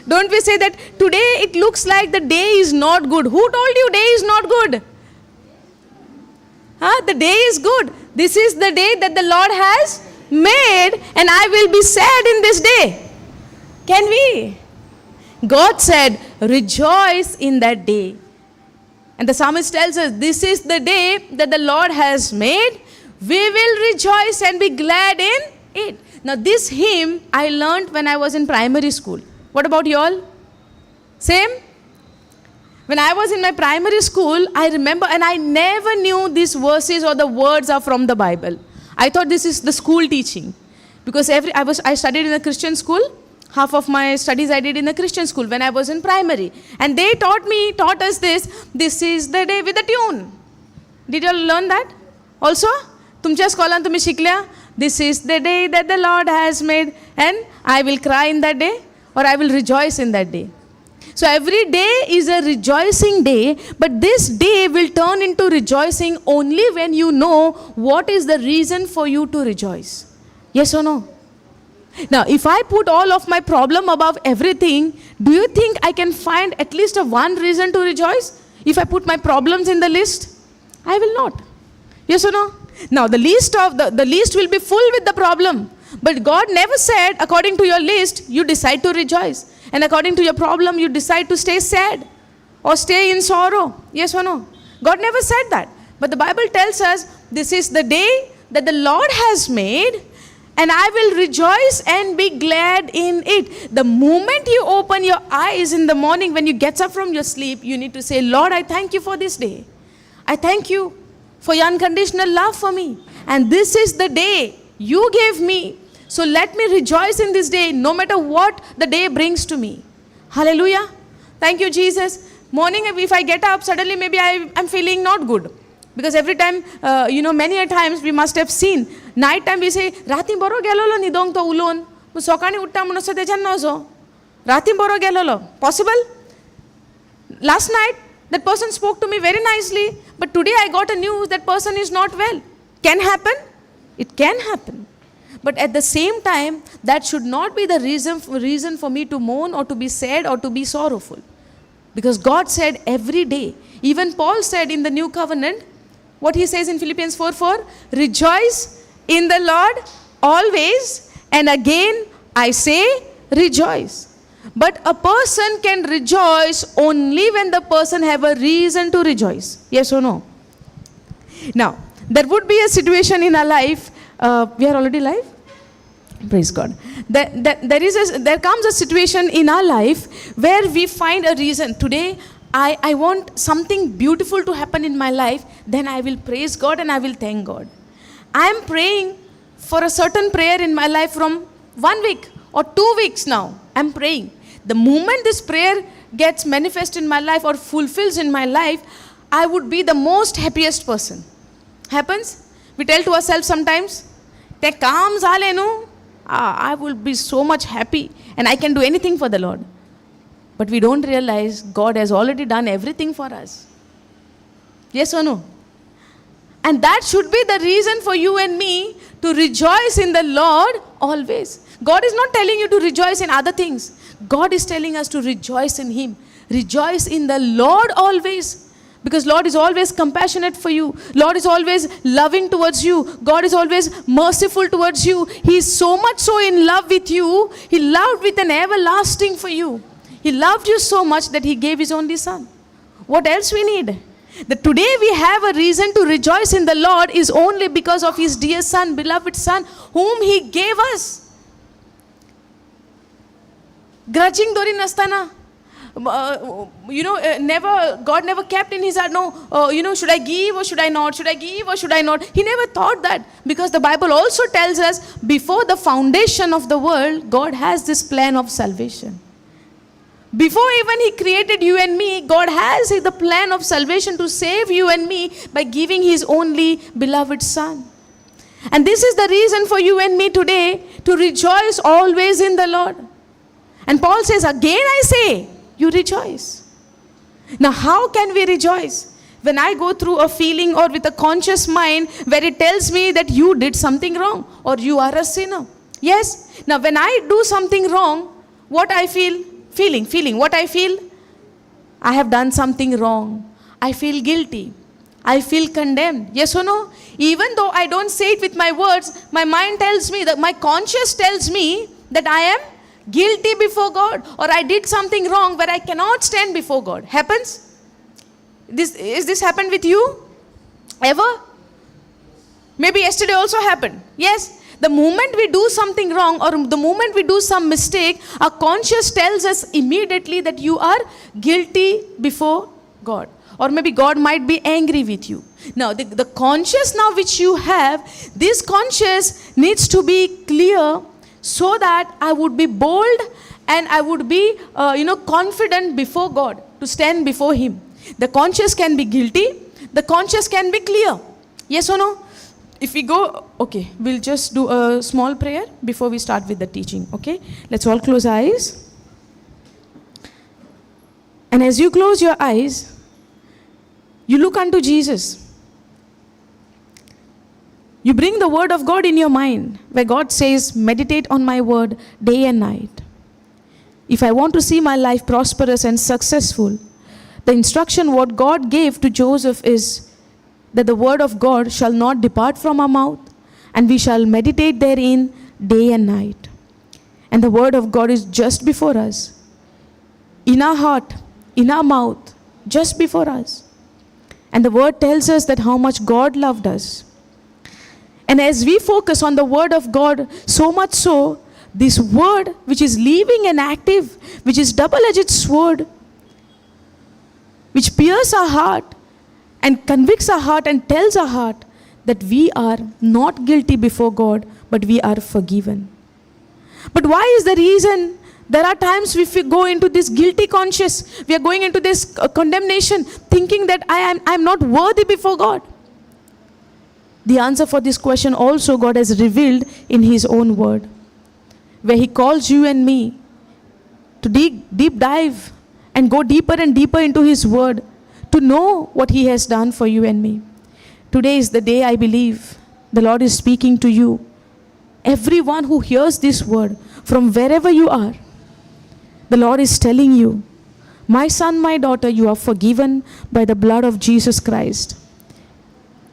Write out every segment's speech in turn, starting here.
Don't we say that today it looks like the day is not good? Who told you day is not good? The day is good. This is the day that the Lord has made, and I will be sad in this day. Can we? God said, rejoice in that day. And the psalmist tells us, this is the day that the Lord has made. We will rejoice and be glad in it. Now this hymn I learned when I was in primary school. What about you all? Same? When I was in my primary school, I remember, and I never knew these verses or the words are from the Bible. I thought this is the school teaching. Because I studied in a Christian school. Half of my studies I did in a Christian school when I was in primary. And they taught us this is the day with a tune. Did you all learn that? Also? Tumच्या स्कॉलान तुम्ही शिकल्या? This is the day that the Lord has made, and I will cry in that day, or I will rejoice in that day. So every day is a rejoicing day, but this day will turn into rejoicing only when you know what is the reason for you to rejoice. Yes or no? Now, if I put all of my problem above everything, do you think I can find at least one reason to rejoice? If I put my problems in the list, I will not. Yes or no? Now, the list will be full with the problem. But God never said, according to your list, you decide to rejoice. And according to your problem, you decide to stay sad or stay in sorrow. Yes or no? God never said that. But the Bible tells us, this is the day that the Lord has made, and I will rejoice and be glad in it. The moment you open your eyes in the morning, when you get up from your sleep, you need to say, Lord, I thank you for this day. I thank you for your unconditional love for me. And this is the day you gave me. So let me rejoice in this day, no matter what the day brings to me. Hallelujah. Thank you, Jesus. Morning, if I get up, suddenly maybe I'm feeling not good. Because every time, many a times we must have seen, night time we say, Rati boro gelolo nidong to ulon. Sokani utta munosa dejan nozo. Rati boro gelolo. Possible? Last night, that person spoke to me very nicely, but today I got a news that person is not well. Can happen? It can happen. But at the same time, that should not be the reason for me to mourn or to be sad or to be sorrowful. Because God said every day, even Paul said in the New Covenant, what he says in Philippians 4:4, rejoice in the Lord always, and again I say rejoice. But a person can rejoice only when the person have a reason to rejoice. Yes or no? Now, there would be a situation in our life, we are already live? Praise God. There comes a situation in our life where we find a reason. Today, I want something beautiful to happen in my life, then I will praise God and I will thank God. I am praying for a certain prayer in my life from 1 week or 2 weeks now. I am praying. The moment this prayer gets manifest in my life or fulfills in my life, I would be the most happiest person. Happens? We tell to ourselves sometimes, te kaam zale nu, I will be so much happy and I can do anything for the Lord. But we don't realize God has already done everything for us. Yes or no? And that should be the reason for you and me to rejoice in the Lord always. God is not telling you to rejoice in other things. God is telling us to rejoice in Him. Rejoice in the Lord always. Because Lord is always compassionate for you. Lord is always loving towards you. God is always merciful towards you. He is so much so in love with you. He loved with an everlasting for you. He loved you so much that He gave His only Son. What else we need? That today we have a reason to rejoice in the Lord is only because of His dear Son, beloved Son, whom He gave us. Grudging dori nastana. God never kept in His heart, should I give or should I not? Should I give or should I not? He never thought that. Because the Bible also tells us, before the foundation of the world, God has this plan of salvation. Before even He created you and me, God has the plan of salvation to save you and me by giving His only beloved Son. And this is the reason for you and me today to rejoice always in the Lord. And Paul says, again I say, you rejoice. Now how can we rejoice? When I go through a feeling or with a conscious mind where it tells me that you did something wrong or you are a sinner. Yes. Now when I do something wrong, what I feel? Feeling. What I feel? I have done something wrong. I feel guilty. I feel condemned. Yes or no? Even though I don't say it with my words, my mind tells me, that my conscience tells me that I am guilty before God, or I did something wrong where I cannot stand before God. Happens? Is this happened with you? Ever? Maybe yesterday also happened. Yes. The moment we do something wrong, or the moment we do some mistake, our conscience tells us immediately that you are guilty before God. Or maybe God might be angry with you. Now, the conscience now which you have, this conscience needs to be clear so that I would be bold and I would be, confident before God to stand before Him. The conscience can be guilty. The conscience can be clear. Yes or no? If we go, okay, we'll just do a small prayer before we start with the teaching, okay? Let's all close our eyes. And as you close your eyes, you look unto Jesus. You bring the word of God in your mind, where God says, meditate on my word day and night. If I want to see my life prosperous and successful, the instruction what God gave to Joseph is that the word of God shall not depart from our mouth, and we shall meditate therein day and night. And the word of God is just before us, in our heart, in our mouth, just before us. And the word tells us that how much God loved us. And as we focus on the word of God, so much so, this word which is living and active, which is double-edged sword, which pierces our heart and convicts our heart and tells our heart that we are not guilty before God, but we are forgiven. But why is the reason? There are times if we go into this guilty conscience, we are going into this condemnation, thinking that I am not worthy before God. The answer for this question also God has revealed in His own word, where He calls you and me to deep dive and go deeper and deeper into His word to know what He has done for you and me. Today is the day I believe the Lord is speaking to you. Everyone who hears this word from wherever you are, the Lord is telling you, my son, my daughter, you are forgiven by the blood of Jesus Christ.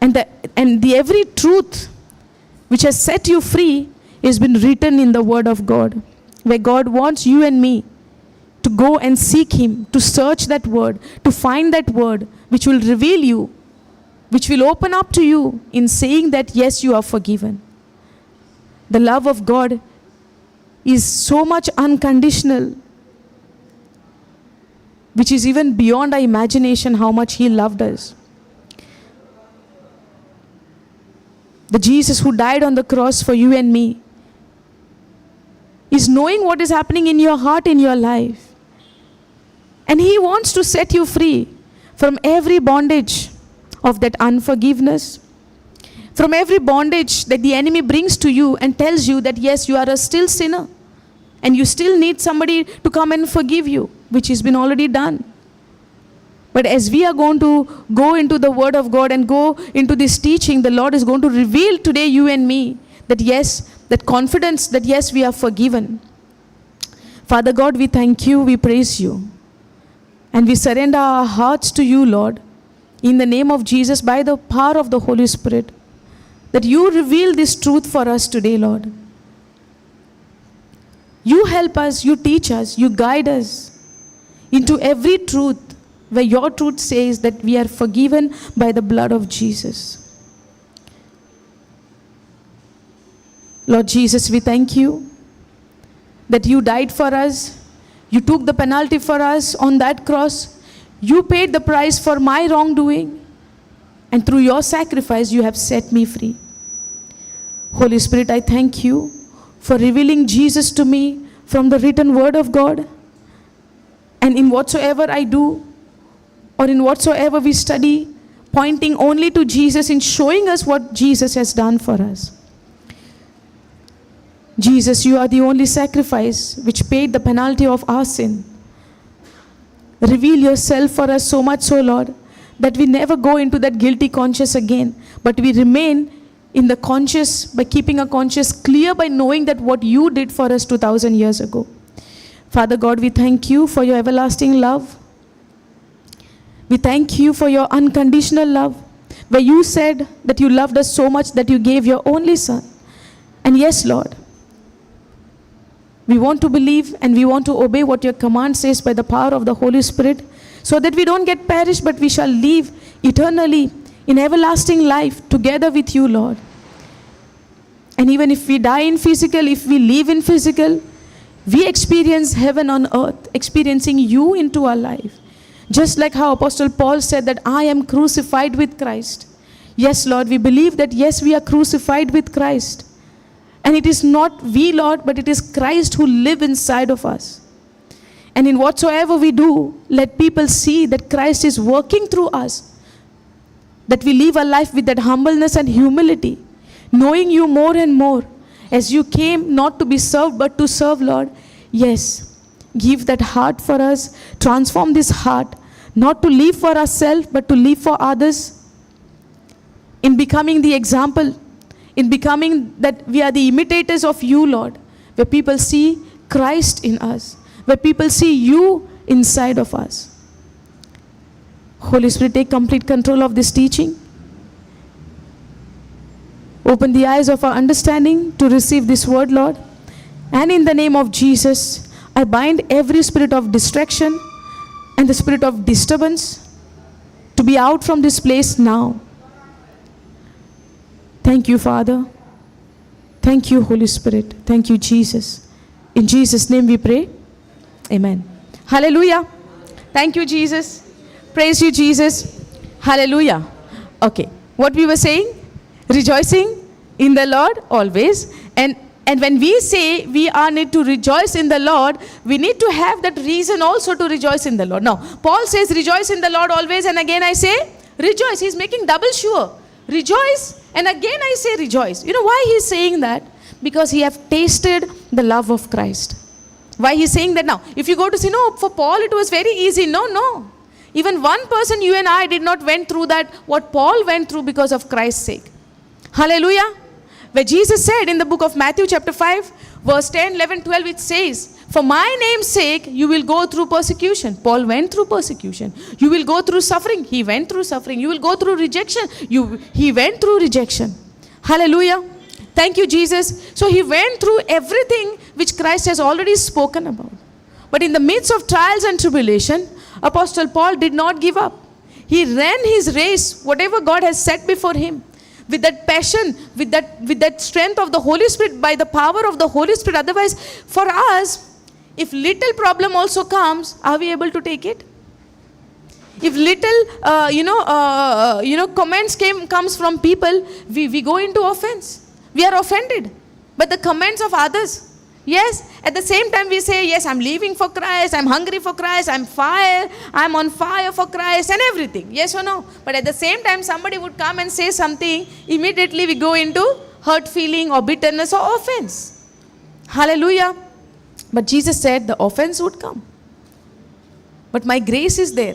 And the every truth which has set you free has been written in the word of God, where God wants you and me to go and seek Him, to search that word, to find that word which will reveal you, which will open up to you in saying that yes, you are forgiven. The love of God is so much unconditional, which is even beyond our imagination how much He loved us. The Jesus who died on the cross for you and me is knowing what is happening in your heart, in your life. And He wants to set you free from every bondage of that unforgiveness, from every bondage that the enemy brings to you and tells you that yes, you are a still sinner and you still need somebody to come and forgive you, which has been already done. But as we are going to go into the word of God and go into this teaching, the Lord is going to reveal today you and me that yes, that confidence that yes, we are forgiven. Father God, we thank you, we praise you. And we surrender our hearts to you, Lord, in the name of Jesus, by the power of the Holy Spirit, that you reveal this truth for us today, Lord. You help us, you teach us, you guide us into every truth, where your truth says that we are forgiven by the blood of Jesus. Lord Jesus, we thank you that you died for us. You took the penalty for us on that cross. You paid the price for my wrongdoing. And through your sacrifice, you have set me free. Holy Spirit, I thank you for revealing Jesus to me from the written word of God. And in whatsoever I do, or in whatsoever we study, pointing only to Jesus in showing us what Jesus has done for us. Jesus, you are the only sacrifice which paid the penalty of our sin. Reveal yourself for us so much so, Lord, that we never go into that guilty conscience again, but we remain in the conscious by keeping a conscience clear by knowing that what you did for us 2000 years ago. Father God, we thank you for your everlasting love. We thank you for your unconditional love, where you said that you loved us so much that you gave your only Son. And yes, Lord, we want to believe and we want to obey what your command says by the power of the Holy Spirit, so that we don't get perished, but we shall live eternally in everlasting life together with you, Lord. And even if we die in physical, if we live in physical, we experience heaven on earth, experiencing you into our life. Just like how Apostle Paul said that I am crucified with Christ. Yes, Lord, we believe that yes, we are crucified with Christ. And it is not we, Lord, but it is Christ who lives inside of us. And in whatsoever we do, let people see that Christ is working through us. That we live our life with that humbleness and humility, knowing you more and more. As you came not to be served, but to serve, Lord. Yes, give that heart for us. Transform this heart, not to live for ourselves, but to live for others. In becoming the example, in becoming that we are the imitators of you, Lord, where people see Christ in us, where people see you inside of us. Holy Spirit, take complete control of this teaching. Open the eyes of our understanding to receive this word, Lord. And in the name of Jesus, I bind every spirit of distraction and the spirit of disturbance to be out from this place now. Thank you, Father. Thank you, Holy Spirit. Thank you, Jesus. In Jesus' name we pray. Amen. Hallelujah. Thank you, Jesus. Praise you, Jesus. Hallelujah. Okay. What we were saying? Rejoicing in the Lord always. And when we say we are need to rejoice in the Lord, we need to have that reason also to rejoice in the Lord. Now, Paul says rejoice in the Lord always, and again I say rejoice. He's making double sure. Rejoice, and again I say rejoice. You know why he's saying that? Because he have tasted the love of Christ. Why he's saying that now? If you go to say, no, for Paul it was very easy. No. Even one person, you and I, did not went through that, what Paul went through because of Christ's sake. Hallelujah. Where Jesus said in the book of Matthew chapter 5, verse 10, 11, 12, it says, for my name's sake, you will go through persecution. Paul went through persecution. You will go through suffering. He went through suffering. You will go through rejection. He went through rejection. Hallelujah. Thank you, Jesus. So he went through everything which Christ has already spoken about. But in the midst of trials and tribulation, Apostle Paul did not give up. He ran his race, whatever God has set before him, with that passion, with that strength of the Holy Spirit, by the power of the Holy Spirit. Otherwise, for us, if little problem also comes, are we able to take it? If little, comments comes from people, we go into offense. We are offended by the comments of others. Yes, at the same time we say, yes, I'm living for Christ, I'm hungry for Christ, I'm on fire for Christ and everything. Yes or no? But at the same time, somebody would come and say something, immediately we go into hurt feeling or bitterness or offense. Hallelujah. But Jesus said the offense would come. But my grace is there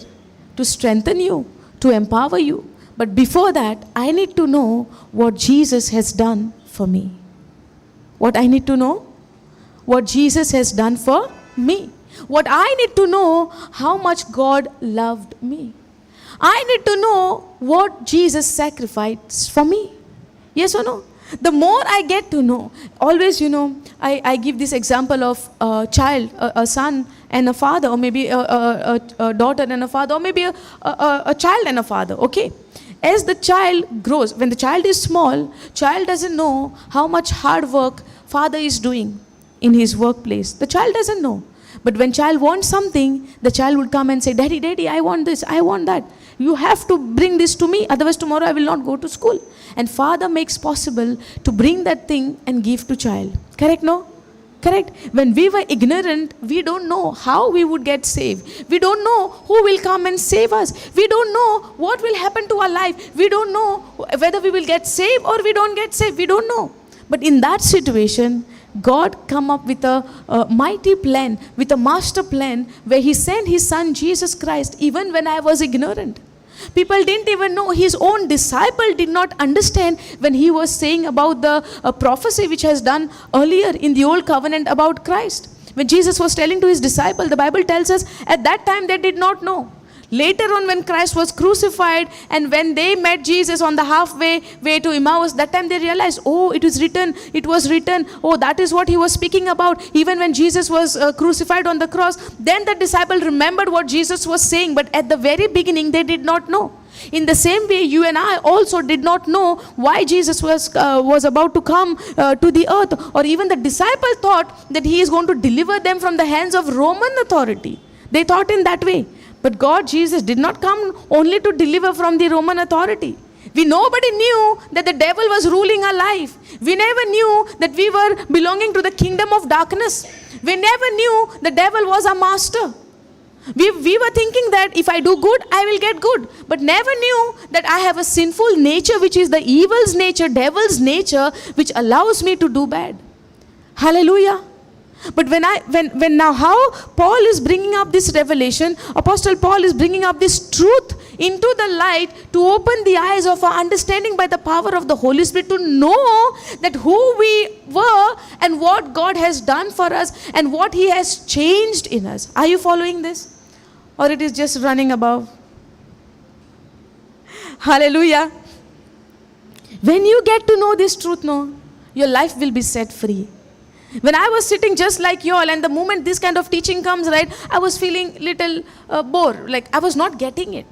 to strengthen you, to empower you. But before that, I need to know what Jesus has done for me. What I need to know? What Jesus has done for me. What I need to know, how much God loved me. I need to know what Jesus sacrificed for me. Yes or no? The more I get to know, always, I give this example of a child, a son and a father, or maybe a daughter and a father, or maybe a child and a father, okay? As the child grows, when the child is small, child doesn't know how much hard work father is doing in his workplace. The child doesn't know. But when child wants something, the child would come and say, Daddy, I want this, I want that. You have to bring this to me, otherwise tomorrow I will not go to school. And father makes possible to bring that thing and give to child. Correct, no? Correct? When we were ignorant, we don't know how we would get saved. We don't know who will come and save us. We don't know what will happen to our life. We don't know whether we will get saved or we don't get saved. We don't know. But in that situation, God come up with a mighty plan, with a master plan, where he sent his son Jesus Christ even when I was ignorant. People didn't even know. His own disciple did not understand when he was saying about the prophecy which has done earlier in the old covenant about Christ. When Jesus was telling to his disciples, the Bible tells us at that time they did not know. Later on, when Christ was crucified and when they met Jesus on the halfway way to Emmaus, that time they realized, oh, it was written, oh, that is what he was speaking about. Even when Jesus was crucified on the cross, then the disciple remembered what Jesus was saying, but at the very beginning they did not know. In the same way, you and I also did not know why Jesus was about to come to the earth, or even the disciple thought that he is going to deliver them from the hands of Roman authority. They thought in that way. But God, Jesus, did not come only to deliver from the Roman authority. Nobody knew that the devil was ruling our life. We never knew that we were belonging to the kingdom of darkness. We never knew the devil was our master. We were thinking that if I do good, I will get good. But never knew that I have a sinful nature, which is the evil's nature, devil's nature, which allows me to do bad. Hallelujah. But when now how Paul is bringing up this revelation, Apostle Paul is bringing up this truth into the light to open the eyes of our understanding by the power of the Holy Spirit, to know that who we were and what God has done for us and what he has changed in us. Are you following this? Or it is just running above? Hallelujah. When you get to know this truth, your life will be set free. When I was sitting just like you all, and the moment this kind of teaching comes, right, I was feeling little bored, like I was not getting it.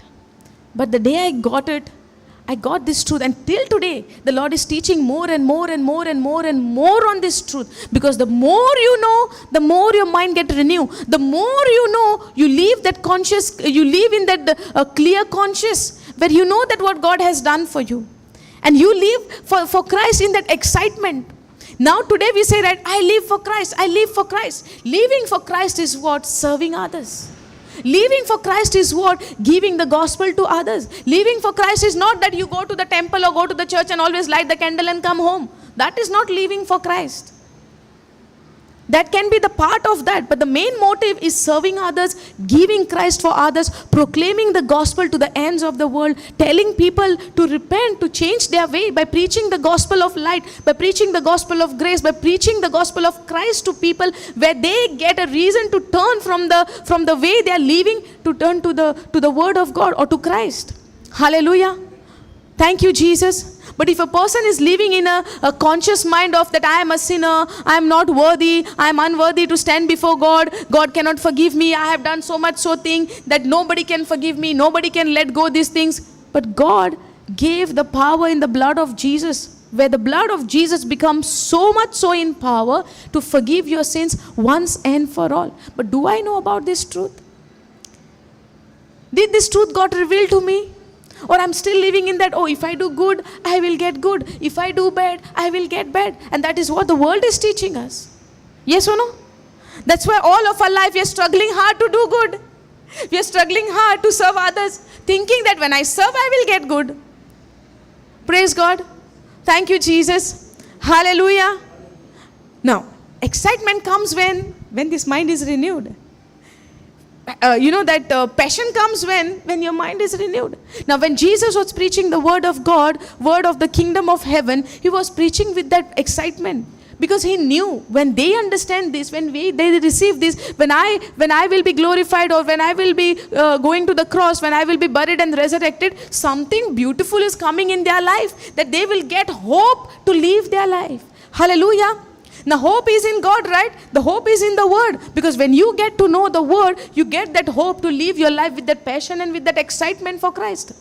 But the day I got it, I got this truth, and till today, the Lord is teaching more and more and more and more and more on this truth. Because the more you know, the more your mind gets renewed. The more you know, you live in that clear conscious, where you know that what God has done for you. And you live for Christ in that excitement. Now today we say that I live for Christ, I live for Christ. Living for Christ is what? Serving others. Living for Christ is what? Giving the gospel to others. Living for Christ is not that you go to the temple or go to the church and always light the candle and come home. That is not living for Christ. That can be the part of that, but the main motive is serving others, giving Christ for others, proclaiming the gospel to the ends of the world, telling people to repent, to change their way by preaching the gospel of light, by preaching the gospel of grace, by preaching the gospel of Christ to people, where they get a reason to turn from the way they are living, to turn to the word of God or to Christ. Hallelujah. Thank you, Jesus. But if a person is living in a conscious mind of that I am a sinner, I am not worthy, I am unworthy to stand before God, God cannot forgive me, I have done so much thing that nobody can forgive me, nobody can let go these things. But God gave the power in the blood of Jesus, where the blood of Jesus becomes so much so in power to forgive your sins once and for all. But do I know about this truth? Did this truth got revealed to me? Or I'm still living in that, oh, if I do good, I will get good. If I do bad, I will get bad. And that is what the world is teaching us. Yes or no? That's why all of our life we are struggling hard to do good. We are struggling hard to serve others, thinking that when I serve, I will get good. Praise God. Thank you, Jesus. Hallelujah. Now, excitement comes when this mind is renewed. Passion comes when your mind is renewed. Now, when Jesus was preaching the word of God, word of the kingdom of heaven, he was preaching with that excitement. Because he knew when they understand this, when they receive this, when I will be glorified, or when I will be going to the cross, when I will be buried and resurrected, something beautiful is coming in their life, that they will get hope to live their life. Hallelujah. Now, hope is in God, right? The hope is in the word. Because when you get to know the word, you get that hope to live your life with that passion and with that excitement for Christ.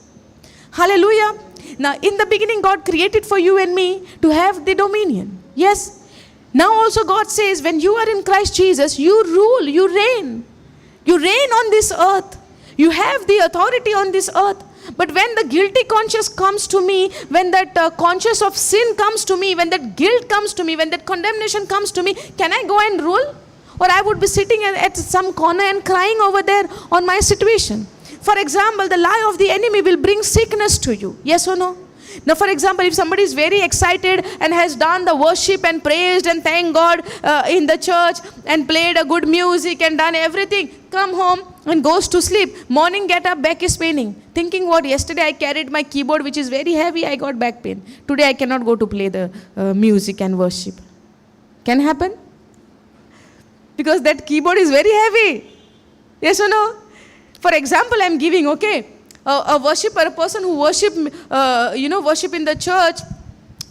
Hallelujah. Now, in the beginning, God created for you and me to have the dominion. Yes. Now also God says, when you are in Christ Jesus, you rule, you reign. You reign on this earth. You have the authority on this earth. But when the guilty conscience comes to me, when that conscience of sin comes to me, when that guilt comes to me, when that condemnation comes to me, can I go and rule? Or I would be sitting at some corner and crying over there on my situation. For example, the lie of the enemy will bring sickness to you. Yes or no? Now, for example, if somebody is very excited and has done the worship and praised and thanked God in the church and played a good music and done everything, come home and goes to sleep. Morning, get up, back is paining. Thinking what, yesterday I carried my keyboard which is very heavy, I got back pain. Today I cannot go to play the music and worship. Can happen? Because that keyboard is very heavy. Yes or no? For example, I'm giving, okay, a worshiper, a person who worship in the church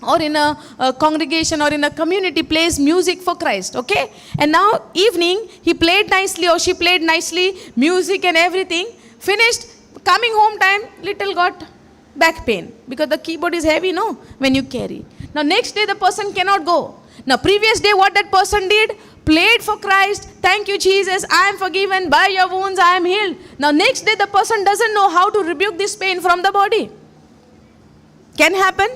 or in a congregation or in a community plays music for Christ, okay? And now evening, he played nicely or she played nicely, music and everything, finished, coming home time, little got back pain because the keyboard is heavy, no, when you carry. Now next day the person cannot go. Now previous day what that person did? Played for Christ. Thank you Jesus, I am forgiven. By your wounds I am healed. Now next day the person doesn't know how to rebuke this pain from the body. Can happen.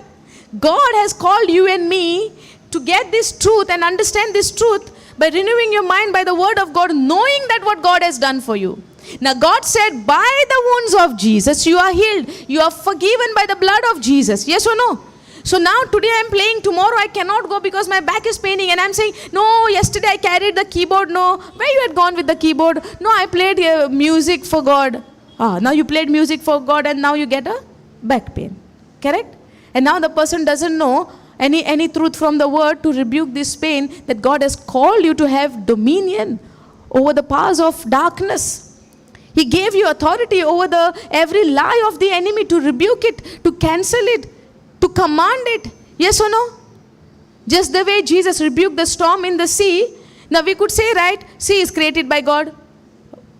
God has called you and me to get this truth and understand this truth by renewing your mind by the word of God, knowing that what God has done for you. Now God said, by the wounds of Jesus you are healed. You are forgiven by the blood of Jesus. Yes or no? So now today I am playing, tomorrow I cannot go because my back is paining, and I am saying, no, yesterday I carried the keyboard. No, where you had gone with the keyboard? No, I played music for God. Now you played music for God and now you get a back pain. Correct? And now the person doesn't know any truth from the word to rebuke this pain, that God has called you to have dominion over the powers of darkness. He gave you authority over every lie of the enemy, to rebuke it, to cancel it, to command it. Yes or no? Just the way Jesus rebuked the storm in the sea. Now we could say, right, sea is created by God,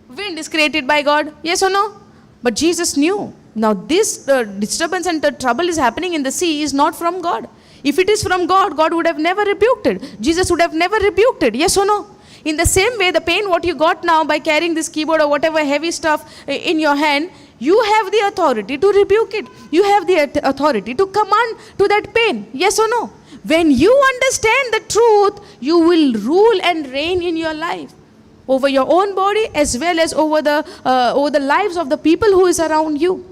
wind is created by God. Yes or no? But Jesus knew. Now this disturbance and the trouble is happening in the sea is not from God. If it is from God, God would have never rebuked it. Jesus would have never rebuked it. Yes or no? In the same way, the pain what you got now by carrying this keyboard or whatever heavy stuff in your hand, you have the authority to rebuke it. You have the authority to command to that pain. Yes or no? When you understand the truth, you will rule and reign in your life, over your own body as well as over the lives of the people who is around you.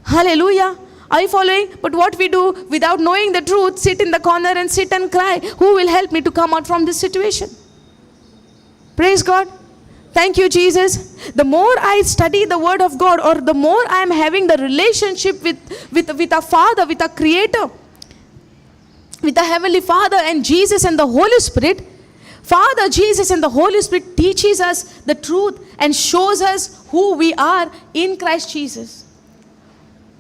Hallelujah. Are you following? But what we do without knowing the truth, sit in the corner and sit and cry. Who will help me to come out from this situation? Praise God. Thank you, Jesus. The more I study the word of God, or the more I am having the relationship with our Father, with our Creator, with the Heavenly Father and Jesus and the Holy Spirit, Father, Jesus and the Holy Spirit teaches us the truth and shows us who we are in Christ Jesus.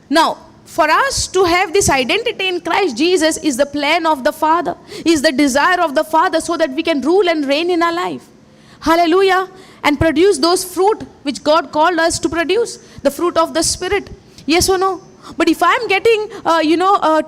Now, for us to have this identity in Christ Jesus is the plan of the Father, is the desire of the Father, so that we can rule and reign in our life. Hallelujah. And produce those fruit which God called us to produce, the fruit of the Spirit. Yes or no? But if I'm getting,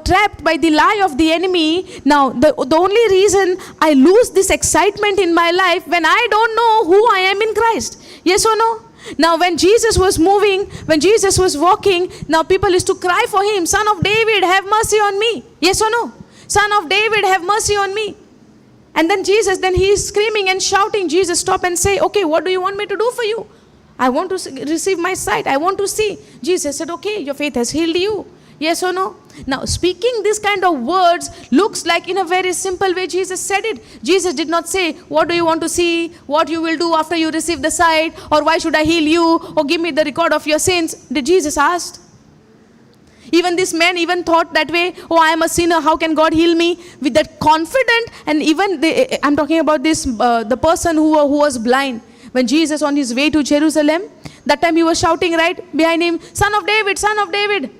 trapped by the lie of the enemy, now the only reason I lose this excitement in my life when I don't know who I am in Christ. Yes or no? Now when Jesus was moving, when Jesus was walking, now people used to cry for him, Son of David, have mercy on me. Yes or no? Son of David, have mercy on me. And then Jesus, then he is screaming and shouting. Jesus stop and say, okay, what do you want me to do for you? I want to receive my sight. I want to see. Jesus said, okay, your faith has healed you. Yes or no? Now, speaking this kind of words looks like in a very simple way Jesus said it. Jesus did not say, what do you want to see? What you will do after you receive the sight? Or why should I heal you? Or give me the record of your sins? Did Jesus ask? Even this man even thought that way, oh, I am a sinner, how can God heal me? With that confident, and even, I'm talking about this, the person who was blind. When Jesus on his way to Jerusalem, that time he was shouting right behind him, Son of David, Son of David,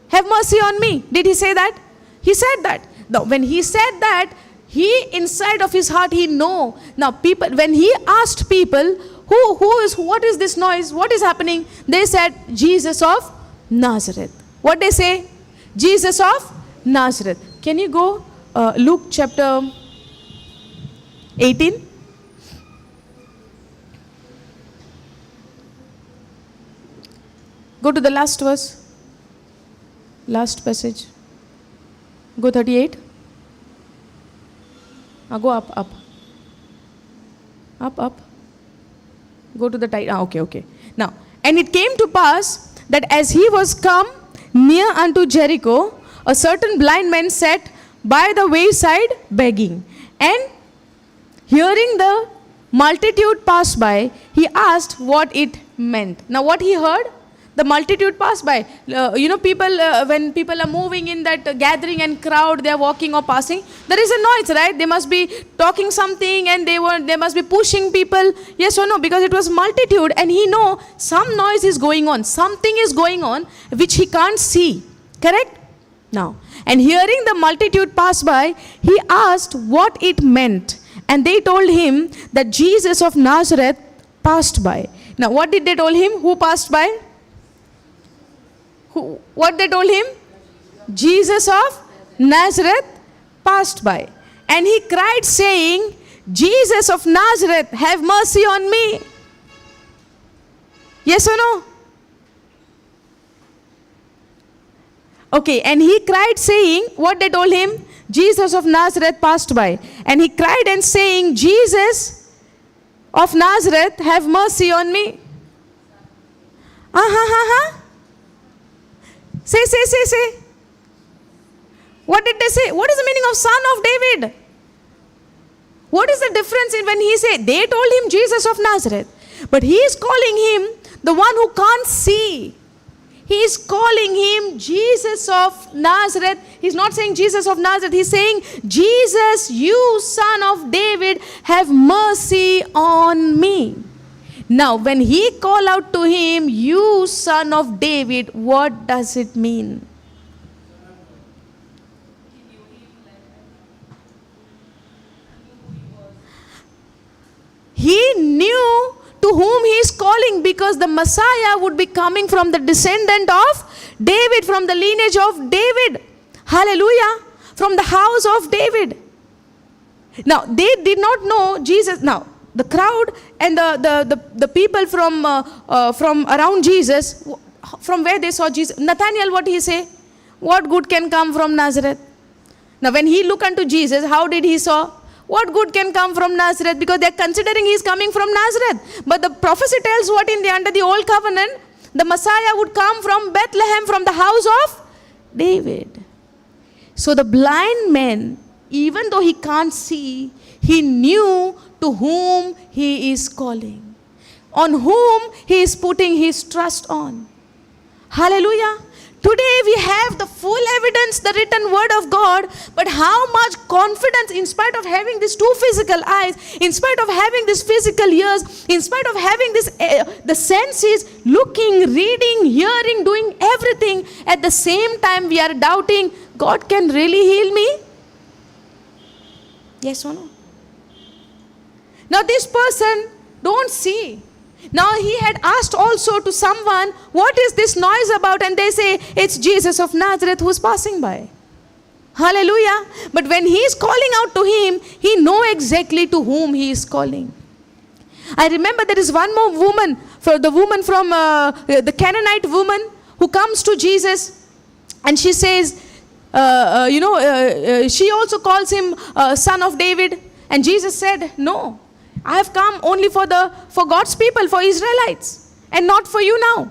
have mercy on me. Did he say that? He said that. Now, when he said that, he inside of his heart, he know. Now, people, when he asked people, what is this noise? What is happening? They said, Jesus of Nazareth. What they say? Jesus of Nazareth. Can you go Luke chapter 18? Go to the last verse. Last passage. Go 38. Go up. Up. Go to the title. Okay. Now, and it came to pass that as he was come near unto Jericho, a certain blind man sat by the wayside begging. And hearing the multitude pass by, he asked what it meant. Now what he heard? the multitude passed by. People, when people are moving in that gathering and crowd, they are walking or passing, there is a noise, right? They must be talking something and they must be pushing people. Yes or no? Because it was multitude and he know some noise is going on. Something is going on which he can't see. Correct? Now, and hearing the multitude pass by, he asked what it meant. And they told him that Jesus of Nazareth passed by. Now, what did they told him? Who passed by? What they told him? Jesus of Nazareth passed by. And he cried saying, Jesus of Nazareth, have mercy on me. Yes or no? Okay, and he cried saying, what they told him? Jesus of Nazareth passed by. And he cried and saying, Jesus of Nazareth, have mercy on me. Say. What did they say? What is the meaning of Son of David? What is the difference in when he said, they told him Jesus of Nazareth, but he is calling him the one who can't see. He is calling him Jesus of Nazareth. He's not saying Jesus of Nazareth. He's saying, Jesus, you Son of David, have mercy on me. Now, when he called out to him, you Son of David, what does it mean? He knew to whom he is calling, because the Messiah would be coming from the descendant of David, from the lineage of David. Hallelujah. From the house of David. Now, they did not know Jesus. Now, the crowd and the people from around Jesus, from where they saw Jesus. Nathanael, what he say? What good can come from Nazareth? Now, when he looked unto Jesus, how did he saw? What good can come from Nazareth? Because they are considering he is coming from Nazareth. But the prophecy tells what under the old covenant, the Messiah would come from Bethlehem, from the house of David. So the blind man, even though he can't see, he knew to whom he is calling, on whom he is putting his trust on. Hallelujah. Today we have the full evidence, the written word of God, but how much confidence, in spite of having these two physical eyes, in spite of having these physical ears, in spite of having this, the senses, looking, reading, hearing, doing everything, at the same time we are doubting, God can really heal me? Yes or no? Now this person don't see. Now he had asked also to someone, what is this noise about? And they say, it's Jesus of Nazareth who's passing by. Hallelujah. But when he is calling out to him, he know exactly to whom he is calling. I remember there is one more woman, the woman from the Canaanite woman who comes to Jesus, and she says, she also calls him son of David. And Jesus said, no. I have come only for God's people, for Israelites, and not for you now.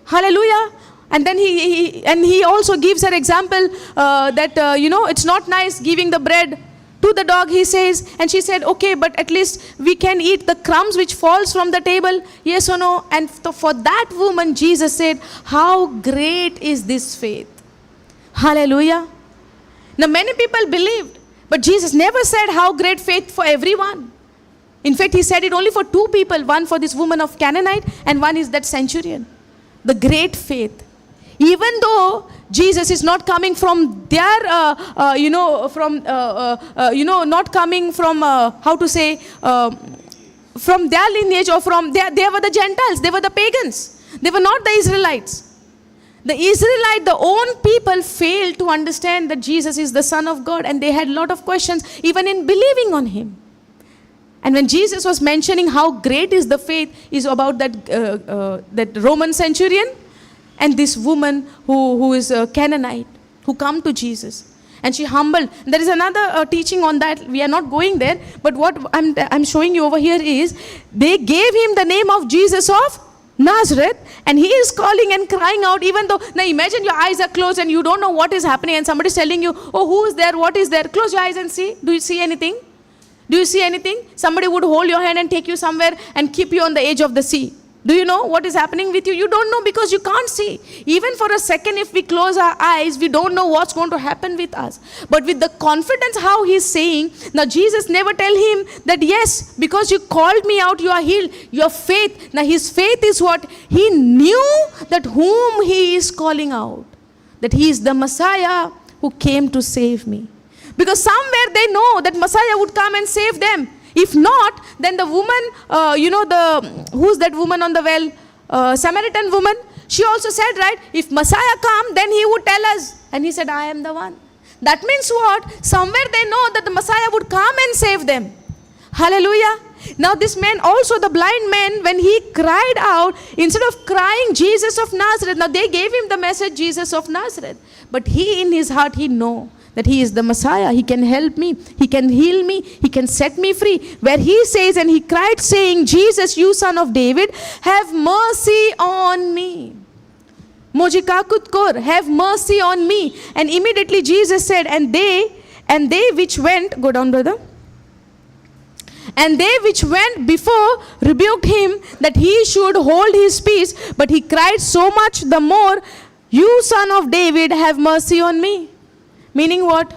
Hallelujah. And then he also gives her example that it's not nice giving the bread to the dog, he says. And she said, okay, but at least we can eat the crumbs which falls from the table. Yes or no? And for that woman, Jesus said, how great is this faith? Hallelujah. Now many people believed, but Jesus never said how great faith for everyone. In fact, he said it only for two people, one for this woman of Canaanite and one is that centurion. The great faith. Even though Jesus is not coming from their, not coming from, from their lineage or from, they were the Gentiles, they were the pagans. They were not the Israelites. The Israelite, the own people failed to understand that Jesus is the Son of God, and they had a lot of questions even in believing on him. And when Jesus was mentioning how great is the faith, is about that Roman centurion and this woman who is a Canaanite, who come to Jesus. And she humbled. There is another teaching on that. We are not going there. But what I'm showing you over here is, they gave him the name of Jesus of Nazareth, and he is calling and crying out, even though, now imagine your eyes are closed and you don't know what is happening, and somebody is telling you, oh, who is there, what is there? Close your eyes and see. Do you see anything? Do you see anything? Somebody would hold your hand and take you somewhere and keep you on the edge of the sea. Do you know what is happening with you? You don't know because you can't see. Even for a second, if we close our eyes, we don't know what's going to happen with us. But with the confidence how he's saying, now Jesus never tell him that yes, because you called me out, you are healed. Your faith, now his faith is what? He knew that whom he is calling out. That he is the Messiah who came to save me. Because somewhere they know that Messiah would come and save them. If not, then the woman, who's that woman on the well? Samaritan woman. She also said, right, if Messiah come, then he would tell us. And he said, I am the one. That means what? Somewhere they know that the Messiah would come and save them. Hallelujah. Now this man also, the blind man, when he cried out, instead of crying Jesus of Nazareth, now they gave him the message Jesus of Nazareth. But he in his heart, he know that he is the Messiah. He can help me. He can heal me. He can set me free. Where he says, and he cried saying, Jesus, you son of David, have mercy on me. Mojikakutkor, have mercy on me. And immediately Jesus said, and they which went, go down brother. And they which went before rebuked him that he should hold his peace. But he cried so much the more, you son of David, have mercy on me. Meaning what?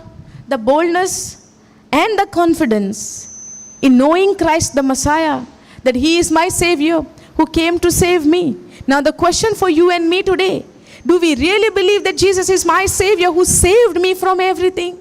The boldness and the confidence in knowing Christ the Messiah, that he is my Savior who came to save me. Now the question for you and me today, do we really believe that Jesus is my Savior who saved me from everything?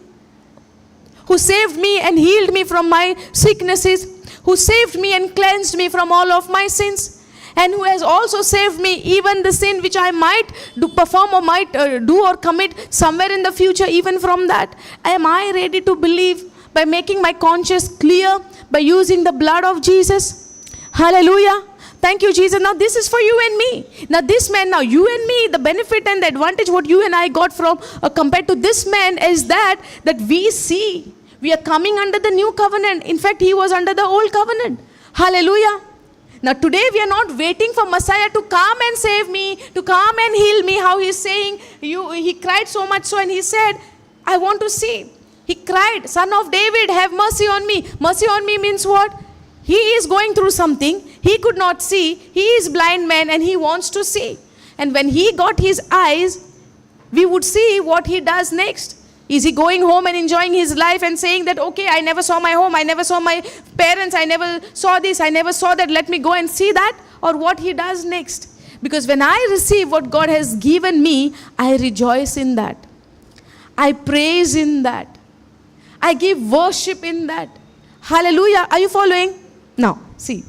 Who saved me and healed me from my sicknesses? Who saved me and cleansed me from all of my sins? And who has also saved me even the sin which I might perform or might do or commit somewhere in the future, even from that. Am I ready to believe by making my conscience clear, by using the blood of Jesus? Hallelujah. Thank you, Jesus. Now this is for you and me. Now this man, now you and me, the benefit and the advantage what you and I got from compared to this man is that we see we are coming under the new covenant. In fact, he was under the old covenant. Hallelujah. Now today we are not waiting for Messiah to come and save me, to come and heal me. How he's saying, he cried so much so, and he said, I want to see. He cried, Son of David, have mercy on me. Mercy on me means what? He is going through something. He could not see. He is blind man and he wants to see. And when he got his eyes, we would see what he does next. Is he going home and enjoying his life and saying that, okay, I never saw my home, I never saw my parents, I never saw this, I never saw that, let me go and see that? Or what he does next? Because when I receive what God has given me, I rejoice in that. I praise in that. I give worship in that. Hallelujah. Are you following? Now, see.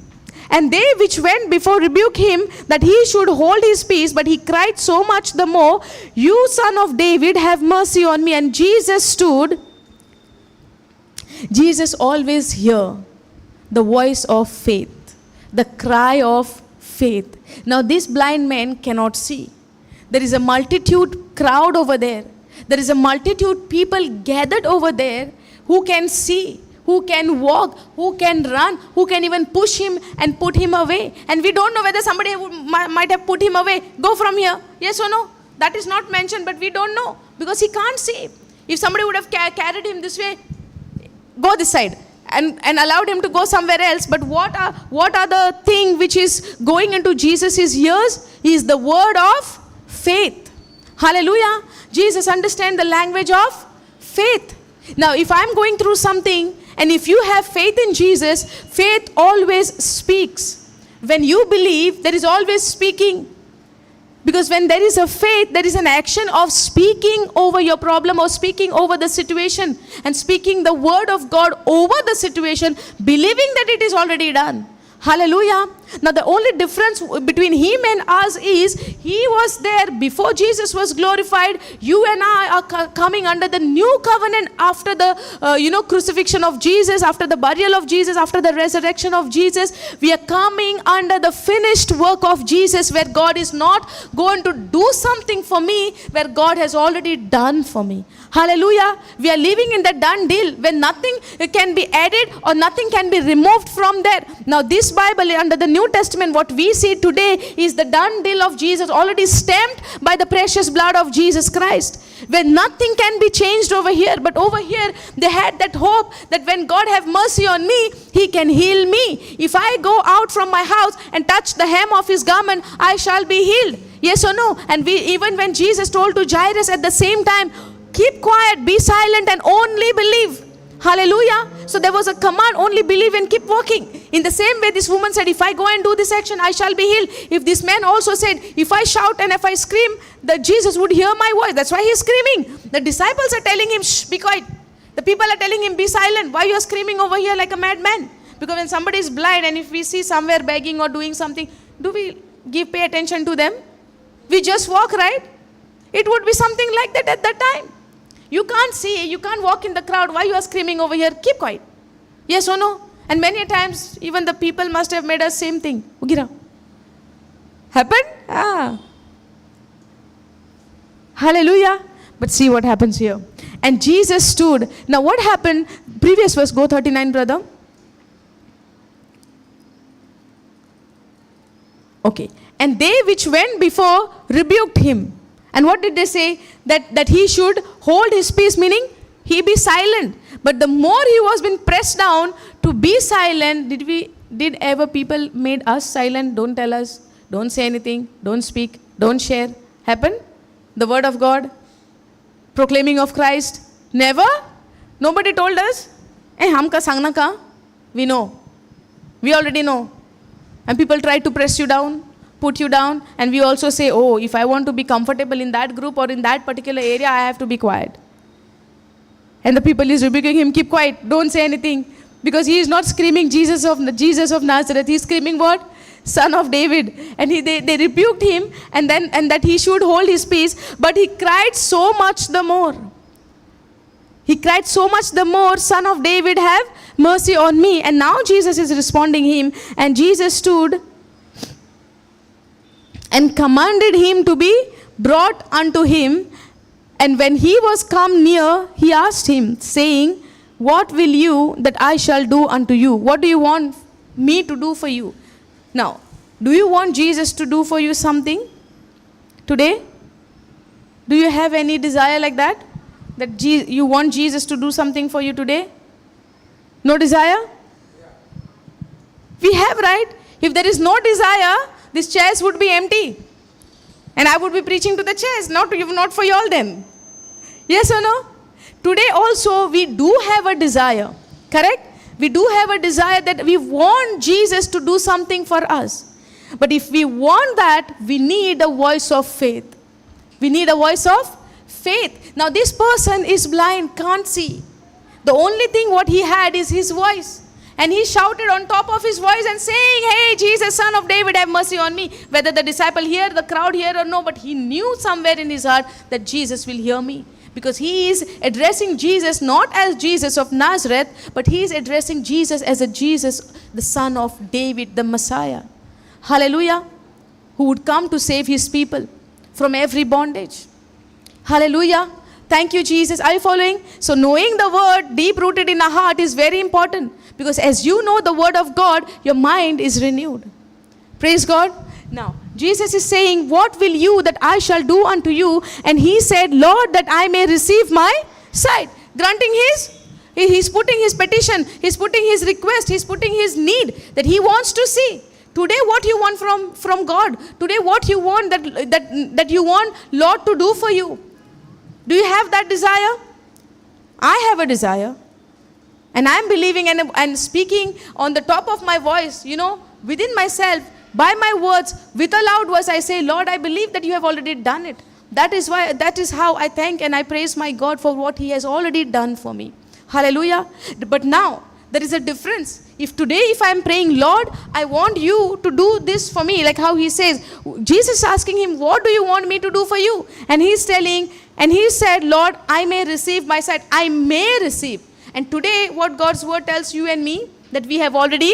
And they which went before rebuked him that he should hold his peace, but he cried so much the more, you son of David, have mercy on me. And Jesus stood. Jesus always hear the voice of faith, the cry of faith. Now this blind man cannot see. There is a multitude crowd over there. There is a multitude people gathered over there who can see, who can walk, who can run, who can even push him and put him away. And we don't know whether somebody might have put him away. Go from here. Yes or no? That is not mentioned, but we don't know because he can't see. If somebody would have carried him this way, go this side and allowed him to go somewhere else. But what are the thing which is going into Jesus' ears is the word of faith. Hallelujah. Jesus understands the language of faith. Now, if I'm going through something, and if you have faith in Jesus, faith always speaks. When you believe, there is always speaking. Because when there is a faith, there is an action of speaking over your problem or speaking over the situation and speaking the word of God over the situation, believing that it is already done. Hallelujah. Now the only difference between him and us is he was there before Jesus was glorified. You and I are coming under the new covenant after the crucifixion of Jesus, after the burial of Jesus, after the resurrection of Jesus. We are coming under the finished work of Jesus, where God is not going to do something for me, where God has already done for me. Hallelujah. We are living in the done deal where nothing can be added or nothing can be removed from there. Now this Bible under the new New Testament, what we see today is the done deal of Jesus, already stamped by the precious blood of Jesus Christ, where nothing can be changed over here. But over here, they had that hope that when God have mercy on me, He can heal me. If I go out from my house and touch the hem of His garment, I shall be healed. Yes or no? And even when Jesus told to Jairus at the same time, keep quiet, be silent, and only believe. Hallelujah. So there was a command, only believe and keep walking. In the same way, this woman said, if I go and do this action, I shall be healed. If this man also said, if I shout and if I scream, that Jesus would hear my voice. That's why he's screaming. The disciples are telling him, shh, be quiet. The people are telling him, be silent. Why you are screaming over here like a madman? Because when somebody is blind and if we see somewhere begging or doing something, do we pay attention to them? We just walk, right? It would be something like that at that time. You can't see, you can't walk in the crowd. Why you are screaming over here? Keep quiet. Yes or no? And many times, even the people must have made us same thing. Ugira. Happened? Hallelujah. But see what happens here. And Jesus stood. Now what happened? Previous verse, go 39, brother. Okay. And they which went before rebuked him. And what did they say? That he should hold his peace, meaning he be silent. But the more he was being pressed down to be silent, did ever people made us silent? Don't tell us, don't say anything, don't speak, don't share. Happen? The word of God, proclaiming of Christ, never? Nobody told us? Humka sangna ka? We know. We already know. And people try to press you down, put you down, and we also say, oh, if I want to be comfortable in that group or in that particular area, I have to be quiet. And the people is rebuking him, keep quiet, don't say anything. Because he is not screaming Jesus of Nazareth, he is screaming what? Son of David. And they rebuked him and that he should hold his peace. But he cried so much the more. He cried so much the more, Son of David, have mercy on me. And now Jesus is responding him. And Jesus stood and commanded him to be brought unto him. And when he was come near, he asked him, saying, what will you that I shall do unto you? What do you want me to do for you? Now, do you want Jesus to do for you something today? Do you have any desire like that? That you want Jesus to do something for you today? No desire? We have, right? If there is no desire, these chairs would be empty. And I would be preaching to the chairs, not for you all then. Yes or no? Today also we do have a desire, correct? We do have a desire that we want Jesus to do something for us. But if we want that, we need a voice of faith. We need a voice of faith. Now this person is blind, can't see. The only thing what he had is his voice. And he shouted on top of his voice and saying, hey, Jesus, Son of David, have mercy on me. Whether the disciple hear, the crowd hear or no, but he knew somewhere in his heart that Jesus will hear me. Because he is addressing Jesus not as Jesus of Nazareth, but he is addressing Jesus as a Jesus, the Son of David, the Messiah. Hallelujah. Who would come to save his people from every bondage. Hallelujah. Thank you, Jesus. Are you following? So knowing the word deep rooted in our heart is very important. Because as you know the word of God, your mind is renewed. Praise God. Now, Jesus is saying, what will you that I shall do unto you? And he said, Lord, that I may receive my sight. Granting he's putting his petition, he's putting his request, he's putting his need that he wants to see. Today what you want from God? Today what you want that you want Lord to do for you? Do you have that desire? I have a desire. And I'm believing and speaking on the top of my voice, within myself, by my words, with a loud voice, I say, Lord, I believe that you have already done it. That is how I thank and I praise my God for what he has already done for me. Hallelujah. But now, there is a difference. If I'm praying, Lord, I want you to do this for me, like how he says, Jesus asking him, what do you want me to do for you? And he said, Lord, I may receive my sight. I may receive. And today, what God's word tells you and me, that we have already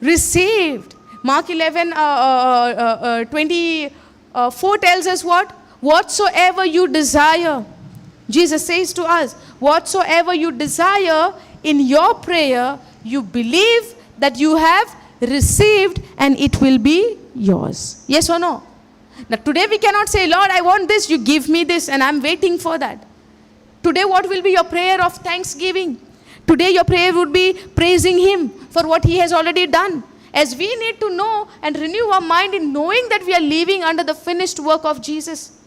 received. Mark 11:24 tells us what? Whatsoever you desire. Jesus says to us, whatsoever you desire in your prayer, you believe that you have received, and it will be yours. Yes or no? Now today we cannot say, Lord, I want this, you give me this, and I'm waiting for that. Today what will be your prayer of thanksgiving? Today your prayer would be praising Him for what He has already done. As we need to know and renew our mind in knowing that we are living under the finished work of Jesus.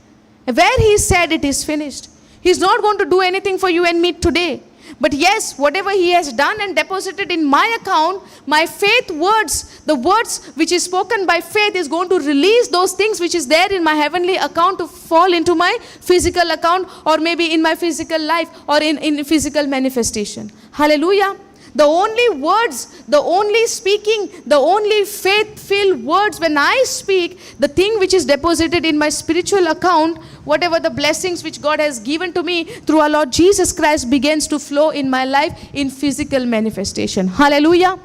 Where He said it is finished. He's not going to do anything for you and me today. But yes, whatever He has done and deposited in my account, my faith words, the words which is spoken by faith is going to release those things which is there in my heavenly account to fall into my physical account, or maybe in my physical life, or in physical manifestation. Hallelujah. The only words, the only speaking, the only faith-filled words when I speak, the thing which is deposited in my spiritual account, whatever the blessings which God has given to me through our Lord Jesus Christ begins to flow in my life in physical manifestation. Hallelujah.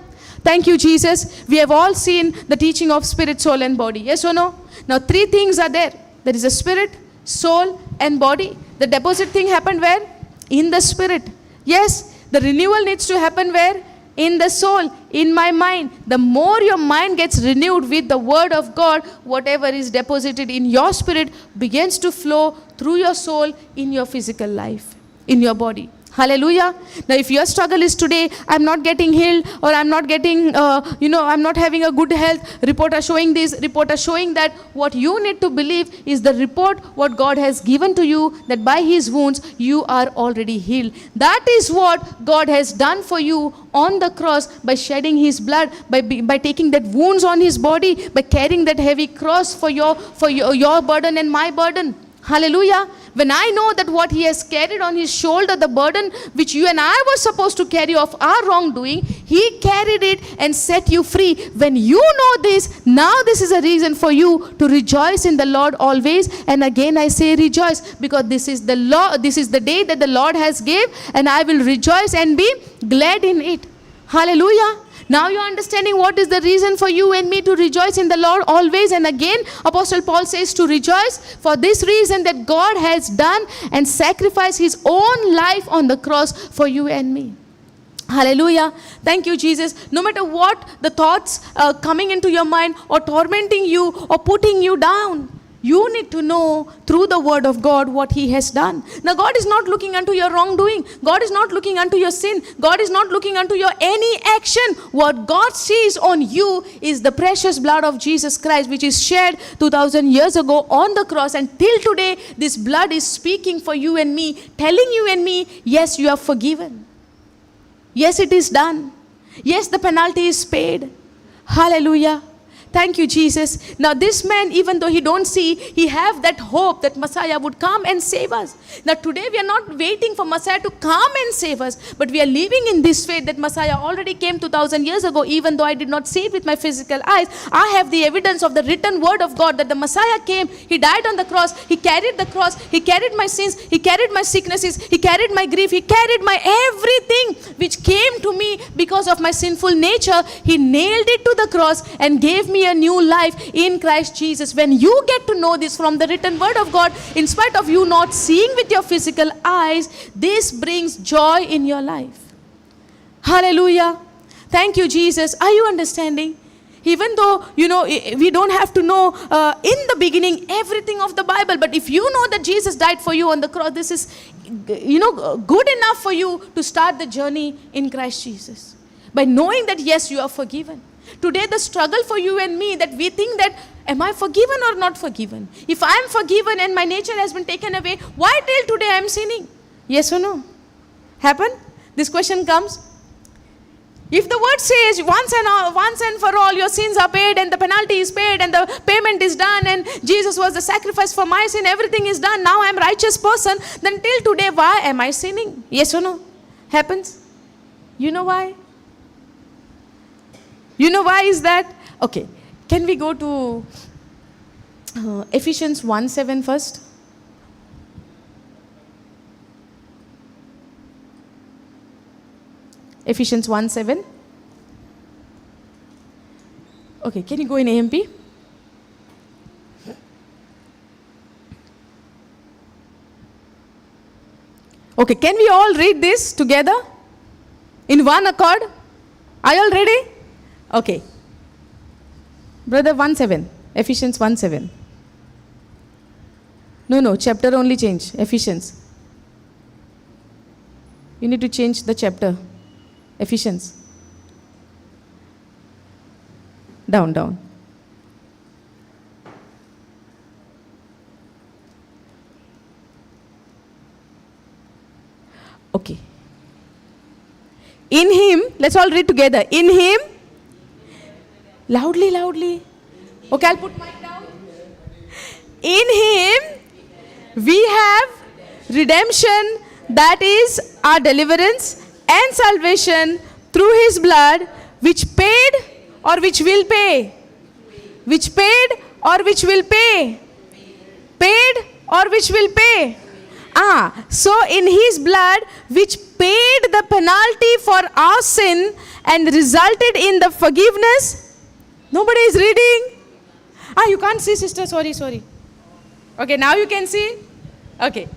Thank you, Jesus. We have all seen the teaching of spirit, soul, and body. Yes or no? Now, three things are there. There is a spirit, soul, and body. The deposit thing happened where? In the spirit. Yes. The renewal needs to happen where? In the soul, in my mind. The more your mind gets renewed with the word of God, whatever is deposited in your spirit begins to flow through your soul in your physical life, in your body. Hallelujah. Now if your struggle is today, I'm not getting healed, or I'm not getting, I'm not having a good health, report are showing this, report are showing that, what you need to believe is the report what God has given to you, that by His wounds you are already healed. That is what God has done for you on the cross by shedding His blood, by taking that wounds on His body, by carrying that heavy cross for your burden and my burden. Hallelujah. When I know that what He has carried on His shoulder, the burden which you and I were supposed to carry of our wrongdoing, He carried it and set you free. When you know this, now this is a reason for you to rejoice in the Lord always. And again I say rejoice, because this is the day that the Lord has gave, and I will rejoice and be glad in it. Hallelujah. Now you're understanding what is the reason for you and me to rejoice in the Lord always. And again, Apostle Paul says to rejoice for this reason, that God has done and sacrificed His own life on the cross for you and me. Hallelujah. Thank you, Jesus. No matter what the thoughts coming into your mind or tormenting you or putting you down, you need to know through the word of God what He has done. Now God is not looking unto your wrongdoing. God is not looking unto your sin. God is not looking unto your any action. What God sees on you is the precious blood of Jesus Christ, which is shed 2000 years ago on the cross. And till today, this blood is speaking for you and me, telling you and me, yes, you are forgiven. Yes, it is done. Yes, the penalty is paid. Hallelujah. Thank you, Jesus. Now this man, even though he don't see, he have that hope that Messiah would come and save us. Now today we are not waiting for Messiah to come and save us, but we are living in this faith that Messiah already came 2000 years ago. Even though I did not see it with my physical eyes, I have the evidence of the written word of God that the Messiah came, He died on the cross, He carried the cross, He carried my sins, He carried my sicknesses, He carried my grief, He carried my everything which came to me because of my sinful nature. He nailed it to the cross and gave me a new life in Christ Jesus. When you get to know this from the written word of God, in spite of you not seeing with your physical eyes, this brings joy in your life. Hallelujah. Thank you, Jesus. Are you understanding? Even though, we don't have to know in the beginning everything of the Bible, but if you know that Jesus died for you on the cross, this is, good enough for you to start the journey in Christ Jesus. By knowing that, yes, you are forgiven. Today the struggle for you and me, that we think that, am I forgiven or not forgiven? If I am forgiven and my nature has been taken away, why till today I am sinning? Yes or no? Happen? This question comes. If the word says once and for all your sins are paid and the penalty is paid and the payment is done and Jesus was the sacrifice for my sin, everything is done, now I am a righteous person, then till today why am I sinning? Yes or no? Happens? You know why? You know why is that? Okay, can we go to Ephesians 1:7 first? Ephesians 1:7. Okay, can you go in AMP? Okay, can we all read this together in one accord? Are you all ready? Okay. Brother, 1:7. Ephesians 1:7. No, chapter only change. Ephesians. You need to change the chapter. Ephesians. Down. Okay. In him, let's all read together. In him, loudly. Okay, I'll put mine down. In him, we have redemption, that is our deliverance and salvation through his blood, which paid or which will pay. Which paid or which will pay. Paid or which will pay. So in his blood, which paid the penalty for our sin and resulted in the forgiveness. Nobody is reading. You can't see, sister. Sorry. Okay, now you can see. Okay,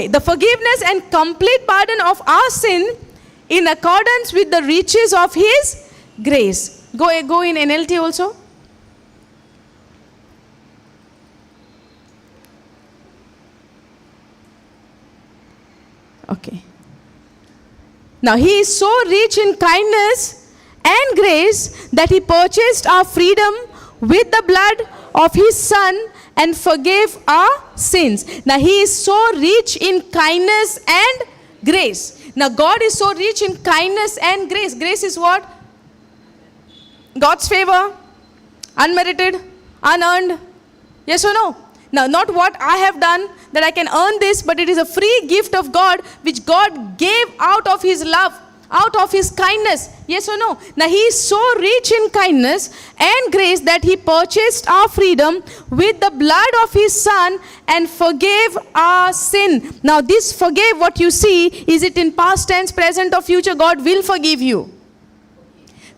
the forgiveness and complete pardon of our sin in accordance with the riches of his grace. Go in NLT also. Okay. Now he is so rich in kindness and grace that he purchased our freedom with the blood of his son and forgave our sins. Now he is so rich in kindness and grace. Now God is so rich in kindness and grace. Grace is what? God's favor, unmerited, unearned. Yes or no? Now, not what I have done that I can earn this, but it is a free gift of God which God gave out of his love, out of his kindness. Yes or no? Now, he is so rich in kindness and grace that he purchased our freedom with the blood of his son and forgave our sin. Now, this forgave, what you see, is it in past tense, present or future? God will forgive you.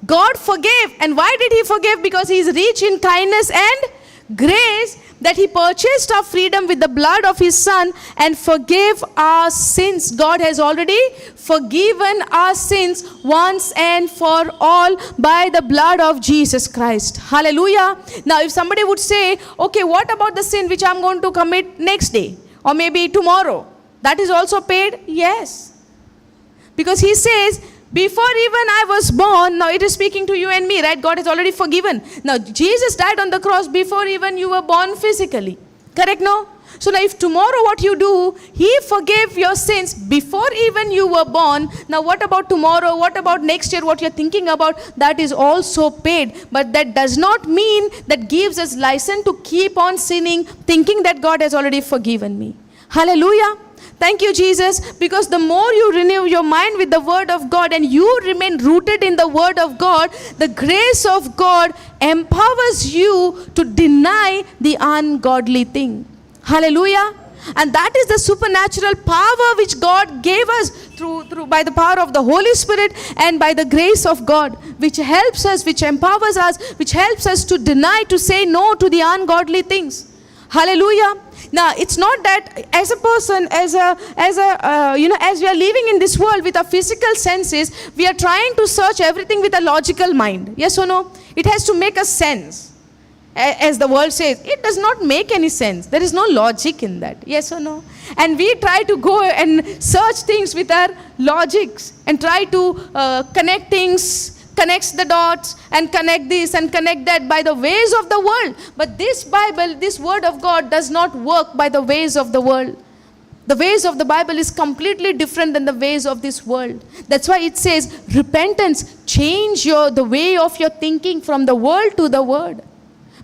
God forgave. And why did he forgive? Because he is rich in kindness and grace, that he purchased our freedom with the blood of his son and forgave our sins. God has already forgiven our sins once and for all by the blood of Jesus Christ. Hallelujah. Now if somebody would say, okay, what about the sin which I'm going to commit next day or maybe tomorrow? That is also paid? Yes. Because he says, before even I was born, now it is speaking to you and me, right? God has already forgiven. Now, Jesus died on the cross before even you were born physically. Correct, no? So now if tomorrow what you do, he forgave your sins before even you were born. Now what about tomorrow? What about next year? What you're thinking about? That is also paid. But that does not mean that gives us license to keep on sinning, thinking that God has already forgiven me. Hallelujah. Thank you, Jesus, because the more you renew your mind with the word of God and you remain rooted in the word of God, the grace of God empowers you to deny the ungodly thing. Hallelujah. And that is the supernatural power which God gave us through by the power of the Holy Spirit and by the grace of God, which helps us, which empowers us, which helps us to deny, to say no to the ungodly things. Hallelujah. Now, it's not that as a person, as we are living in this world with our physical senses, we are trying to search everything with a logical mind. Yes or no? It has to make a sense. As the world says, it does not make any sense. There is no logic in that. Yes or no? And we try to go and search things with our logics and try to connect things, connects the dots and connect this and connect that by the ways of the world. But this Bible, this word of God does not work by the ways of the world. The ways of the Bible is completely different than the ways of this world. That's why it says repentance, change the way of your thinking from the world to the word.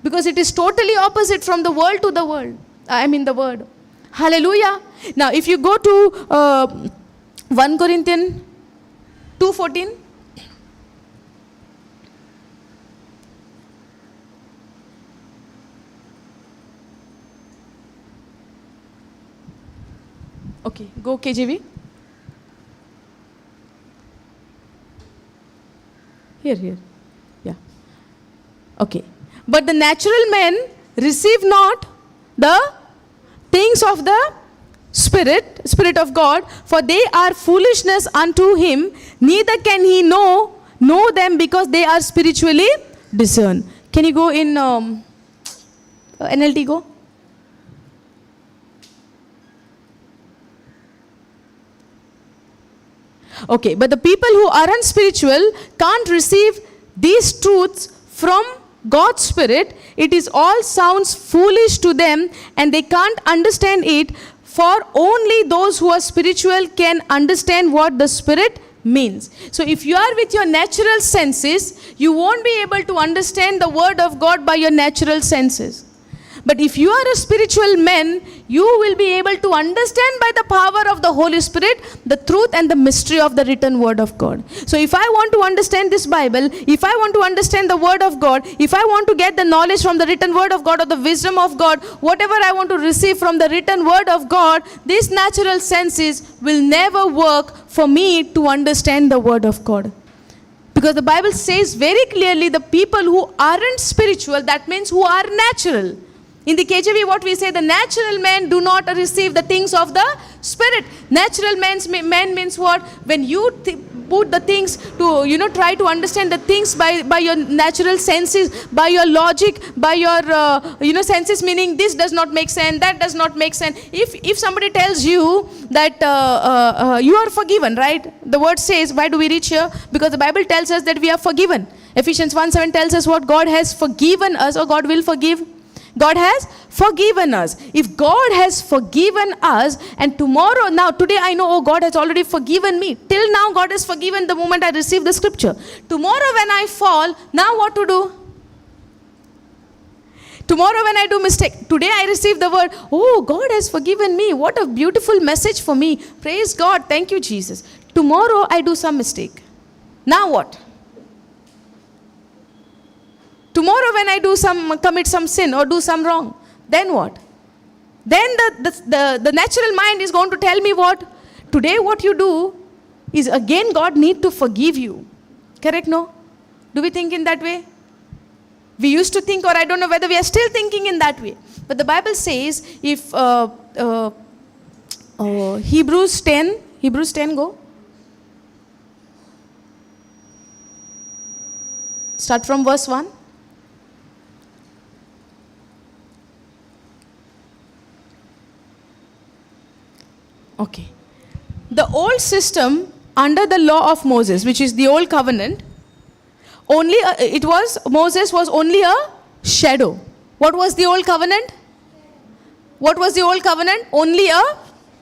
Because it is totally opposite from the world to the world. The word. Hallelujah. Now if you go to 1 Corinthians 2:14. Okay, go KJV. Here. Yeah. Okay. But the natural men receive not the things of the Spirit of God, for they are foolishness unto him, neither can he know them because they are spiritually discerned. Can you go in NLT go? Okay, but the people who are unspiritual can't receive these truths from God's Spirit. It is all sounds foolish to them and they can't understand it, for only those who are spiritual can understand what the Spirit means. So if you are with your natural senses, you won't be able to understand the word of God by your natural senses. But if you are a spiritual man, you will be able to understand by the power of the Holy Spirit the truth and the mystery of the written word of God. So if I want to understand this Bible, if I want to understand the word of God, if I want to get the knowledge from the written word of God or the wisdom of God, whatever I want to receive from the written word of God, these natural senses will never work for me to understand the word of God. Because the Bible says very clearly the people who aren't spiritual, that means who are natural. In the KJV, what we say, the natural men do not receive the things of the Spirit. Natural man means what? When you put the things to, try to understand the things by your natural senses, by your logic, by your, senses, meaning this does not make sense, that does not make sense. If somebody tells you that you are forgiven, right? The word says, why do we reach here? Because the Bible tells us that we are forgiven. Ephesians 1:7 tells us what God has forgiven us, or God will forgive. God has forgiven us. If God has forgiven us, and today I know, God has already forgiven me. Till now, God has forgiven the moment I receive the scripture. Tomorrow when I fall, now what to do? Tomorrow when I do mistake, today I receive the word, God has forgiven me. What a beautiful message for me. Praise God. Thank you, Jesus. Tomorrow I do some mistake. Now what? Tomorrow when I commit some sin or do some wrong, then what? Then the natural mind is going to tell me what? Today what you do is again God need to forgive you. Correct, no? Do we think in that way? We used to think, or I don't know whether we are still thinking in that way. But the Bible says, if Hebrews 10 go. Start from verse 1. Okay. The old system under the law of Moses, which is the old covenant, Moses was only a shadow. What was the old covenant? What was the old covenant? Only a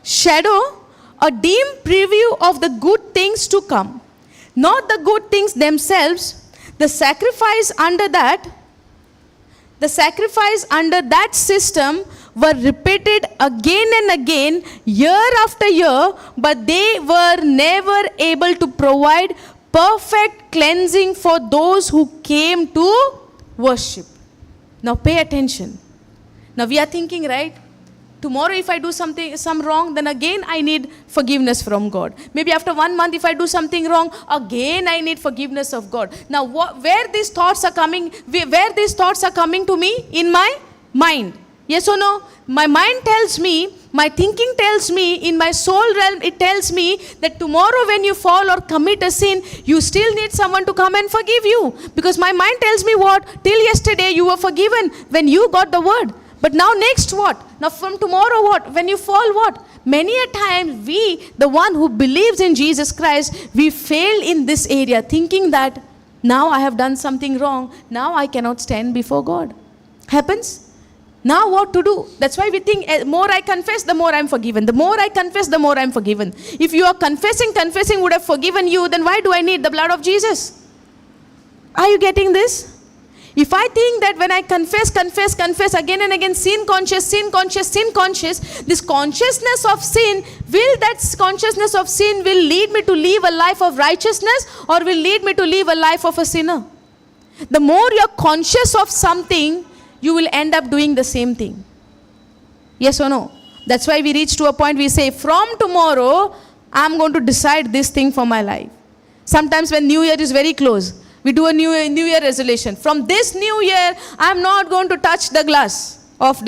shadow, a dim preview of the good things to come. Not the good things themselves. The sacrifice under that system were repeated again and again, year after year, but they were never able to provide perfect cleansing for those who came to worship. Now pay attention. Now we are thinking, right? Tomorrow if I do some wrong, then again I need forgiveness from God. Maybe after 1 month if I do something wrong, again I need forgiveness of God. Now where these thoughts are coming to me? In my mind. Yes or no? My mind tells me, my thinking tells me, in my soul realm it tells me that tomorrow when you fall or commit a sin, you still need someone to come and forgive you. Because my mind tells me what? Till yesterday you were forgiven when you got the word. But now next what? Now from tomorrow what? When you fall what? Many a time we, the one who believes in Jesus Christ, we fail in this area thinking that now I have done something wrong. Now I cannot stand before God. Happens? Now what to do? That's why we think more I confess, the more I'm forgiven. The more I confess, the more I'm forgiven. If you are confessing would have forgiven you, then why do I need the blood of Jesus? Are you getting this? If I think that when I confess again and again, sin conscious, this consciousness of sin, will lead me to live a life of righteousness or will lead me to live a life of a sinner? The more you're conscious of something, you will end up doing the same thing. Yes or no? That's why we reach to a point we say, from tomorrow, I'm going to decide this thing for my life. Sometimes when New Year is very close, we do a New Year resolution. From this New Year, I'm not going to touch the glass of ...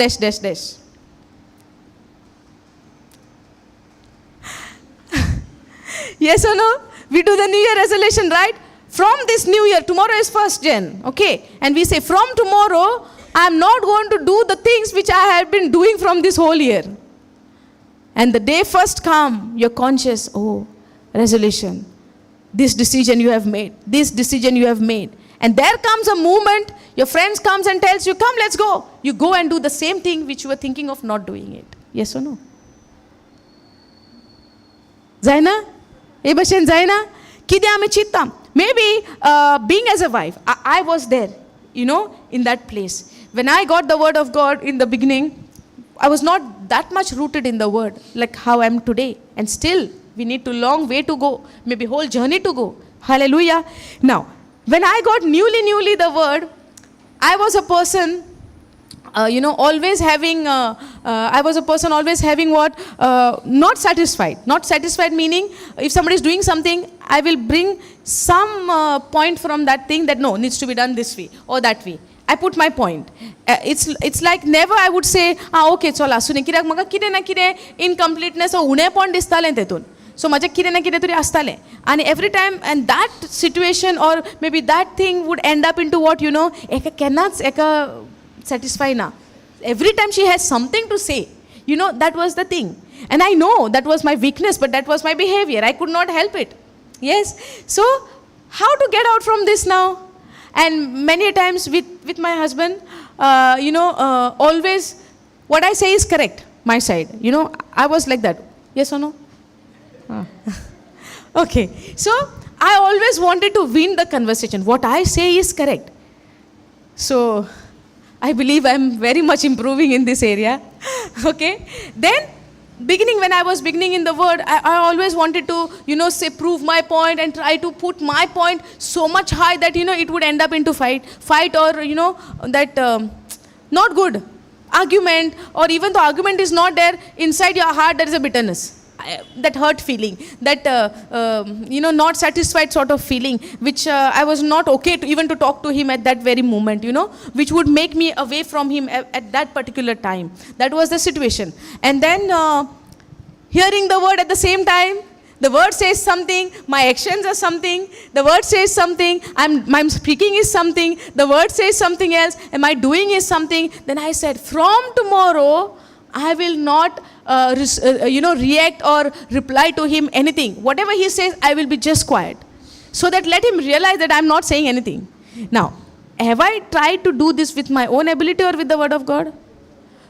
Yes or no? We do the New Year resolution, right? from this new year, tomorrow is 1st Jan, okay? And we say, from tomorrow, I'm not going to do the things which I have been doing from this whole year. And the day first come, you're conscious, oh, resolution. This decision you have made. This decision you have made. And there comes a moment, your friends comes and tells you, come, let's go. You go and do the same thing which you were thinking of not doing it. Yes or no? Zaina? Ebashen Zaina? Kide ame chittam. Maybe being as a wife, I was there, in that place. When I got the word of God in the beginning, I was not that much rooted in the word like how I am today. And still, we need to long way to go, maybe whole journey to go. Hallelujah. Now, when I got newly the word, I was a person, always having, what? Not satisfied. Not satisfied meaning, if somebody is doing something, I will bring some point from that thing that no, needs to be done this way or that way. I put my point. It's like never I would say, okay, chola, sune kirak maga kide na kide incompleteness or une point distale tetun. So maja kide na kide turi astale. And every time, and that situation or maybe that thing would end up into what, eka cannot eka satisfy na. Every time she has something to say, that was the thing. And I know that was my weakness, but that was my behavior. I could not help it. Yes. So how to get out from this now? And many times with my husband, always what I say is correct, my side. I was like that. Yes or no? Okay. So I always wanted to win the conversation. What I say is correct. So I believe I'm very much improving in this area. Okay. Then when I was beginning in the word, I always wanted to, say, prove my point and try to put my point so much high that, it would end up into fight or, that not good argument, or even the argument is not there, inside your heart there is a bitterness. That hurt feeling, that, not satisfied sort of feeling, which I was not okay to talk to him at that very moment, which would make me away from him at that particular time. That was the situation. And then hearing the word at the same time, the word says something, my actions are something, the word says something, I'm speaking is something, the word says something else, and my doing is something. Then I said, from tomorrow, I will not, react or reply to him anything. Whatever he says, I will be just quiet. So that let him realize that I'm not saying anything. Now, have I tried to do this with my own ability or with the word of God?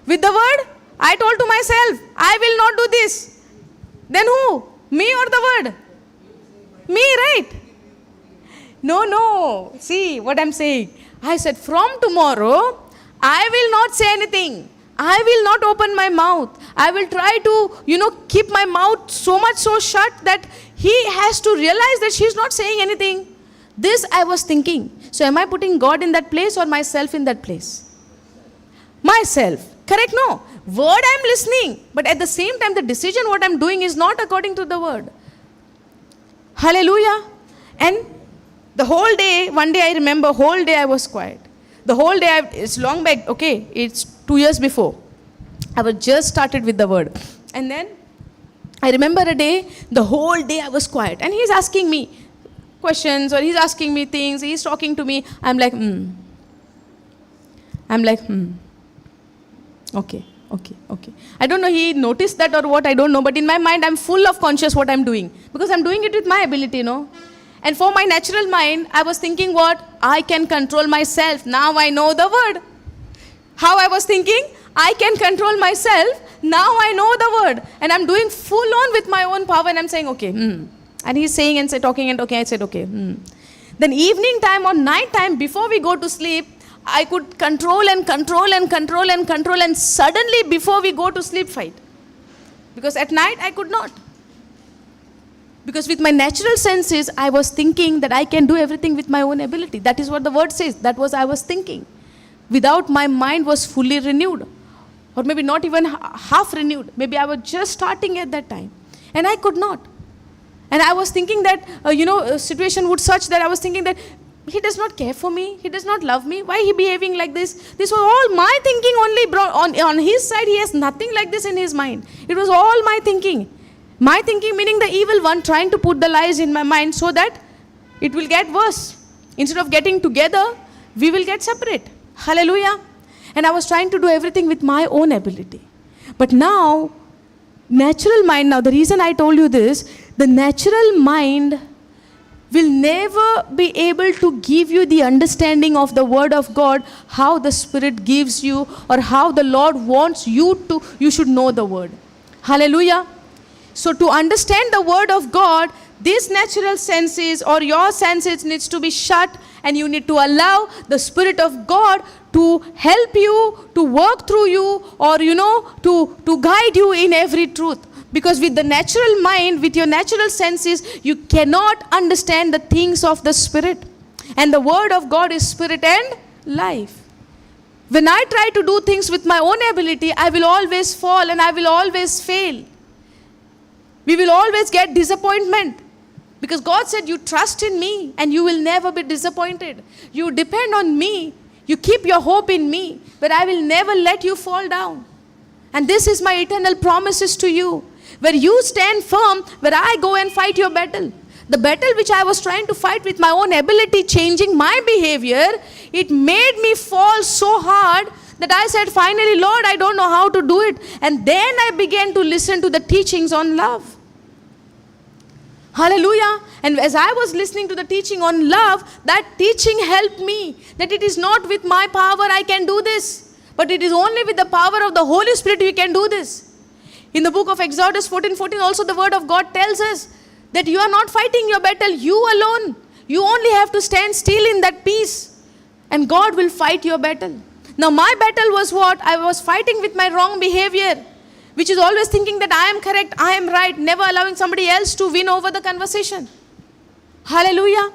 With the word, I told to myself, I will not do this. Then who? Me or the word? Me, right? No. See what I'm saying. I said, from tomorrow, I will not say anything. I will not open my mouth. I will try to, keep my mouth so much so shut that he has to realize that she's not saying anything. This I was thinking. So am I putting God in that place or myself in that place? Myself. Correct? No. Word I'm listening. But at the same time, the decision what I'm doing is not according to the word. Hallelujah. And the whole day, one day I remember, whole day I was quiet. The whole day, it's long back, okay, it's 2 years before. I was just started with the word. And then, I remember a day, the whole day I was quiet. And he's asking me questions, or he's asking me things, he's talking to me. I'm like, Okay. I don't know, he noticed that or what, I don't know. But in my mind, I'm full of conscious what I'm doing. Because I'm doing it with my ability, And for my natural mind, I was thinking what? I can control myself. Now I know the word. How I was thinking? I can control myself. Now I know the word. And I'm doing full on with my own power. And I'm saying, okay. And he's saying and talking and okay. I said, okay. Then evening time or night time, before we go to sleep, I could control and control. And suddenly before we go to sleep, fight. Because at night I could not. Because with my natural senses, I was thinking that I can do everything with my own ability. That is what the word says. That was I was thinking. Without my mind was fully renewed. Or maybe not even half renewed. Maybe I was just starting at that time. And I could not. And I was thinking that, a situation would such that I was thinking that he does not care for me. He does not love me. Why he behaving like this? This was all my thinking only. On his side, he has nothing like this in his mind. It was all my thinking. My thinking meaning the evil one trying to put the lies in my mind so that it will get worse. Instead of getting together, we will get separate. Hallelujah. And I was trying to do everything with my own ability. But now, natural mind, now the reason I told you this, the natural mind will never be able to give you the understanding of the word of God, how the Spirit gives you, or how the Lord wants you to, you should know the word. Hallelujah. So to understand the word of God, these natural senses or your senses needs to be shut, and you need to allow the Spirit of God to help you, to work through you, or to guide you in every truth. Because with the natural mind, with your natural senses, you cannot understand the things of the Spirit. And the word of God is spirit and life. When I try to do things with my own ability, I will always fall and I will always fail. We will always get disappointment. Because God said, you trust in me and you will never be disappointed. You depend on me. You keep your hope in me. But I will never let you fall down. And this is my eternal promises to you. Where you stand firm, where I go and fight your battle. The battle which I was trying to fight with my own ability, changing my behavior, it made me fall so hard that I said, finally, Lord, I don't know how to do it. And then I began to listen to the teachings on love. Hallelujah. And as I was listening to the teaching on love, that teaching helped me. That it is not with my power I can do this, but it is only with the power of the Holy Spirit we can do this. In the book of Exodus 14:14 also the word of God tells us that you are not fighting your battle, you alone. You only have to stand still in that peace and God will fight your battle. Now my battle was what? I was fighting with my wrong behavior, which is always thinking that I am correct, I am right, never allowing somebody else to win over the conversation. Hallelujah.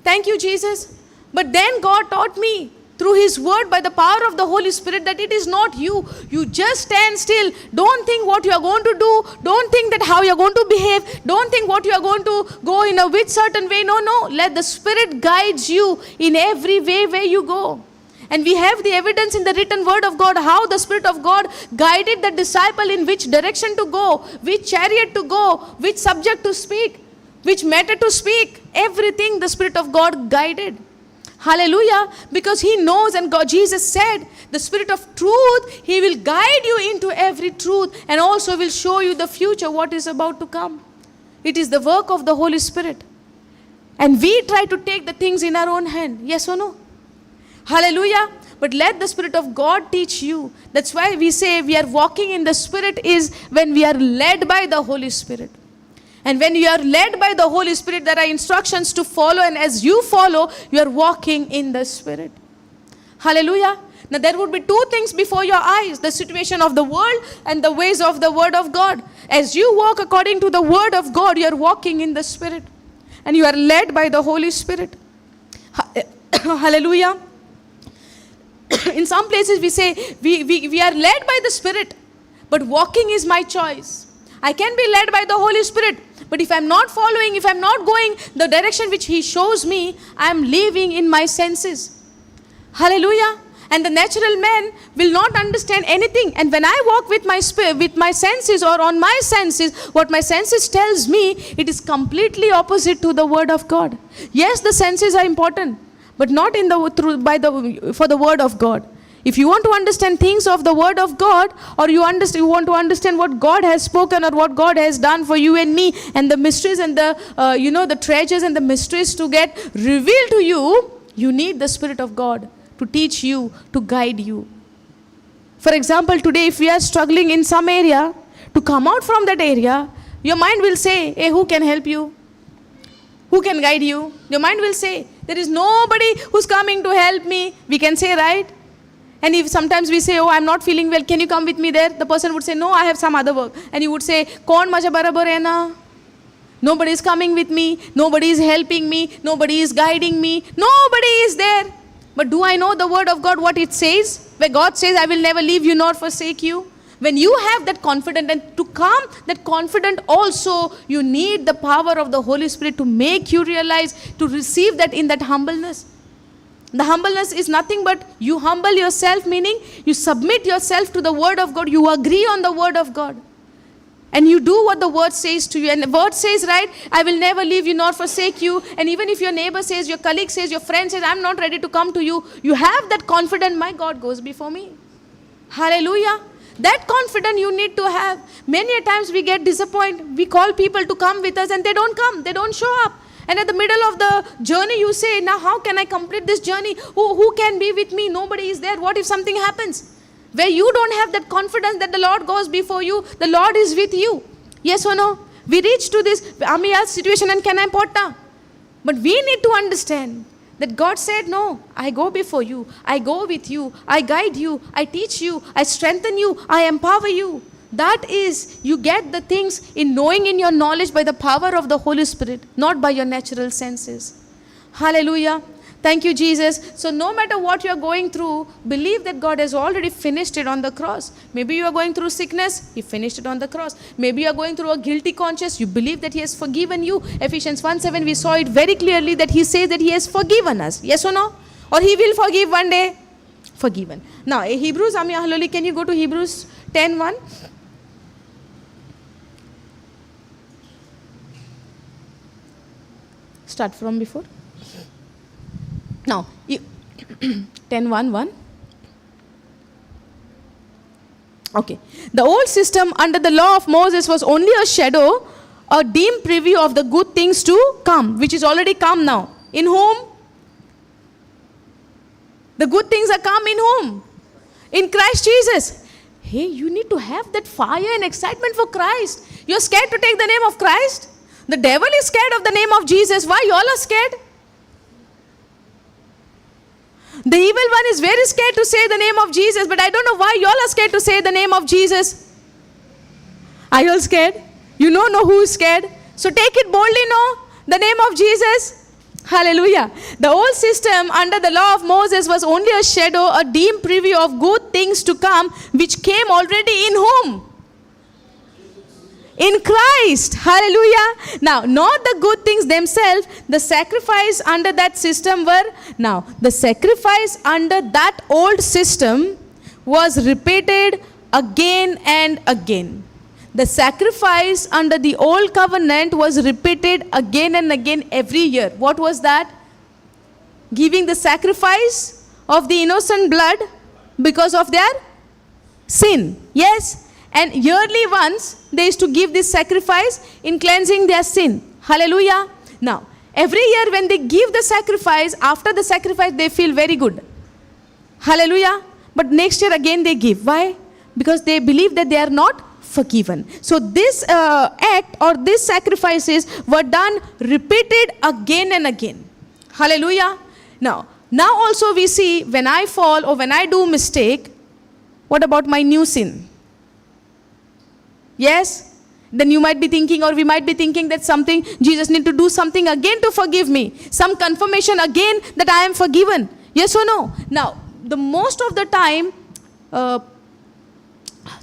Thank you, Jesus. But then God taught me through His word by the power of the Holy Spirit that it is not you. You just stand still. Don't think what you are going to do. Don't think that how you are going to behave. Don't think what you are going to go in a which certain way. No. Let the Spirit guide you in every way where you go. And we have the evidence in the written word of God, how the Spirit of God guided the disciple in which direction to go, which chariot to go, which subject to speak, which matter to speak. Everything the Spirit of God guided. Hallelujah. Because He knows, and God, Jesus said, the Spirit of truth, He will guide you into every truth and also will show you the future, what is about to come. It is the work of the Holy Spirit. And we try to take the things in our own hand. Yes or no? Hallelujah. But let the Spirit of God teach you. That's why we say we are walking in the Spirit is when we are led by the Holy Spirit. And when you are led by the Holy Spirit, there are instructions to follow. And as you follow, you are walking in the Spirit. Hallelujah. Now there would be two things before your eyes. The situation of the world and the ways of the Word of God. As you walk according to the Word of God, you are walking in the Spirit. And you are led by the Holy Spirit. Hallelujah. In some places we say, we are led by the Spirit. But walking is my choice. I can be led by the Holy Spirit. But if I'm not following, if I'm not going the direction which He shows me, I'm living in my senses. Hallelujah. And the natural man will not understand anything. And when I walk with my spirit, with my senses or on my senses, what my senses tells me, it is completely opposite to the Word of God. Yes, the senses are important, but not in for the Word of God. If you want to understand things of the Word of God, or you want to understand what God has spoken or what God has done for you and me, and the mysteries and the treasures and the mysteries to get revealed to you, you need the Spirit of God to teach you, to guide you. For example, today if we are struggling in some area, to come out from that area, your mind will say, hey, who can help you? Who can guide you? Your mind will say, there is nobody who's coming to help me. We can say, right? And if sometimes we say, oh, I'm not feeling well, can you come with me there? The person would say, no, I have some other work. And you would say, Kaun maja barabar hai na? Nobody is coming with me. Nobody is helping me. Nobody is guiding me. Nobody is there. But do I know the Word of God, what it says? Where God says, I will never leave you nor forsake you. When you have that confidence, and to come that confident also, you need the power of the Holy Spirit to make you realize, to receive that in that humbleness. The humbleness is nothing but you humble yourself, meaning you submit yourself to the Word of God. You agree on the Word of God. And you do what the word says to you. And the word says, right, I will never leave you nor forsake you. And even if your neighbor says, your colleague says, your friend says, I'm not ready to come to you, you have that confidence, my God goes before me. Hallelujah. That confidence you need to have. Many a times we get disappointed. We call people to come with us and they don't come. They don't show up. And at the middle of the journey you say, now how can I complete this journey? Who can be with me? Nobody is there. What if something happens? Where you don't have that confidence that the Lord goes before you, the Lord is with you. Yes or no? We reach to this Amiya's situation and Kenai Potta. But we need to understand that God said, no, I go before you. I go with you. I guide you. I teach you. I strengthen you. I empower you. That is, you get the things in knowing in your knowledge by the power of the Holy Spirit, not by your natural senses. Hallelujah. Thank you, Jesus. So no matter what you are going through, believe that God has already finished it on the cross. Maybe you are going through sickness, He finished it on the cross. Maybe you are going through a guilty conscience, you believe that He has forgiven you. Ephesians 1:7, we saw it very clearly that He says that He has forgiven us. Yes or no? Or He will forgive one day. Forgiven. Now, Hebrews, Amiya Haloli, can you go to Hebrews 10:1? Start from before. Now, 10:1:1. Okay. The old system under the law of Moses was only a shadow, a dim preview of the good things to come, which is already come now. In whom? The good things are come in whom? In Christ Jesus. Hey, you need to have that fire and excitement for Christ. You're scared to take the name of Christ? The devil is scared of the name of Jesus. Why you all are scared? The evil one is very scared to say the name of Jesus, but I don't know why you all are scared to say the name of Jesus. Are you all scared? You know who is scared. So take it boldly, no? The name of Jesus. Hallelujah. The old system under the law of Moses was only a shadow, a dim preview of good things to come, which came already in whom? In Christ. Hallelujah. Now, not the good things themselves. The sacrifice under that system were, now, the sacrifice under that old system was repeated again and again. The sacrifice under the old covenant was repeated again and again every year. What was that? Giving the sacrifice of the innocent blood because of their sin. Yes. And yearly once, they used to give this sacrifice in cleansing their sin. Hallelujah. Now, every year when they give the sacrifice, after the sacrifice, they feel very good. Hallelujah. But next year again they give. Why? Because they believe that they are not forgiven. So this act or these sacrifices were done, repeated again and again. Hallelujah. Now also we see when I fall or when I do mistake, what about my new sin? Yes? Then you might be thinking, or we might be thinking that something, Jesus need to do something again to forgive me. Some confirmation again that I am forgiven. Yes or no? Now, the most of the time,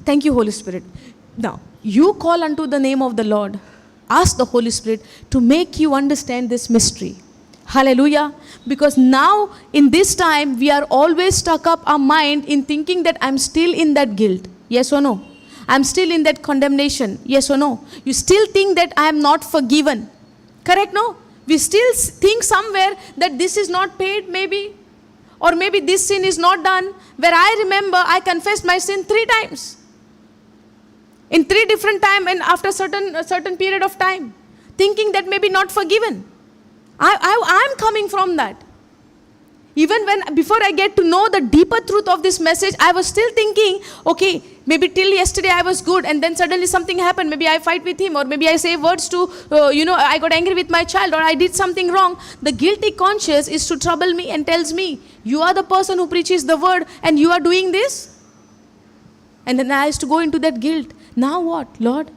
thank you, Holy Spirit. Now, you call unto the name of the Lord. Ask the Holy Spirit to make you understand this mystery. Hallelujah. Because now, in this time, we are always stuck up our mind in thinking that I'm still in that guilt. Yes or no? I'm still in that condemnation. Yes or no? You still think that I am not forgiven. Correct, no? We still think somewhere that this is not paid maybe. Or maybe this sin is not done. Where I remember I confessed my sin 3 times. In 3 different times and after a certain period of time. Thinking that maybe not forgiven. I'm coming from that. Even before I get to know the deeper truth of this message, I was still thinking, okay, maybe till yesterday I was good and then suddenly something happened. Maybe I fight with him, or maybe I say words to, I got angry with my child, or I did something wrong. The guilty conscience is to trouble me and tells me, you are the person who preaches the word and you are doing this. And then I used to go into that guilt. Now what, Lord?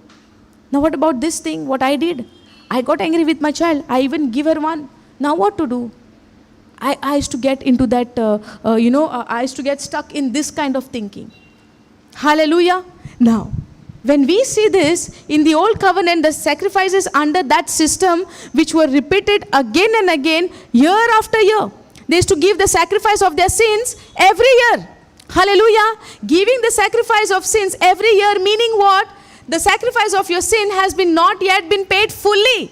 Now what about this thing, what I did? I got angry with my child. I even give her one. Now what to do? I used to get into that, I used to get stuck in this kind of thinking. Hallelujah. Now, when we see this, in the old covenant, the sacrifices under that system, which were repeated again and again, year after year. They used to give the sacrifice of their sins every year. Hallelujah. Giving the sacrifice of sins every year, meaning what? The sacrifice of your sin has been not yet been paid fully.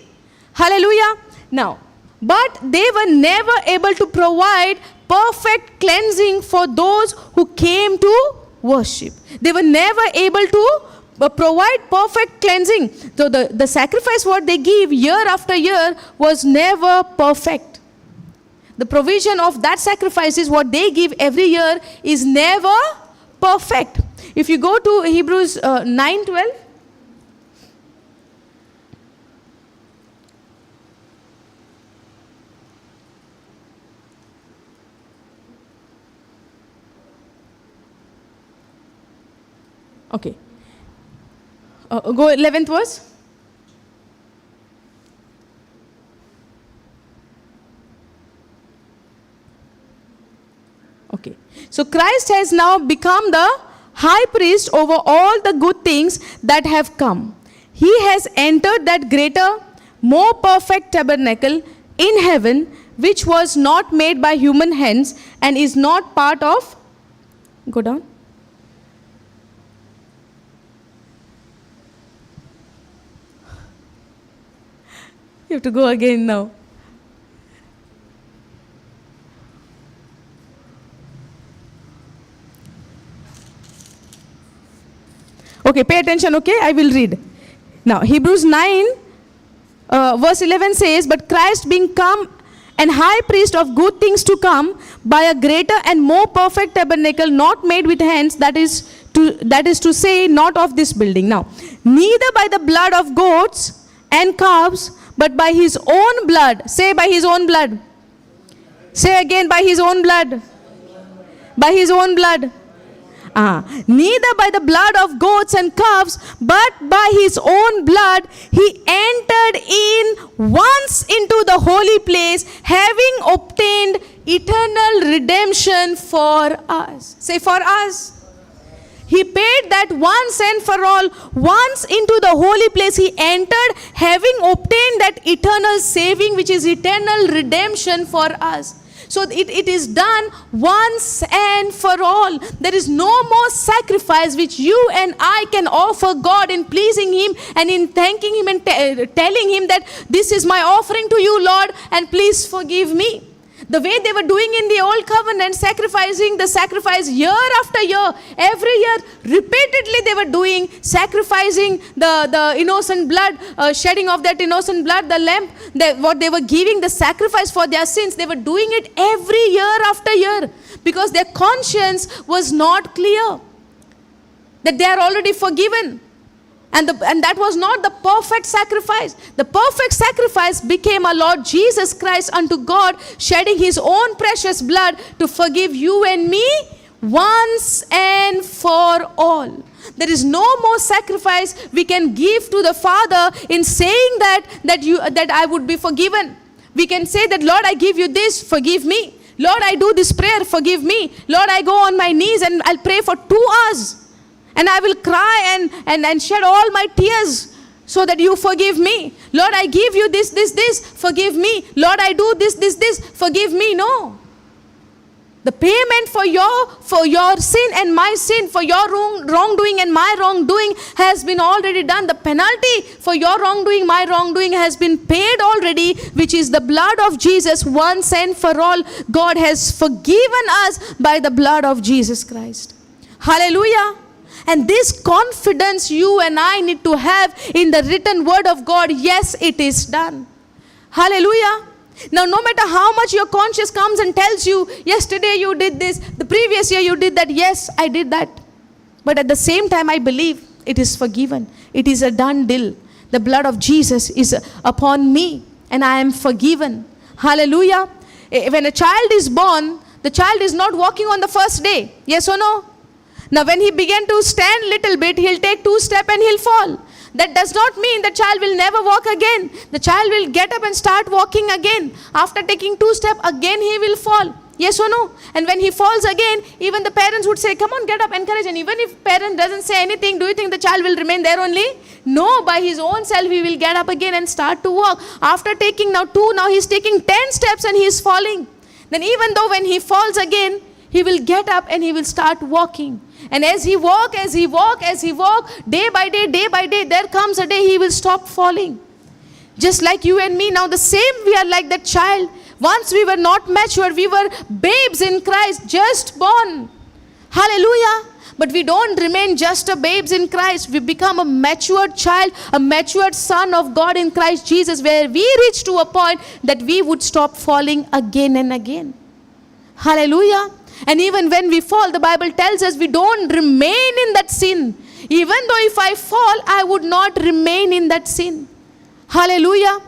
Hallelujah. Now, but they were never able to provide perfect cleansing for those who came to worship. They were never able to provide perfect cleansing. So the sacrifice what they give year after year was never perfect. The provision of that sacrifice is what they give every year is never perfect. If you go to Hebrews 9:12. Okay. Go 11th verse. Okay. So Christ has now become the high priest over all the good things that have come. He has entered that greater, more perfect tabernacle in heaven, which was not made by human hands and is not part of. Go down. You have to go again now. Okay, pay attention, okay? I will read. Now, Hebrews 9, verse 11 says, but Christ being come and high priest of good things to come, by a greater and more perfect tabernacle, not made with hands, that is to say, not of this building. Now, neither by the blood of goats and calves, but by his own blood. Say, by his own blood. Say again, by his own blood. By his own blood. Neither by the blood of goats and calves, but by his own blood, he entered in once into the holy place, having obtained eternal redemption for us. Say, for us. He paid that once and for all. Once into the holy place he entered, having obtained that eternal saving, which is eternal redemption for us. So it is done once and for all. There is no more sacrifice which you and I can offer God in pleasing Him and in thanking Him and telling Him that this is my offering to you, Lord, and please forgive me. The way they were doing in the old covenant, sacrificing the sacrifice year after year, every year, repeatedly they were doing, sacrificing the innocent blood, shedding of that innocent blood, the lamb, what they were giving, the sacrifice for their sins. They were doing it every year after year because their conscience was not clear, that they are already forgiven. And that was not the perfect sacrifice. The perfect sacrifice became our Lord Jesus Christ unto God, shedding His own precious blood to forgive you and me once and for all. There is no more sacrifice we can give to the Father in saying that I would be forgiven. We can say that, Lord, I give you this, forgive me. Lord, I do this prayer, forgive me. Lord, I go on my knees and I'll pray for 2 hours. And I will cry and shed all my tears so that you forgive me. Lord, I give you this, forgive me. Lord, I do this, forgive me. No. The payment for your sin and my sin, for your wrongdoing and my wrongdoing has been already done. The penalty for your wrongdoing, my wrongdoing has been paid already, which is the blood of Jesus once and for all. God has forgiven us by the blood of Jesus Christ. Hallelujah. And this confidence you and I need to have in the written word of God. Yes, it is done. Hallelujah. Now, no matter how much your conscience comes and tells you, yesterday you did this, the previous year you did that. Yes, I did that. But at the same time, I believe it is forgiven. It is a done deal. The blood of Jesus is upon me and I am forgiven. Hallelujah. When a child is born, the child is not walking on the first day. Yes or no? Now, when he began to stand little bit, he'll take 2 steps and he'll fall. That does not mean the child will never walk again. The child will get up and start walking again. After taking 2 steps, again he will fall. Yes or no? And when he falls again, even the parents would say, come on, get up, encourage. And even if parent doesn't say anything, do you think the child will remain there only? No, by his own self, he will get up again and start to walk. After taking now 2, now he's taking 10 steps and he's falling. Then even though when he falls again, he will get up and he will start walking. And as he walk, day by day, there comes a day he will stop falling. Just like you and me, now the same we are like that child. Once we were not mature, we were babes in Christ, just born. Hallelujah. But we don't remain just a babes in Christ. We become a matured child, a matured son of God in Christ Jesus, where we reach to a point that we would stop falling again and again. Hallelujah. And even when we fall, the Bible tells us we don't remain in that sin. Even though if I fall, I would not remain in that sin. Hallelujah.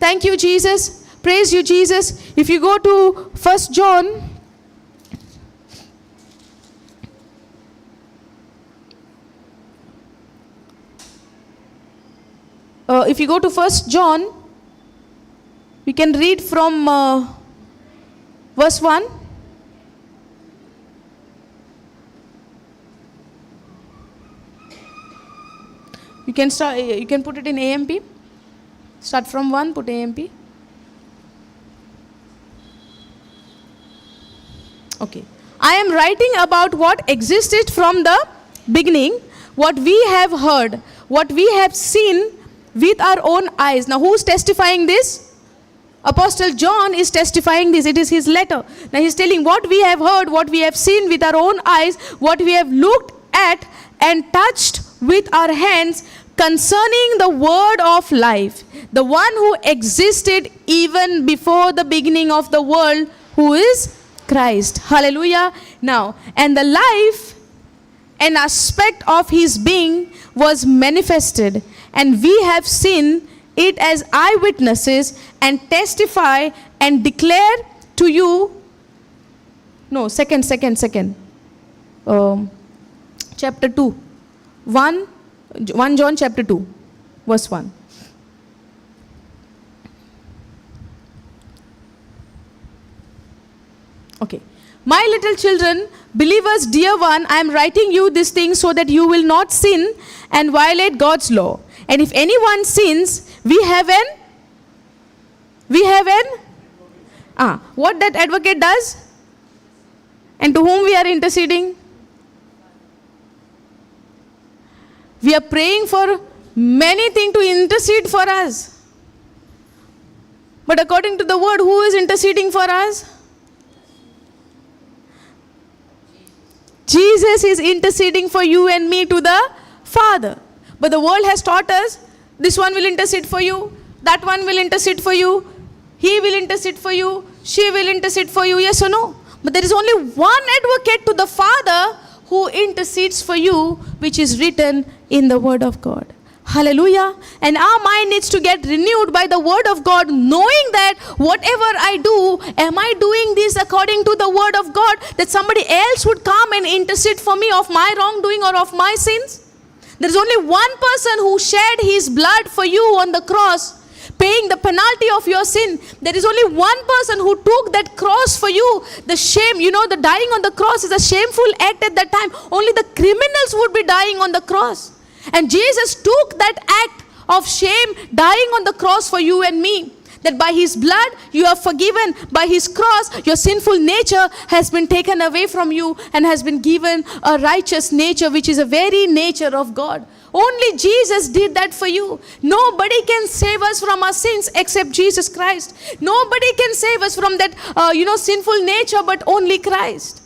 Thank you, Jesus. Praise you, Jesus. If you go to 1 John, if you go to 1 John, we can read from verse 1. You can start. You can put it in AMP. Start from 1. Put AMP. Okay. I am writing about what existed from the beginning, what we have heard, what we have seen with our own eyes. Now, who's testifying this? Apostle John is testifying this. It is his letter. Now, he's telling what we have heard, what we have seen with our own eyes, what we have looked at and touched with our hands concerning the word of life, the one who existed even before the beginning of the world, who is Christ. Hallelujah. Now, and the life, an aspect of his being, was manifested, and we have seen it as eyewitnesses and testify and declare to you. No, second. Chapter 2. 1 John chapter 2, verse 1. Okay. My little children, believers, dear one, I am writing you these things so that you will not sin and violate God's law. And if anyone sins, we have what that advocate does? And to whom we are interceding? We are praying for many things to intercede for us. But according to the word, who is interceding for us? Jesus is interceding for you and me to the Father. But the world has taught us, this one will intercede for you, that one will intercede for you, he will intercede for you, she will intercede for you, yes or no? But there is only one advocate to the Father who intercedes for you, which is written in the Word of God. Hallelujah. And our mind needs to get renewed by the Word of God, knowing that whatever I do, am I doing this according to the Word of God, that somebody else would come and intercede for me of my wrongdoing or of my sins? There is only one person who shed his blood for you on the cross, paying the penalty of your sin. There is only one person who took that cross for you. The shame, the dying on the cross is a shameful act at that time. Only the criminals would be dying on the cross. And Jesus took that act of shame, dying on the cross for you and me. That by his blood you are forgiven. By his cross your sinful nature has been taken away from you and has been given a righteous nature, which is a very nature of God. Only Jesus did that for you. Nobody can save us from our sins except Jesus Christ. Nobody can save us from that sinful nature but only Christ.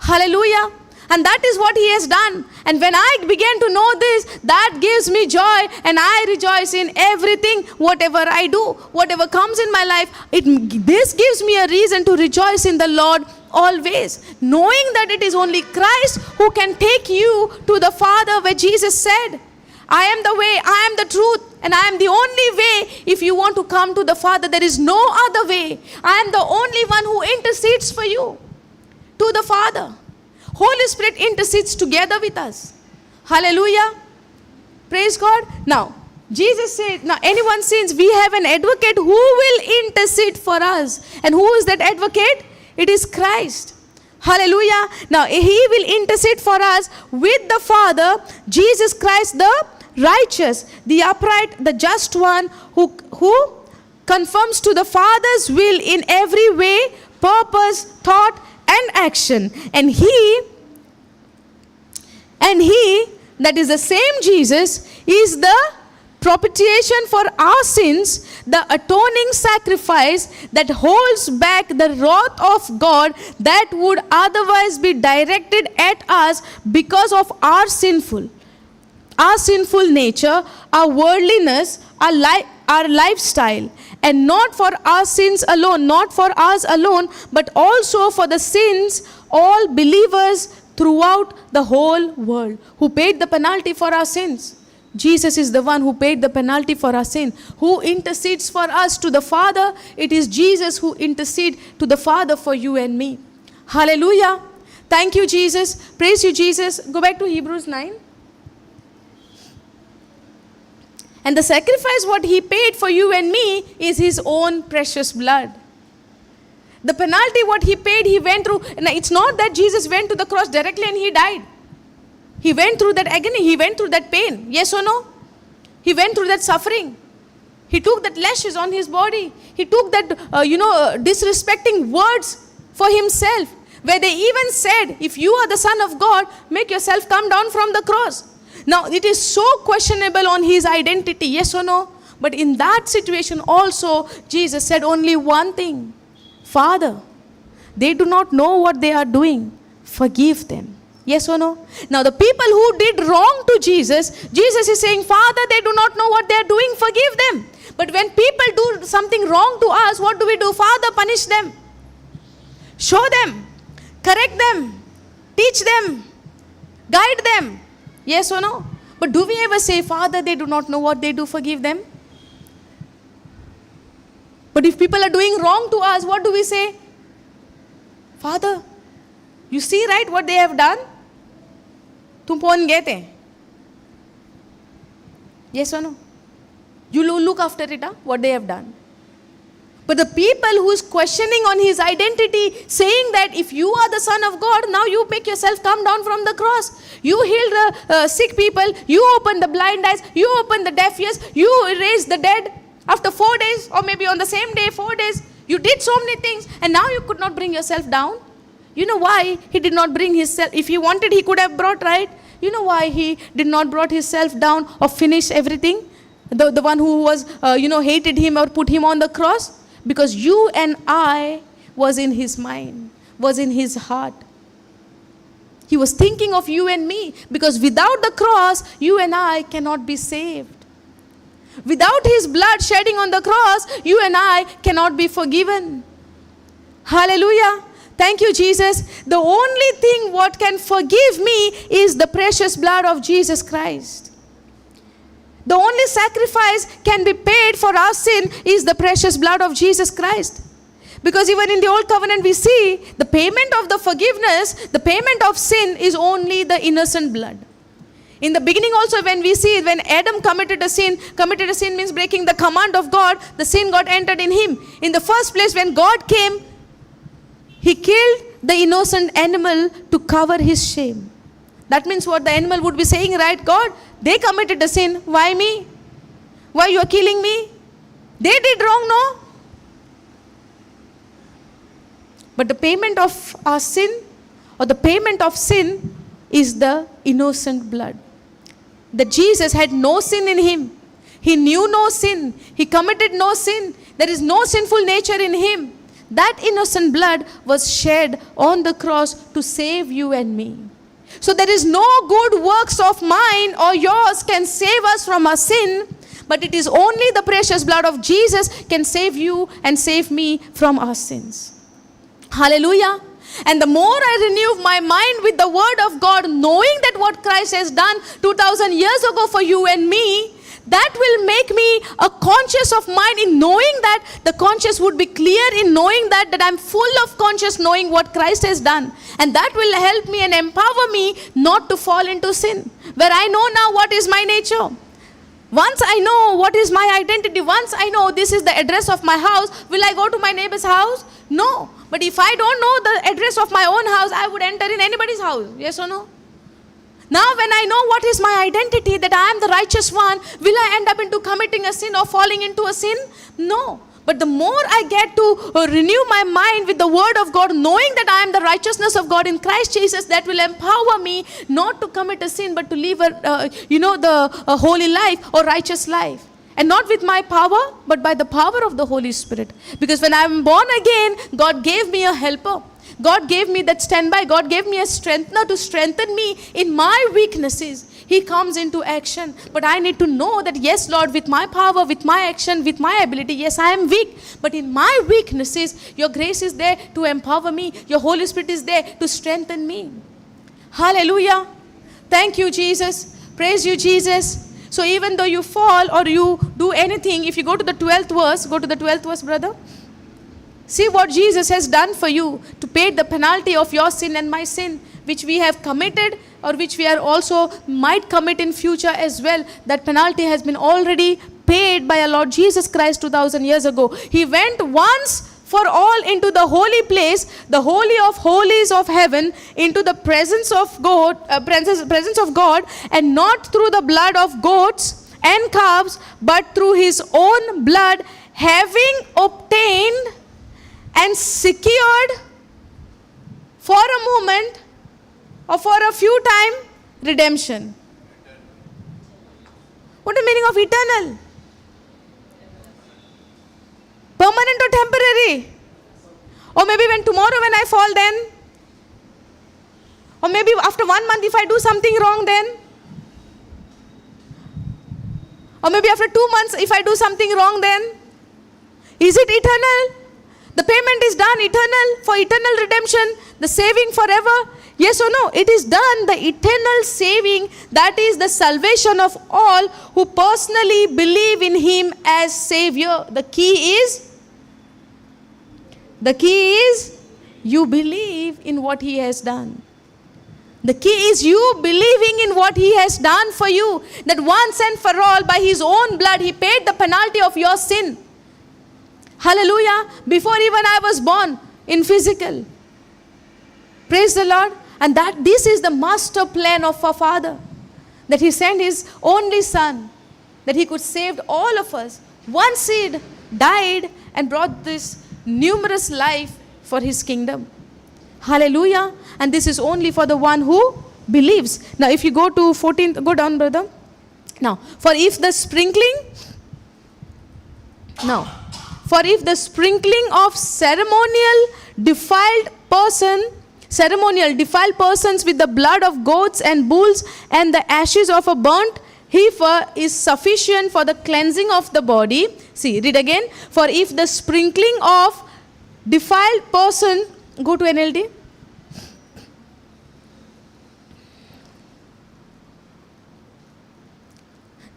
Hallelujah. And that is what he has done. And when I began to know this, that gives me joy, and I rejoice in everything, whatever I do, whatever comes in my life. This gives me a reason to rejoice in the Lord always, knowing that it is only Christ who can take you to the Father, where Jesus said, I am the way, I am the truth, and I am the only way. If you want to come to the Father, there is no other way. I am the only one who intercedes for you to the Father. Holy Spirit intercedes together with us. Hallelujah. Praise God. Now, Jesus said, now anyone sins, we have an advocate who will intercede for us. And who is that advocate? It is Christ. Hallelujah. Now, he will intercede for us with the Father, Jesus Christ, the righteous, the upright, the just one, who confirms to the Father's will in every way, purpose, thought, and action. And he, that is the same Jesus, is the propitiation for our sins, the atoning sacrifice that holds back the wrath of God that would otherwise be directed at us because of our sinful nature, our worldliness, our lifestyle, and not for our sins alone, not for us alone, but also for the sins all believers throughout the whole world, who paid the penalty for our sins. Jesus is the one who paid the penalty for our sin, who intercedes for us to the Father. It is Jesus who intercedes to the Father for you and me. Hallelujah. Thank you, Jesus. Praise you, Jesus. Go back to Hebrews 9. And the sacrifice what he paid for you and me is his own precious blood. The penalty what he paid, he went through. Now, it's not that Jesus went to the cross directly and he died. He went through that agony. He went through that pain. Yes or no? He went through that suffering. He took that lashes on his body. He took that, disrespecting words for himself. Where they even said, if you are the Son of God, make yourself come down from the cross. Now, it is so questionable on his identity. Yes or no? But in that situation also, Jesus said only one thing. Father, they do not know what they are doing. Forgive them. Yes or no? Now the people who did wrong to Jesus, Jesus is saying, Father, they do not know what they are doing. Forgive them. But when people do something wrong to us, what do? Father, punish them. Show them. Correct them. Teach them. Guide them. Yes or no? But do we ever say, Father, they do not know what they do. Forgive them? But if people are doing wrong to us, what do we say? Father, you see right what they have done? तुम पहुंच गए थे. Yes or no? You look after it, what they have done. But the people who is questioning on his identity, saying that if you are the Son of God, now you make yourself come down from the cross. You heal the sick people. You open the blind eyes. You open the deaf ears. You raise the dead. After 4 days, or maybe on the same day, 4 days, you did so many things, and now you could not bring yourself down. You know why he did not bring himself? If he wanted, he could have brought, right? You know why he did not brought himself down or finish everything? The one who was, hated him or put him on the cross? Because you and I was in his mind, was in his heart. He was thinking of you and me, because without the cross, you and I cannot be saved. Without his blood shedding on the cross, you and I cannot be forgiven. Hallelujah. Thank you, Jesus. The only thing what can forgive me is the precious blood of Jesus Christ. The only sacrifice can be paid for our sin is the precious blood of Jesus Christ. Because even in the Old Covenant we see the payment of the forgiveness, the payment of sin is only the innocent blood. In the beginning also when we see when Adam committed a sin means breaking the command of God, the sin got entered in him. In the first place when God came, he killed the innocent animal to cover his shame. That means what the animal would be saying, right? God, they committed a sin. Why me? Why you are killing me? They did wrong, no? But the payment of our sin, or the payment of sin, is the innocent blood. That Jesus had no sin in him. He knew no sin. He committed no sin. There is no sinful nature in him. That innocent blood was shed on the cross to save you and me. So there is no good works of mine or yours can save us from our sin, but it is only the precious blood of Jesus can save you and save me from our sins. Hallelujah. And the more I renew my mind with the word of God, knowing that what Christ has done 2000 years ago for you and me, that will make me a conscious of mind in knowing that the conscious would be clear in knowing that I'm full of conscious knowing what Christ has done. And that will help me and empower me not to fall into sin. Where I know now what is my nature. Once I know what is my identity, once I know this is the address of my house, will I go to my neighbor's house? No. But if I don't know the address of my own house, I would enter in anybody's house. Yes or no? Now when I know what is my identity, that I am the righteous one, will I end up into committing a sin or falling into a sin? No. But the more I get to renew my mind with the word of God, knowing that I am the righteousness of God in Christ Jesus, that will empower me not to commit a sin, but to live a holy life or righteous life. And not with my power, but by the power of the Holy Spirit. Because when I am born again, God gave me a helper. God gave me that standby. God gave me a strengthener to strengthen me in my weaknesses. He comes into action. But I need to know that, yes, Lord, with my power, with my action, with my ability, yes, I am weak. But in my weaknesses, your grace is there to empower me. Your Holy Spirit is there to strengthen me. Hallelujah. Thank you, Jesus. Praise you, Jesus. So even though you fall or you do anything, if you go to the 12th verse, go to the 12th verse, brother. See what Jesus has done for you to pay the penalty of your sin and my sin, which we have committed or which we are also might commit in future as well. That penalty has been already paid by our Lord Jesus Christ 2000 years ago. He went once for all into the holy place, the holy of holies of heaven, into the presence of God, and not through the blood of goats and calves, but through his own blood, having obtained and secured for a moment or for a few time redemption. What is the meaning of eternal? Permanent or temporary? Or maybe tomorrow when I fall then? Or maybe after 1 month if I do something wrong then? Or maybe after 2 months if I do something wrong then? Is it eternal? The payment is done eternal, for eternal redemption, the saving forever. Yes or no? It is done, the eternal saving, that is the salvation of all who personally believe in him as Savior. The key is you believe in what he has done. The key is you believing in what he has done for you. That once and for all, by his own blood, he paid the penalty of your sin. Hallelujah. Before even I was born in physical. Praise the Lord. And that this is the master plan of our Father. That he sent his only Son. That he could save all of us. One seed died and brought this numerous life for his kingdom. Hallelujah. And this is only for the one who believes. Now if you go to 14th, go down, brother. Now, for if the sprinkling of ceremonial defiled persons with the blood of goats and bulls and the ashes of a burnt heifer is sufficient for the cleansing of the body. See, read again. For if the sprinkling of defiled person, go to NLT.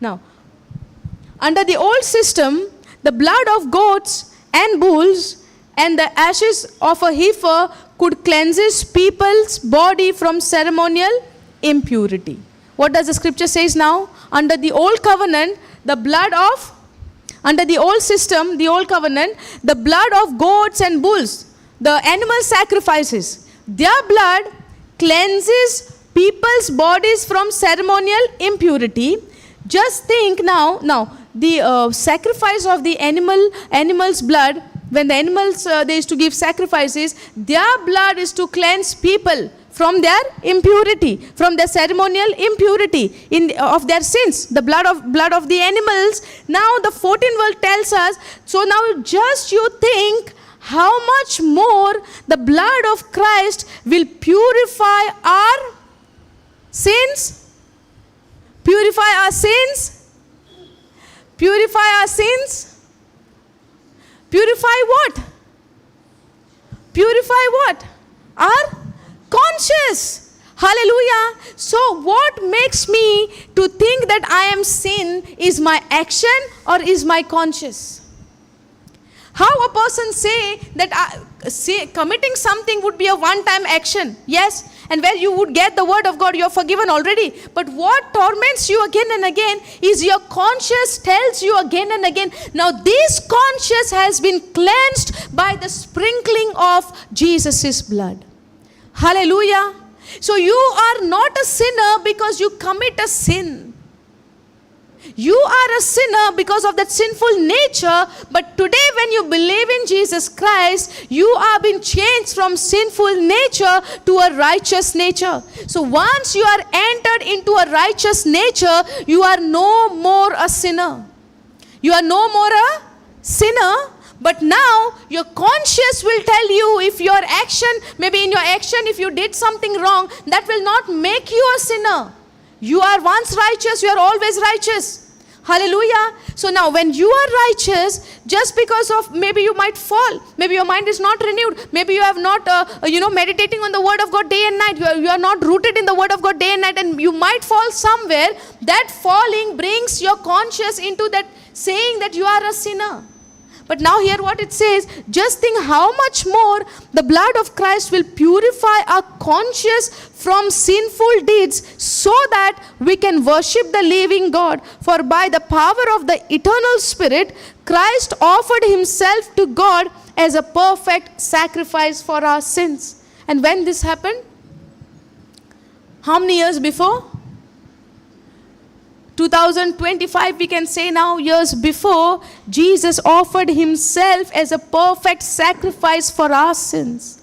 Now, under the old system, the blood of goats and bulls and the ashes of a heifer could cleanse people's body from ceremonial impurity. What does the scripture says now? Under the old covenant, under the old system, the old covenant, the blood of goats and bulls, the animal sacrifices, their blood cleanses people's bodies from ceremonial impurity. Just think now the sacrifice of the animal's blood, when the animals they used to give sacrifices, their blood is to cleanse people from their impurity, from their ceremonial impurity of their sins, the blood of the animals. Now the 14th verse tells us, so now just you think how much more the blood of Christ will purify our sins. Purify our sins. Purify our sins. Purify what? Purify what? Our conscience. Hallelujah. So what makes me to think that I am sin is my action or is my conscience? How a person say that committing something would be a one-time action? Yes. And where you would get the word of God, you are forgiven already. But what torments you again and again is your conscience tells you again and again. Now this conscience has been cleansed by the sprinkling of Jesus' blood. Hallelujah. So you are not a sinner because you commit a sin. You are a sinner because of that sinful nature, but today when you believe in Jesus Christ, you are being changed from sinful nature to a righteous nature. So once you are entered into a righteous nature, you are no more a sinner. You are no more a sinner, but now your conscience will tell you if your action, maybe in your action, if you did something wrong, that will not make you a sinner. You are once righteous, you are always righteous. Hallelujah. So now when you are righteous, just because of maybe you might fall, maybe your mind is not renewed, maybe you have not, meditating on the word of God day and night, you are not rooted in the word of God day and night, and you might fall somewhere. That falling brings your conscience into that saying that you are a sinner. But now hear what it says. Just think how much more the blood of Christ will purify our conscience from sinful deeds so that we can worship the living God. For by the power of the eternal Spirit, Christ offered himself to God as a perfect sacrifice for our sins. And when this happened? How many years before? 2025 we can say now, years before, Jesus offered himself as a perfect sacrifice for our sins.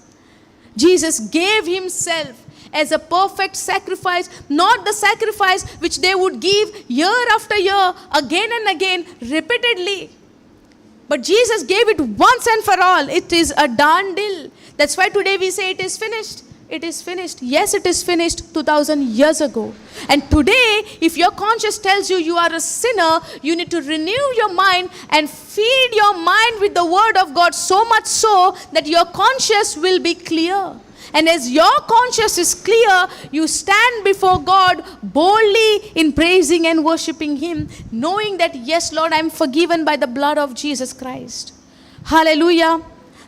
Jesus gave himself as a perfect sacrifice, not the sacrifice which they would give year after year, again and again, repeatedly. But Jesus gave it once and for all. It is a done deal. That's why today we say it is finished. It is finished. Yes, it is finished 2000 years ago. And today, if your conscience tells you you are a sinner, you need to renew your mind and feed your mind with the word of God, so much so that your conscience will be clear. And as your conscience is clear, you stand before God boldly in praising and worshiping him, knowing that, yes, Lord, I am forgiven by the blood of Jesus Christ. Hallelujah.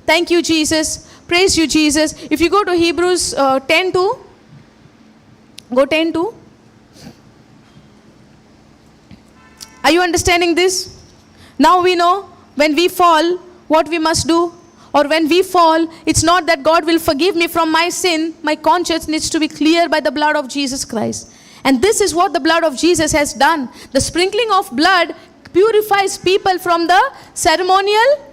Thank you, Jesus. Praise you, Jesus. If you go to Hebrews 10:2, go 10:2. Are you understanding this? Now we know when we fall, what we must do. Or when we fall, it's not that God will forgive me from my sin. My conscience needs to be clear by the blood of Jesus Christ. And this is what the blood of Jesus has done. The sprinkling of blood purifies people from the ceremonial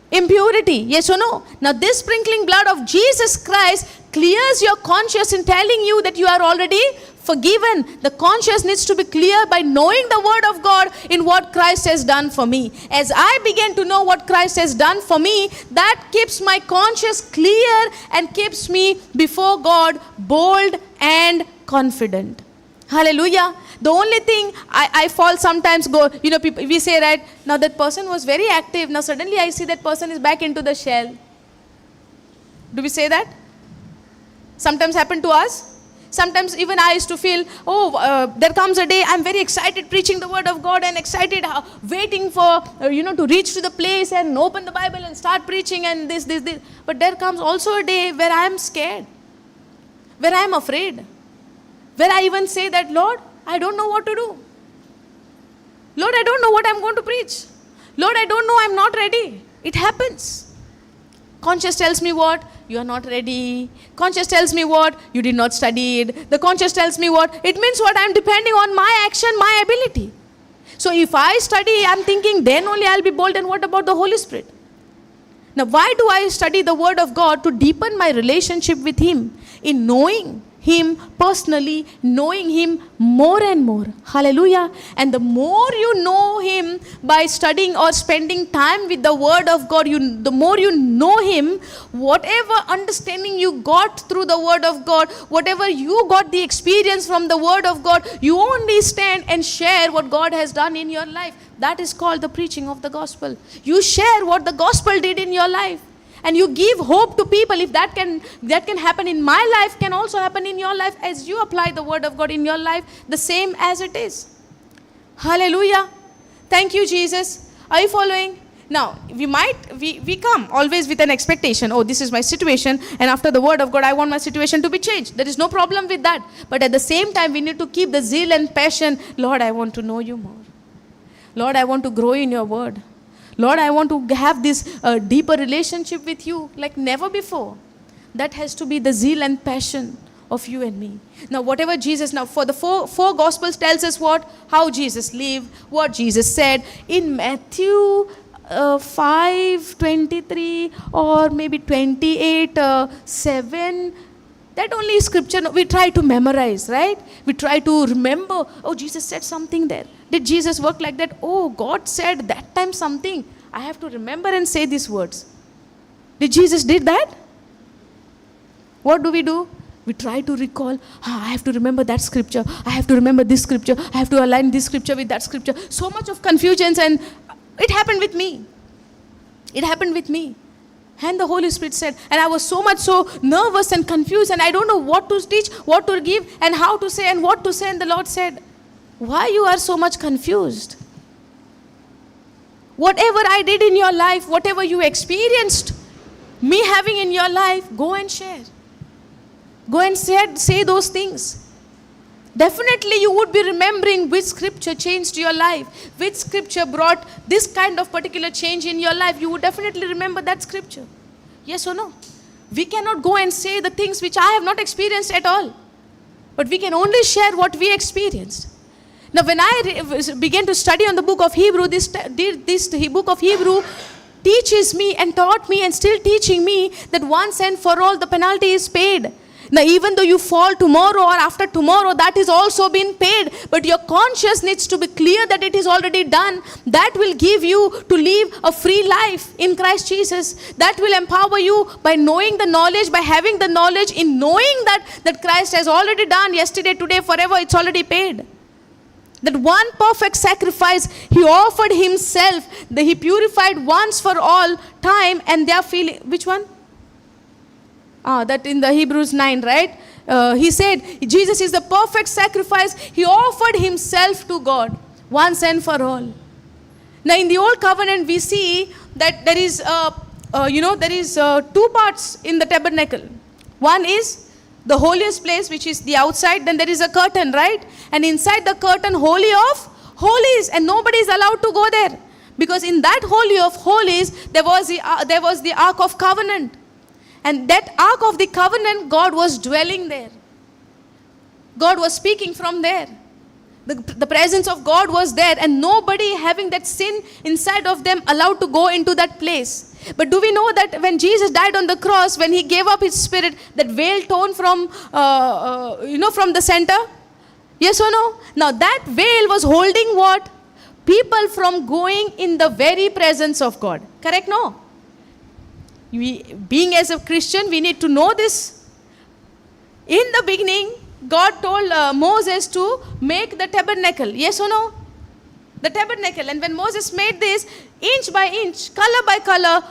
impurity. Yes or no? Now this sprinkling blood of Jesus Christ clears your conscience in telling you that you are already forgiven. The conscience needs to be clear by knowing the word of God in what Christ has done for me. As I begin to know what Christ has done for me, that keeps my conscience clear and keeps me before God bold and confident. Hallelujah. The only thing I fall sometimes people, we say, right, now that person was very active. Now suddenly I see that person is back into the shell. Do we say that? Sometimes happen to us. Sometimes even I used to feel, there comes a day I'm very excited preaching the word of God and excited waiting for, to reach to the place and open the Bible and start preaching and this. But there comes also a day where I am scared, where I am afraid, where I even say that, Lord, I don't know what to do. Lord, I don't know what I'm going to preach. Lord, I don't know, I'm not ready. It happens. Conscience tells me what? You are not ready. Conscience tells me what? You did not study it. The conscience tells me what? It means what? I'm depending on my action, my ability. So if I study, I'm thinking then only I'll be bold. And what about the Holy Spirit? Now why do I study the word of God? To deepen my relationship with him, in knowing him personally, knowing him more and more. Hallelujah. And the more you know him by studying or spending time with the word of God, the more you know him, whatever understanding you got through the word of God, whatever you got the experience from the word of God, you only stand and share what God has done in your life. That is called the preaching of the gospel. You share what the gospel did in your life. And you give hope to people. If that can happen in my life, can also happen in your life as you apply the word of God in your life, the same as it is. Hallelujah. Thank you, Jesus. Are you following? Now, we come always with an expectation. Oh, this is my situation, and after the word of God, I want my situation to be changed. There is no problem with that. But at the same time, we need to keep the zeal and passion. Lord, I want to know you more. Lord, I want to grow in your word. Lord, I want to have this deeper relationship with you like never before. That has to be the zeal and passion of you and me. Now whatever Jesus, now for the four Gospels tells us what? How Jesus lived, what Jesus said. In Matthew 5:23 or maybe 28:7, that only scripture we try to memorize, right? We try to remember, oh, Jesus said something there. Did Jesus work like that? Oh, God said that time something. I have to remember and say these words. Did Jesus did that? What do? We try to recall, I have to remember that scripture. I have to remember this scripture. I have to align this scripture with that scripture. So much of confusions, and it happened with me. It happened with me. And the Holy Spirit said, and I was so nervous and confused, and I don't know what to teach, what to give, and how to say, and what to say. And the Lord said, why you are so much confused? Whatever I did in your life, whatever you experienced me having in your life, go and share. Go and say those things. Definitely you would be remembering which scripture changed your life, which scripture brought this kind of particular change in your life. You would definitely remember that scripture. Yes or no? We cannot go and say the things which I have not experienced at all. But we can only share what we experienced. Now when I began to study on the book of Hebrew, this book of Hebrew teaches me and taught me and still teaching me that once and for all the penalty is paid. Now even though you fall tomorrow or after tomorrow, that is also been paid. But your conscience needs to be clear that it is already done. That will give you to live a free life in Christ Jesus. That will empower you by knowing the knowledge, by having the knowledge in knowing that Christ has already done yesterday, today, forever. It's already paid. That one perfect sacrifice, He offered Himself. That He purified once for all time, and they are feeling, which one? That in the Hebrews 9, right? He said, Jesus is the perfect sacrifice. He offered Himself to God once and for all. Now in the Old Covenant, we see that there is, two parts in the tabernacle. One is the holiest place, which is the outside. Then there is a curtain, right? And inside the curtain, Holy of Holies, and nobody is allowed to go there, because in that Holy of Holies there was the Ark of Covenant. And that Ark of the Covenant, God was dwelling there. God was speaking from there. The presence of God was there, and nobody having that sin inside of them allowed to go into that place. But do we know that when Jesus died on the cross, when He gave up His spirit, that veil torn from the center? Yes or no? Now that veil was holding what? People from going in the very presence of God. Correct? No? Being as a Christian, we need to know this. In the beginning, God told Moses to make the tabernacle. Yes or no? The tabernacle. And when Moses made this, inch by inch, color by color,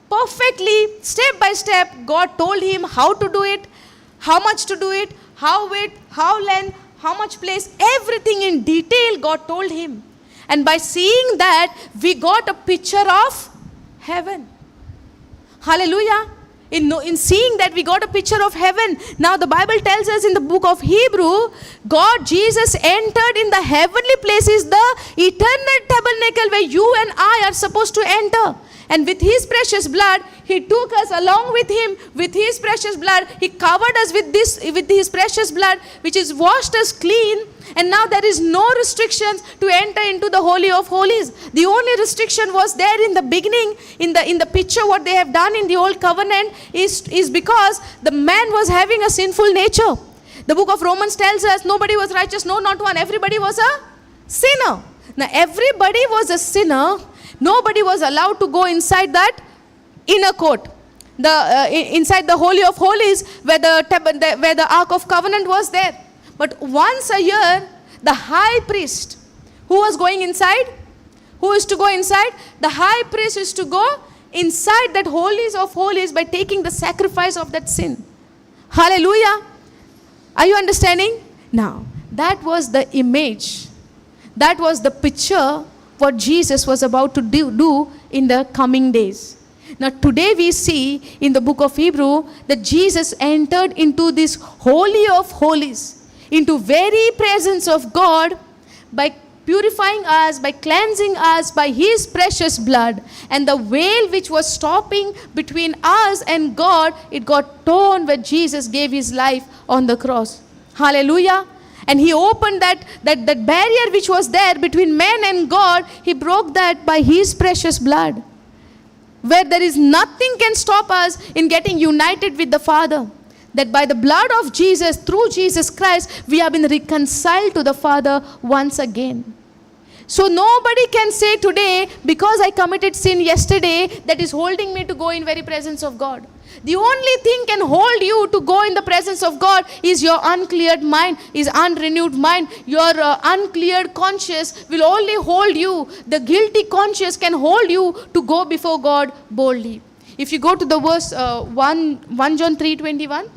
perfectly, step by step, God told him how to do it, how much to do it, how width, how length, how much place, everything in detail God told him. And by seeing that, we got a picture of heaven. Hallelujah. In seeing that, we got a picture of heaven. Now the Bible tells us in the book of Hebrew, God, Jesus entered in the heavenly places, the eternal tabernacle where you and I are supposed to enter. And with His precious blood, He took us along with Him. With His precious blood, He covered us with His precious blood, which is washed us clean. And now there is no restrictions to enter into the Holy of Holies. The only restriction was there in the beginning, in the picture what they have done in the Old Covenant is because the man was having a sinful nature. The book of Romans tells us nobody was righteous, no, not one. Everybody was a sinner. Now everybody was a sinner. Nobody was allowed to go inside that inner court, inside the Holy of Holies, where the Ark of Covenant was there. But once a year, the high priest, who was going inside? Who is to go inside? The high priest is to go inside that Holies of Holies by taking the sacrifice of that sin. Hallelujah. Are you understanding? Now, that was the image. That was the picture what Jesus was about to do in the coming days. Now today we see in the book of Hebrew that Jesus entered into this Holy of Holies, into very presence of God by purifying us, by cleansing us by his precious blood. And the veil which was stopping between us and God, it got torn when Jesus gave his life on the cross. Hallelujah. And he opened that barrier which was there between man and God. He broke that by his precious blood, where there is nothing can stop us in getting united with the Father. That by the blood of Jesus, through Jesus Christ, we have been reconciled to the Father once again. So nobody can say today, because I committed sin yesterday, that is holding me to go in very presence of God. The only thing can hold you to go in the presence of God is your uncleared mind, is unrenewed mind. Your uncleared conscience will only hold you. The guilty conscience can hold you to go before God boldly. If you go to the verse 1 John 3:21.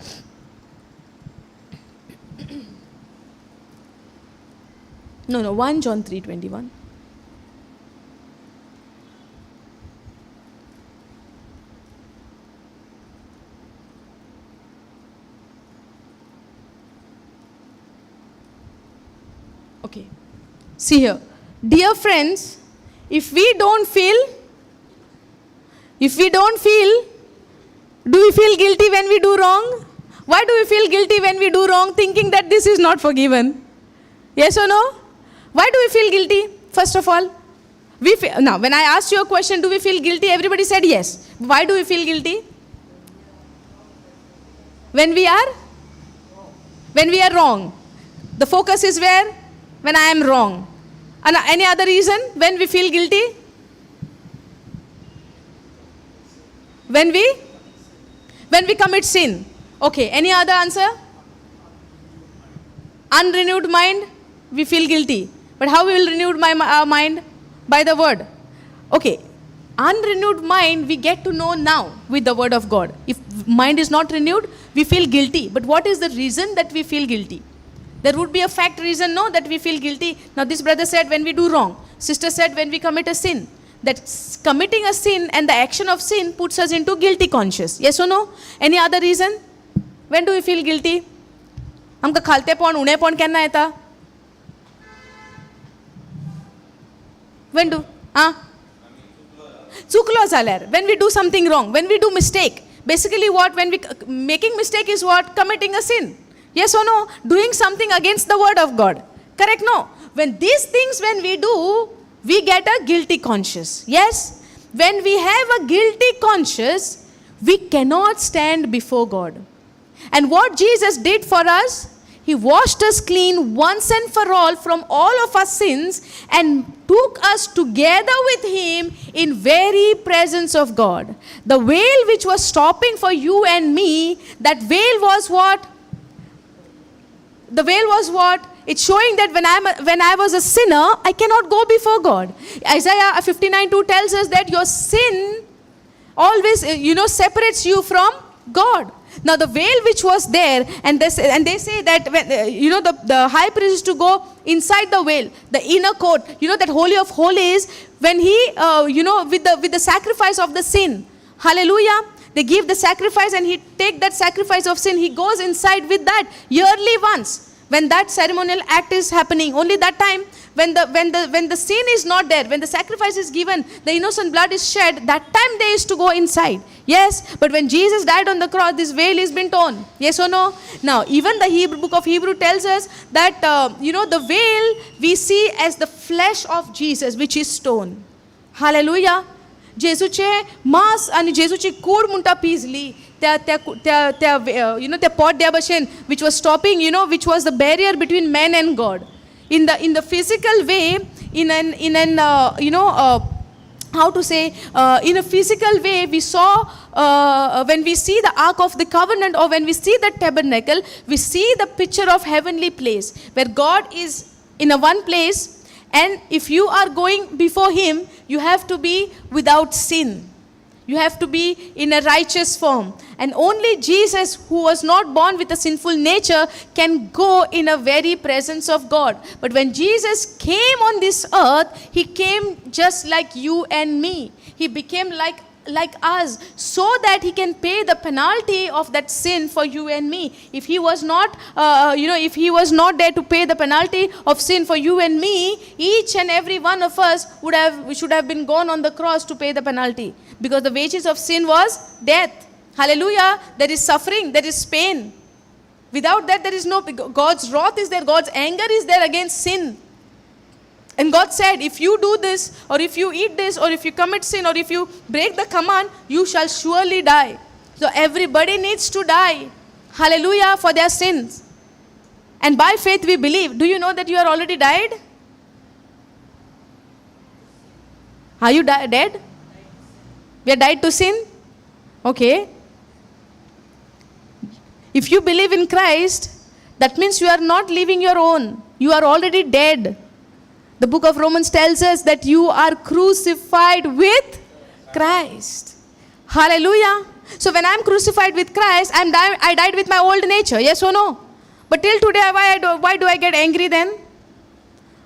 No, 1 John 3:21. Okay. See here. Dear friends, if we don't feel, do we feel guilty when we do wrong? Why do we feel guilty when we do wrong, thinking that this is not forgiven? Yes or no? Why do we feel guilty? First of all, now when I asked you a question, do we feel guilty? Everybody said yes. Why do we feel guilty? When we are wrong. The focus is where? When I am wrong. And any other reason when we feel guilty? When we commit sin. Okay, any other answer? Unrenewed mind, we feel guilty. But how we will renew our mind? By the word. Okay, unrenewed mind we get to know now with the word of God. If mind is not renewed, we feel guilty. But what is the reason that we feel guilty? There would be a fact reason, no, that we feel guilty. Now this brother said when we do wrong. Sister said when we commit a sin. That committing a sin and the action of sin puts us into guilty conscious. Yes or no? Any other reason? When do we feel guilty? आमकां खालतेपण उणेपण केन्ना येता? When do? चुकलो जाल्यार. When we do something wrong. When we do mistake. Basically what? When we making mistake is what? Committing a sin. Yes or no? Doing something against the word of God. Correct? No. When these things when we do, we get a guilty conscience. Yes? When we have a guilty conscience, we cannot stand before God. And what Jesus did for us, he washed us clean once and for all from all of our sins and took us together with him in very presence of God. The veil which was stopping for you and me, that veil was what? The veil was what? It's showing that when I was a sinner, I cannot go before God. Isaiah 59:2 tells us that your sin always, separates you from God. Now the veil which was there, and they say that when, the high priest is to go inside the veil, the inner court, that holy of holies, when he, with the sacrifice of the sin. Hallelujah. They give the sacrifice and he take that sacrifice of sin. He goes inside with that yearly once. When that ceremonial act is happening, only that time, when the sin is not there, when the sacrifice is given, the innocent blood is shed, that time they used to go inside. Yes, but when Jesus died on the cross, this veil has been torn. Yes or no? Now, even the book of Hebrew tells us that, the veil we see as the flesh of Jesus, which is stone. Hallelujah. जेजूचे मांस आणि जेजूची कूड म्हणटा पिजली त्या pot त्या भशेन which was stopping, which was the barrier between man and God. In the physical way, in a physical way, we saw when we see the Ark of the Covenant or when we see the tabernacle, we see the picture of heavenly place where God is in a one place. And if you are going before him, you have to be without sin. You have to be in a righteous form. And only Jesus, who was not born with a sinful nature, can go in a very presence of God. But when Jesus came on this earth, he came just like you and me. He became like like us, so that he can pay the penalty of that sin for you and me. If he was not, if he was not there to pay the penalty of sin for you and me, each and every one of us should have been gone on the cross to pay the penalty. Because the wages of sin was death. Hallelujah. There is suffering, there is pain. Without that, there is no, God's wrath is there, God's anger is there against sin. And God said, if you do this, or if you eat this, or if you commit sin, or if you break the command, you shall surely die. So everybody needs to die. Hallelujah, for their sins. And by faith we believe. Do you know that you are already died? Are you dead? We are died to sin? Okay. If you believe in Christ, that means you are not living your own. You are already dead. The book of Romans tells us that you are crucified with Christ. Hallelujah. So when I am crucified with Christ, I died with my old nature. Yes or no? But till today, why do I get angry then?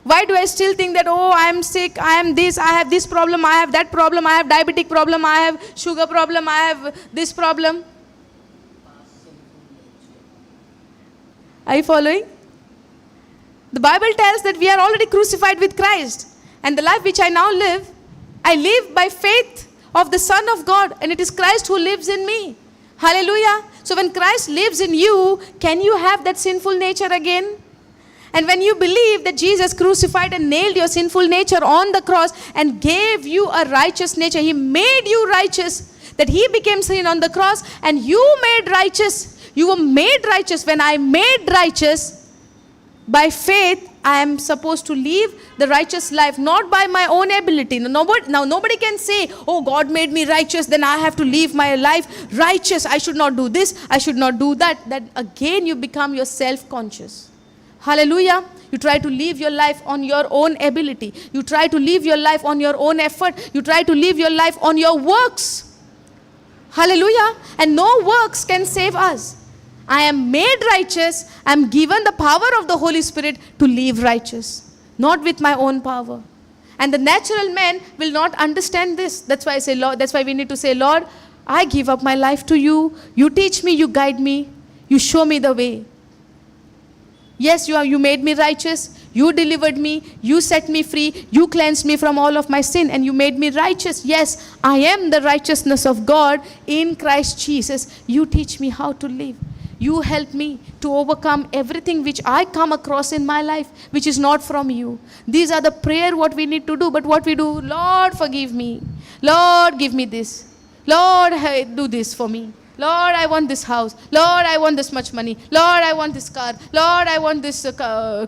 Why do I still think that, oh, I am sick, I am this, I have this problem, I have that problem, I have diabetic problem, I have sugar problem, I have this problem? Are you following? The Bible tells that we are already crucified with Christ. And the life which I now live, I live by faith of the Son of God. And it is Christ who lives in me. Hallelujah. So when Christ lives in you, can you have that sinful nature again? And when you believe that Jesus crucified and nailed your sinful nature on the cross and gave you a righteous nature, he made you righteous, that he became sin on the cross and you made righteous. You were made righteous. When I made righteous, by faith, I am supposed to live the righteous life, not by my own ability. Now, nobody can say, oh, God made me righteous, then I have to live my life righteous. I should not do this, I should not do that. That again, you become your self-conscious. Hallelujah. You try to live your life on your own ability. You try to live your life on your own effort. You try to live your life on your works. Hallelujah. And no works can save us. I am made righteous. I am given the power of the Holy Spirit to live righteous, not with my own power. And the natural man will not understand this. That's why I say, Lord, that's why we need to say, Lord, I give up my life to you. You teach me, you guide me, you show me the way. Yes, you made me righteous. You delivered me. You set me free. You cleansed me from all of my sin and you made me righteous. Yes, I am the righteousness of God in Christ Jesus. You teach me how to live. You help me to overcome everything which I come across in my life, which is not from you. These are the prayer what we need to do. But what we do, Lord, forgive me. Lord, give me this. Lord, do this for me. Lord, I want this house. Lord, I want this much money. Lord, I want this car. Lord, I want this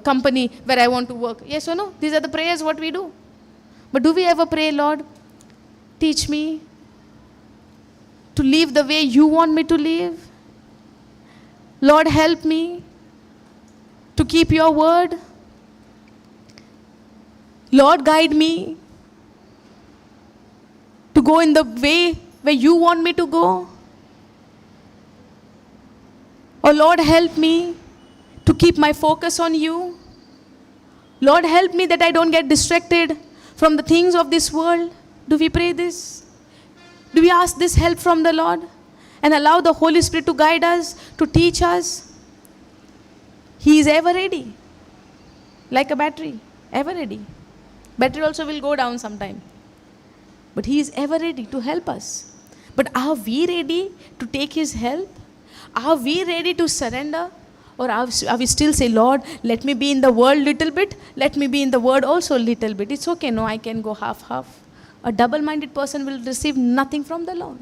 company where I want to work. Yes or no? These are the prayers what we do. But do we ever pray, Lord, teach me to live the way you want me to live? Lord, help me to keep your word. Lord, guide me to go in the way where you want me to go. Oh Lord, help me to keep my focus on you. Lord, help me that I don't get distracted from the things of this world. Do we pray this? Do we ask this help from the Lord? And allow the Holy Spirit to guide us, to teach us. He is ever ready. Like a battery, ever ready. Battery also will go down sometime. But He is ever ready to help us. But are we ready to take His help? Are we ready to surrender? Or are we still say, Lord, let me be in the world little bit. Let me be in the word also little bit. It's okay. No, I can go half-half. A double-minded person will receive nothing from the Lord.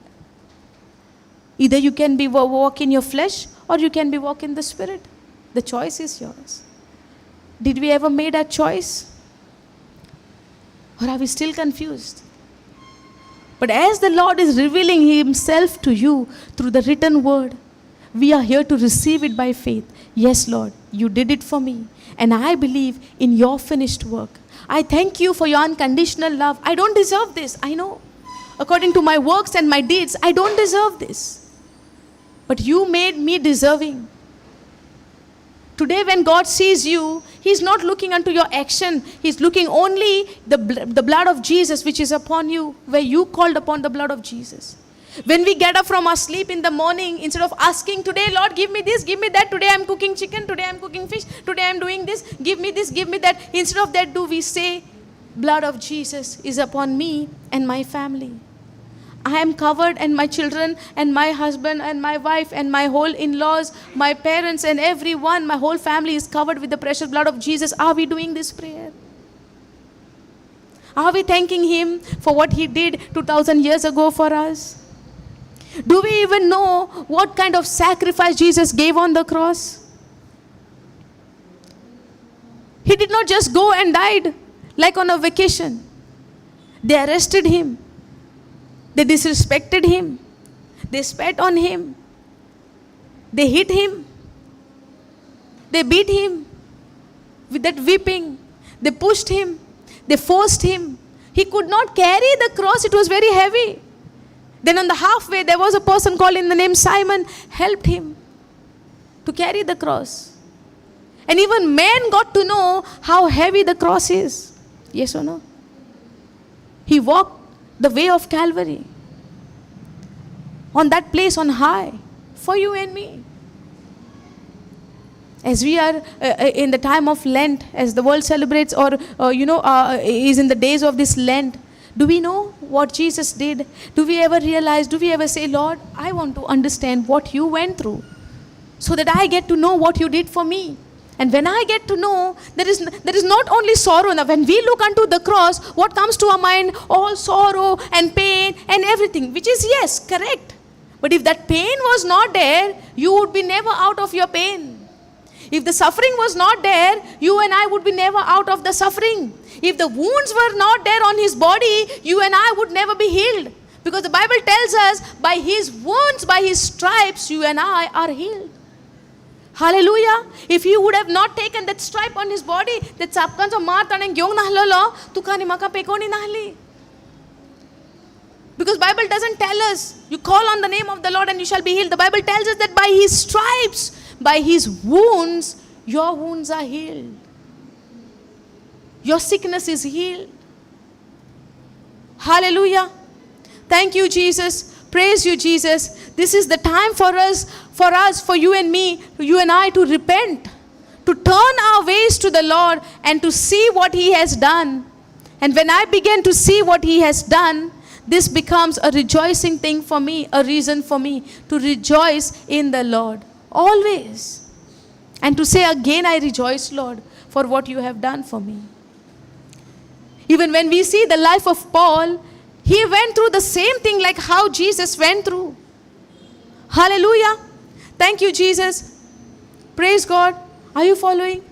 Either you can be walk in your flesh or you can be walk in the Spirit. The choice is yours. Did we ever made a choice? Or are we still confused? But as the Lord is revealing Himself to you through the written word, we are here to receive it by faith. Yes, Lord, you did it for me. And I believe in your finished work. I thank you for your unconditional love. I don't deserve this, I know. According to my works and my deeds, I don't deserve this. But you made me deserving. Today when God sees you, He's not looking unto your action. He's looking only the blood of Jesus which is upon you, where you called upon the blood of Jesus. When we get up from our sleep in the morning, instead of asking today, Lord, give me this, give me that, today I'm cooking chicken, today I'm cooking fish, today I'm doing this, give me that. Instead of that, do we say, blood of Jesus is upon me and my family. I am covered, and my children and my husband and my wife and my whole in-laws, my parents and everyone, my whole family is covered with the precious blood of Jesus. Are we doing this prayer? Are we thanking Him for what He did 2,000 years ago for us? Do we even know what kind of sacrifice Jesus gave on the cross? He did not just go and died like on a vacation. They arrested Him. They disrespected Him. They spat on Him. They hit Him. They beat Him with that whipping. They pushed Him. They forced Him. He could not carry the cross. It was very heavy. Then on the halfway, there was a person called in the name Simon, helped Him to carry the cross. And even men got to know how heavy the cross is. Yes or no? He walked the way of Calvary, on that place on high, for you and me. As we are in the time of Lent, as the world celebrates or is in the days of this Lent, do we know what Jesus did? Do we ever realize, do we ever say, Lord, I want to understand what you went through, so that I get to know what you did for me. And when I get to know, there is not only sorrow. Now when we look unto the cross, what comes to our mind? All sorrow and pain and everything, which is yes, correct. But if that pain was not there, you would be never out of your pain. If the suffering was not there, you and I would be never out of the suffering. If the wounds were not there on His body, you and I would never be healed. Because the Bible tells us, by His wounds, by His stripes, you and I are healed. Hallelujah. If He would have not taken that stripe on His body, that sapkanso martaneng gyong nahlolo, tukani maka pekoni nahli. Because Bible doesn't tell us, you call on the name of the Lord and you shall be healed. The Bible tells us that by His stripes, by His wounds, your wounds are healed. Your sickness is healed. Hallelujah. Thank you, Jesus. Praise you, Jesus. This is the time for us, for you and me, you and I to repent, to turn our ways to the Lord and to see what He has done. And when I begin to see what He has done, this becomes a rejoicing thing for me, a reason for me to rejoice in the Lord always. And to say again, I rejoice, Lord, for what you have done for me. Even when we see the life of Paul, he went through the same thing like how Jesus went through. Hallelujah. Thank you, Jesus. Praise God. Are you following?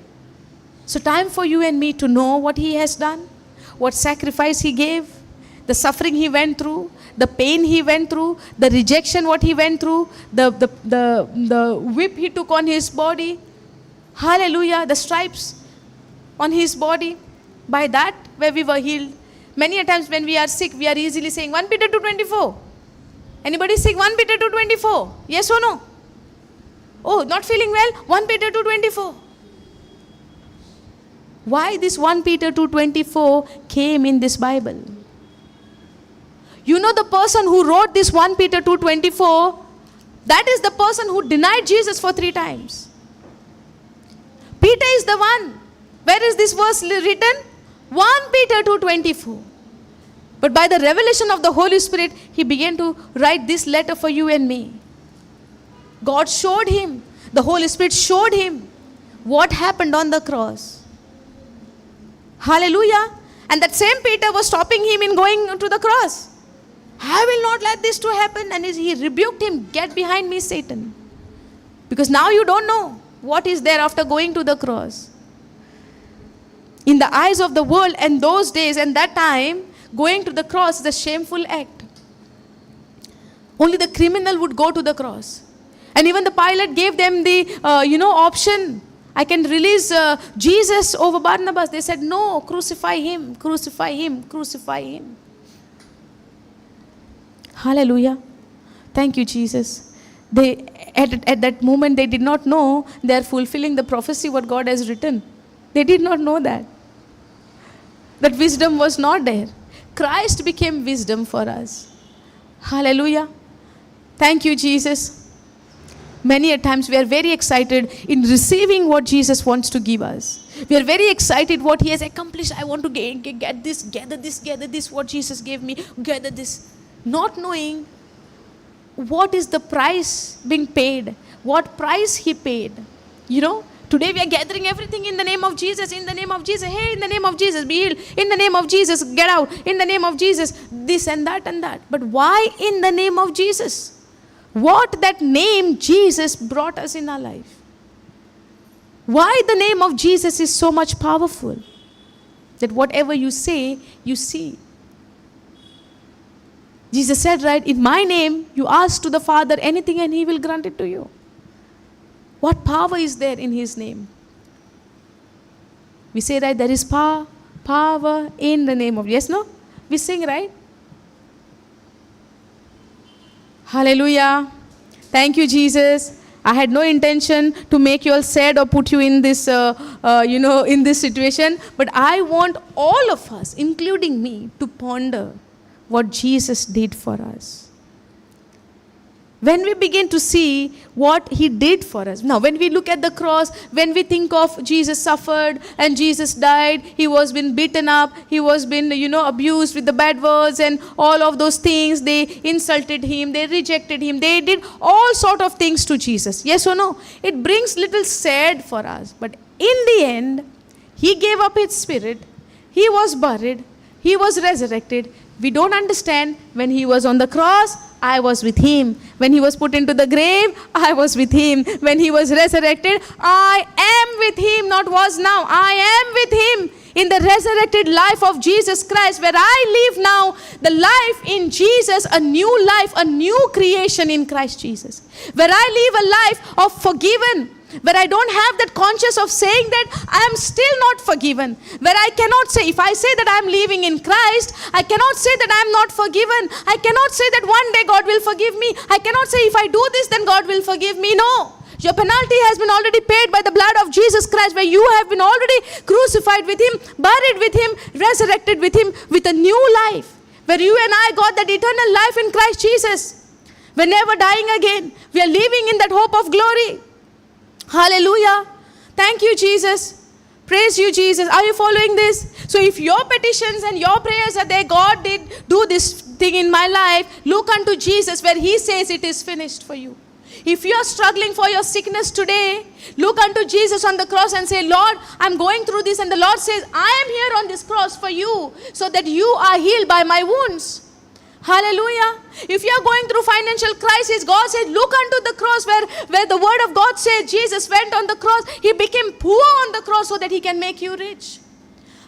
So time for you and me to know what He has done, what sacrifice He gave, the suffering He went through, the pain He went through, the rejection what He went through, the whip He took on His body. Hallelujah. The stripes on His body. By that, where we were healed. Many a times when we are sick, we are easily saying 1 Peter 2:24. Anybody sick? 1 Peter 2:24. Yes or no? Oh, not feeling well? 1 Peter 2:24. Why this 1 Peter 2:24 came in this Bible? You know, the person who wrote this 1 Peter 2:24, that is the person who denied Jesus for 3 times. Peter is the one. Where is this verse written? 1 Peter 2:24. But by the revelation of the Holy Spirit, he began to write this letter for you and me. God showed him, the Holy Spirit showed him what happened on the cross. Hallelujah. And that same Peter was stopping him in going to the cross. I will not let this to happen. And he rebuked him, get behind me, Satan. Because now you don't know what is there after going to the cross. In the eyes of the world and those days and that time, going to the cross is a shameful act. Only the criminal would go to the cross. And even the Pilate gave them the, option. I can release Jesus over Barnabas. They said, no, crucify him, crucify him, crucify him. Hallelujah. Thank you, Jesus. They at that moment they did not know they are fulfilling the prophecy what God has written. They did not know that. That wisdom was not there. Christ became wisdom for us. Hallelujah. Thank you, Jesus. Many a times we are very excited in receiving what Jesus wants to give us. We are very excited what He has accomplished. I want to get this, gather this, what Jesus gave me, gather this. Not knowing what is the price being paid, what price He paid. You know, today we are gathering everything in the name of Jesus, in the name of Jesus. Hey, in the name of Jesus, be healed. In the name of Jesus, get out. In the name of Jesus, this and that and that. But why in the name of Jesus? What that name Jesus brought us in our life. Why the name of Jesus is so much powerful. That whatever you say, you see. Jesus said, right, in my name, you ask to the Father anything and He will grant it to you. What power is there in His name? We say, right, there is power in the name of, yes, no? We sing, right? Hallelujah. Thank you, Jesus. I had no intention to make you all sad or put you in this, in this situation. But I want all of us, including me, to ponder what Jesus did for us. When we begin to see what He did for us. Now, when we look at the cross, when we think of Jesus suffered and Jesus died, He was been beaten up, He was been, abused with the bad words and all of those things. They insulted Him, they rejected Him, they did all sort of things to Jesus. Yes or no? It brings little sad for us. But in the end, He gave up His spirit, He was buried, He was resurrected. We don't understand. When He was on the cross, I was with Him. When He was put into the grave, I was with Him. When He was resurrected, I am with Him, not was now. I am with Him in the resurrected life of Jesus Christ, where I live now, the life in Jesus, a new life, a new creation in Christ Jesus. Where I live a life of forgiven, where I don't have that conscience of saying that I am still not forgiven. Where I cannot say, if I say that I am living in Christ, I cannot say that I am not forgiven. I cannot say that one day God will forgive me. I cannot say if I do this, then God will forgive me. No. Your penalty has been already paid by the blood of Jesus Christ, where you have been already crucified with Him, buried with Him, resurrected with Him, with a new life. Where you and I got that eternal life in Christ Jesus. We're never dying again. We are living in that hope of glory. Hallelujah. Thank you, Jesus. Praise you, Jesus. Are you following this? So if your petitions and your prayers are there, God did do this thing in my life, look unto Jesus where He says it is finished for you. If you are struggling for your sickness today, look unto Jesus on the cross and say, Lord, I'm going through this. And the Lord says, I am here on this cross for you so that you are healed by my wounds. Hallelujah. If you are going through financial crisis, God said, look unto the cross where the word of God says Jesus went on the cross. He became poor on the cross so that He can make you rich.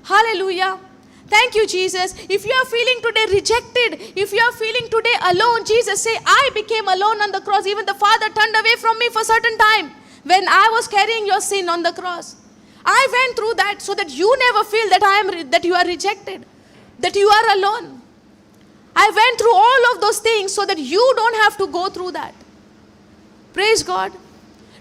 Hallelujah. Thank you, Jesus. If you are feeling today rejected, if you are feeling today alone, Jesus say, I became alone on the cross. Even the Father turned away from me for a certain time when I was carrying your sin on the cross. I went through that so that you never feel that you are rejected, that you are alone. I went through all of those things so that you don't have to go through that. Praise God.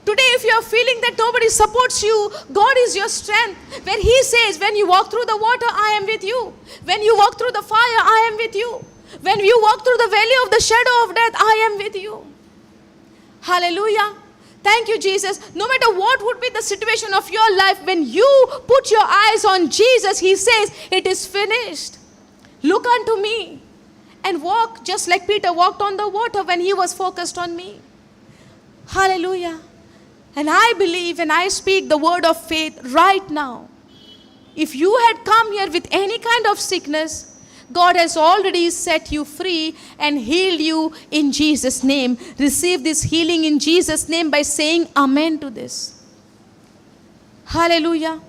Today, if you are feeling that nobody supports you, God is your strength. When He says, when you walk through the water, I am with you. When you walk through the fire, I am with you. When you walk through the valley of the shadow of death, I am with you. Hallelujah. Thank you, Jesus. No matter what would be the situation of your life, when you put your eyes on Jesus, He says, it is finished. Look unto me. And walk just like Peter walked on the water when he was focused on me. Hallelujah. And I believe and I speak the word of faith right now. If you had come here with any kind of sickness, God has already set you free and healed you in Jesus' name. Receive this healing in Jesus' name by saying amen to this. Hallelujah.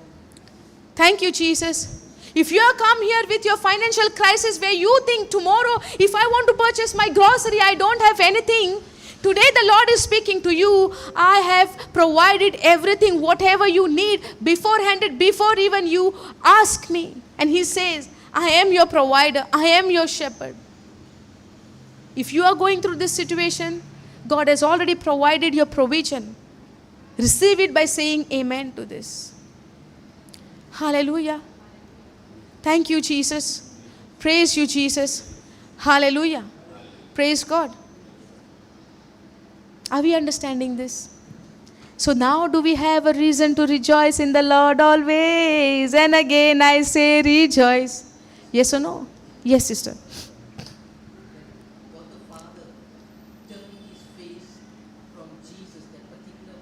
Thank you, Jesus. If you have come here with your financial crisis where you think tomorrow, if I want to purchase my grocery, I don't have anything. Today the Lord is speaking to you. I have provided everything, whatever you need beforehand, before even you ask me. And He says, I am your provider. I am your shepherd. If you are going through this situation, God has already provided your provision. Receive it by saying amen to this. Hallelujah. Thank you, Jesus. Praise you, Jesus. Hallelujah. Praise God. Are we understanding this? So now do we have a reason to rejoice in the Lord always? And again I say rejoice. Yes or no? Yes, sister. God the Father turning his face from Jesus, that particular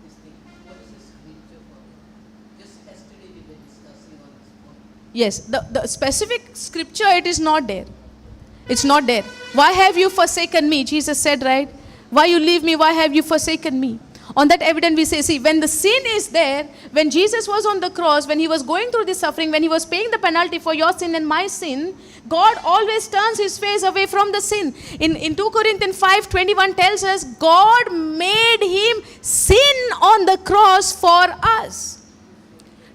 this thing. What is the scripture for it? Just yesterday we were discussing on this point. Yes, the specific scripture, it is not there. It's not there. Why have you forsaken me? Jesus said, right? Why you leave me? Why have you forsaken me? On that evidence we say, see, when the sin is there, when Jesus was on the cross, when he was going through this suffering, when he was paying the penalty for your sin and my sin, God always turns his face away from the sin. In 2 Corinthians 5:21 tells us, God made him sin on the cross for us.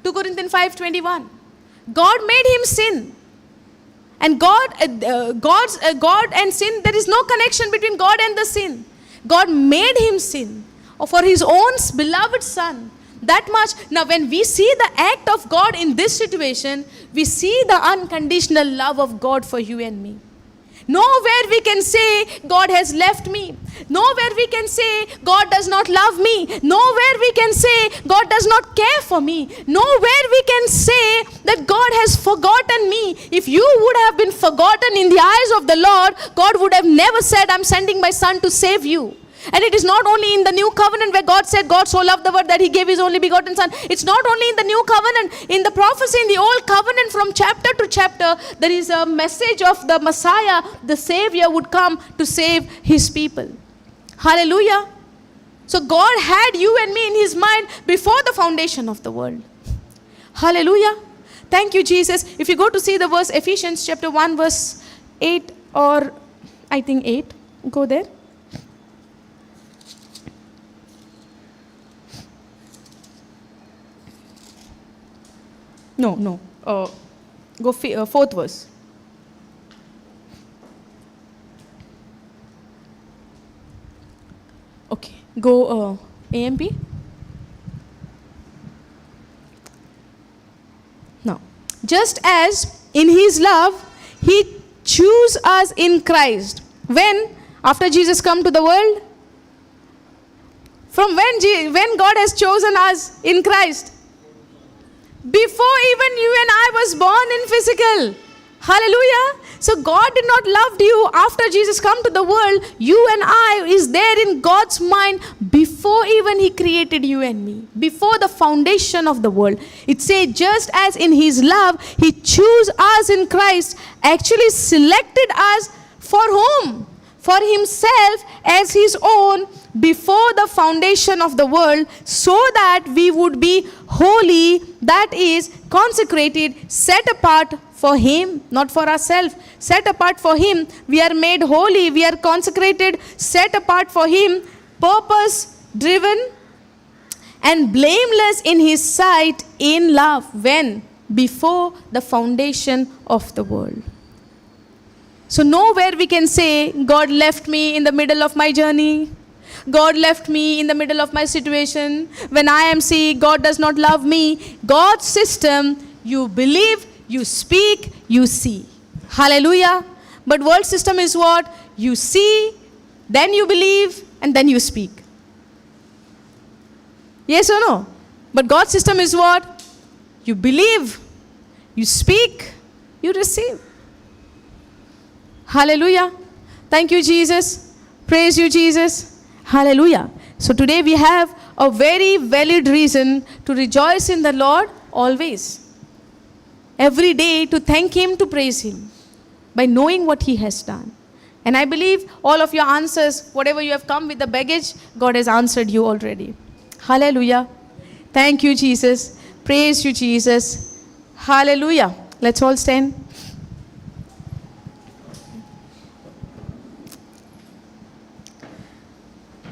2 Corinthians 5:21. God made him sin. And God and sin, there is no connection between God and the sin. God made him sin for his own beloved son. That much. Now when we see the act of God in this situation, we see the unconditional love of God for you and me. Nowhere we can say God has left me. Nowhere we can say God does not love me. Nowhere we can say God does not care for me. Nowhere we can say that God has forgotten me. If you would have been forgotten in the eyes of the Lord, God would have never said, I'm sending my son to save you. And it is not only in the new covenant where God said, God so loved the world that he gave his only begotten son. It's not only in the new covenant. In the prophecy in the old covenant, from chapter to chapter, there is a message of the Messiah, the Savior would come to save his people. Hallelujah. So God had you and me in his mind before the foundation of the world. Hallelujah. Thank you, Jesus. If you go to see the verse, Ephesians chapter 1 verse 8 or I think 8. Go there. No. Go fourth verse. Okay. Go AMP. Now, just as in his love, he chose us in Christ. When? After Jesus come to the world? From when God has chosen us in Christ? Before even you and I was born in physical. Hallelujah. So God did not love you after Jesus come to the world. You and I is there in God's mind before even he created you and me. Before the foundation of the world. It says just as in his love he chose us in Christ. Actually selected us for whom? For himself as his own before the foundation of the world, so that we would be holy, that is consecrated, set apart for him, not for ourselves, set apart for him. We are made holy, we are consecrated, set apart for him, purpose driven and blameless in his sight in love. When? Before the foundation of the world. So nowhere we can say, God left me in the middle of my journey. God left me in the middle of my situation. When I am sick, God does not love me. God's system, you believe, you speak, you see. Hallelujah. But world system is what? You see, then you believe, and then you speak. Yes or no? But God's system is what? You believe, you speak, you receive. Hallelujah. Thank you, Jesus. Praise you, Jesus. Hallelujah. So today we have a very valid reason to rejoice in the Lord always. Every day to thank him, to praise him by knowing what he has done. And I believe all of your answers, whatever you have come with the baggage, God has answered you already. Hallelujah. Thank you, Jesus. Praise you, Jesus. Hallelujah. Let's all stand.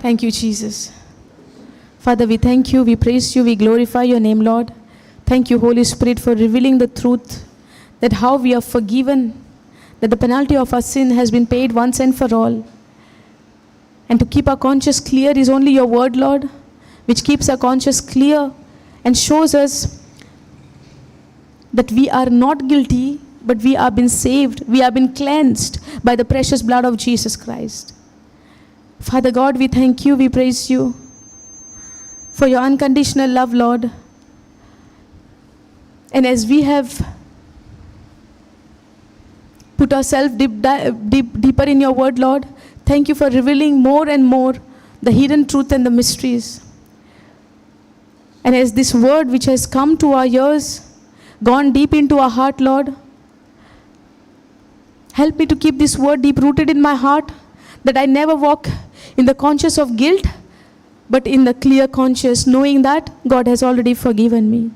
Thank you, Jesus. Father, we thank you, we praise you, we glorify your name, Lord. Thank you, Holy Spirit, for revealing the truth that how we are forgiven, that the penalty of our sin has been paid once and for all. And to keep our conscience clear is only your word, Lord, which keeps our conscience clear and shows us that we are not guilty, but we have been saved. We have been cleansed by the precious blood of Jesus Christ. Father God, we thank you, we praise you for your unconditional love, Lord. And as we have put ourselves deeper in your word, Lord, thank you for revealing more and more the hidden truth and the mysteries. And as this word which has come to our ears, gone deep into our heart, Lord, help me to keep this word deep rooted in my heart, that I never walk in the conscience of guilt, but in the clear conscience, knowing that God has already forgiven me.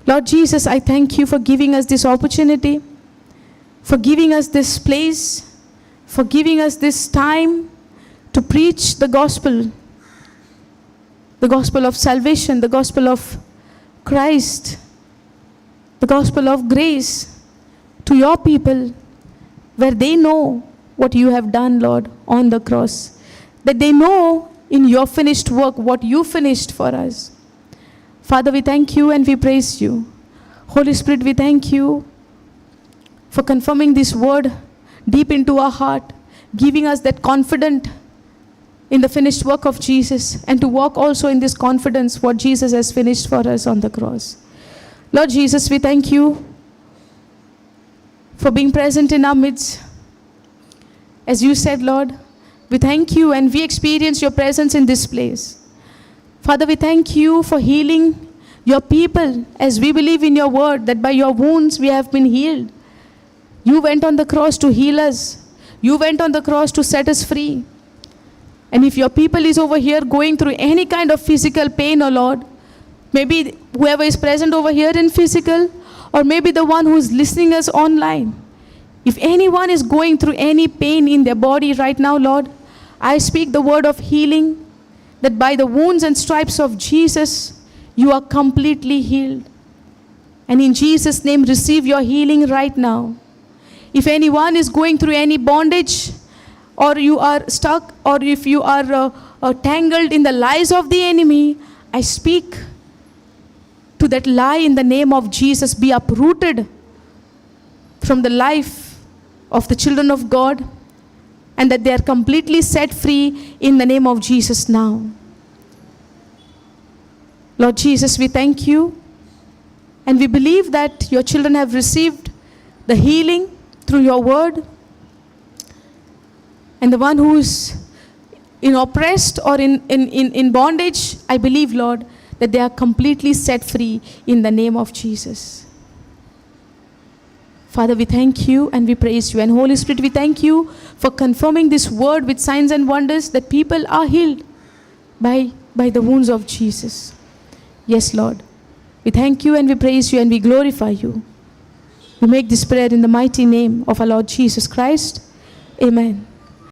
Lord Jesus, I thank you for giving us this opportunity, for giving us this place, for giving us this time to preach the gospel of salvation, the gospel of Christ, the gospel of grace to your people, where they know what you have done, Lord, on the cross. That they know in your finished work what you finished for us. Father, we thank you and we praise you. Holy Spirit, we thank you for confirming this word deep into our heart, giving us that confidence in the finished work of Jesus, and to walk also in this confidence what Jesus has finished for us on the cross. Lord Jesus, we thank you for being present in our midst. As you said, Lord, we thank you and we experience your presence in this place. Father, we thank you for healing your people, as we believe in your word that by your wounds we have been healed. You went on the cross to heal us. You went on the cross to set us free. And if your people is over here going through any kind of physical pain, oh Lord, maybe whoever is present over here in physical, or maybe the one who is listening us online, if anyone is going through any pain in their body right now, Lord, I speak the word of healing, that by the wounds and stripes of Jesus, you are completely healed. And in Jesus' name, receive your healing right now. If anyone is going through any bondage, or you are stuck, or if you are tangled in the lies of the enemy, I speak to that lie in the name of Jesus. Be uprooted from the life of the children of God, and that they are completely set free in the name of Jesus now. Lord Jesus, we thank you, and we believe that your children have received the healing through your word. And the one who is oppressed or in bondage, I believe, Lord, that they are completely set free in the name of Jesus. Father, we thank you and we praise you. And Holy Spirit, we thank you for confirming this word with signs and wonders, that people are healed by the wounds of Jesus. Yes, Lord. We thank you and we praise you and we glorify you. We make this prayer in the mighty name of our Lord Jesus Christ. Amen.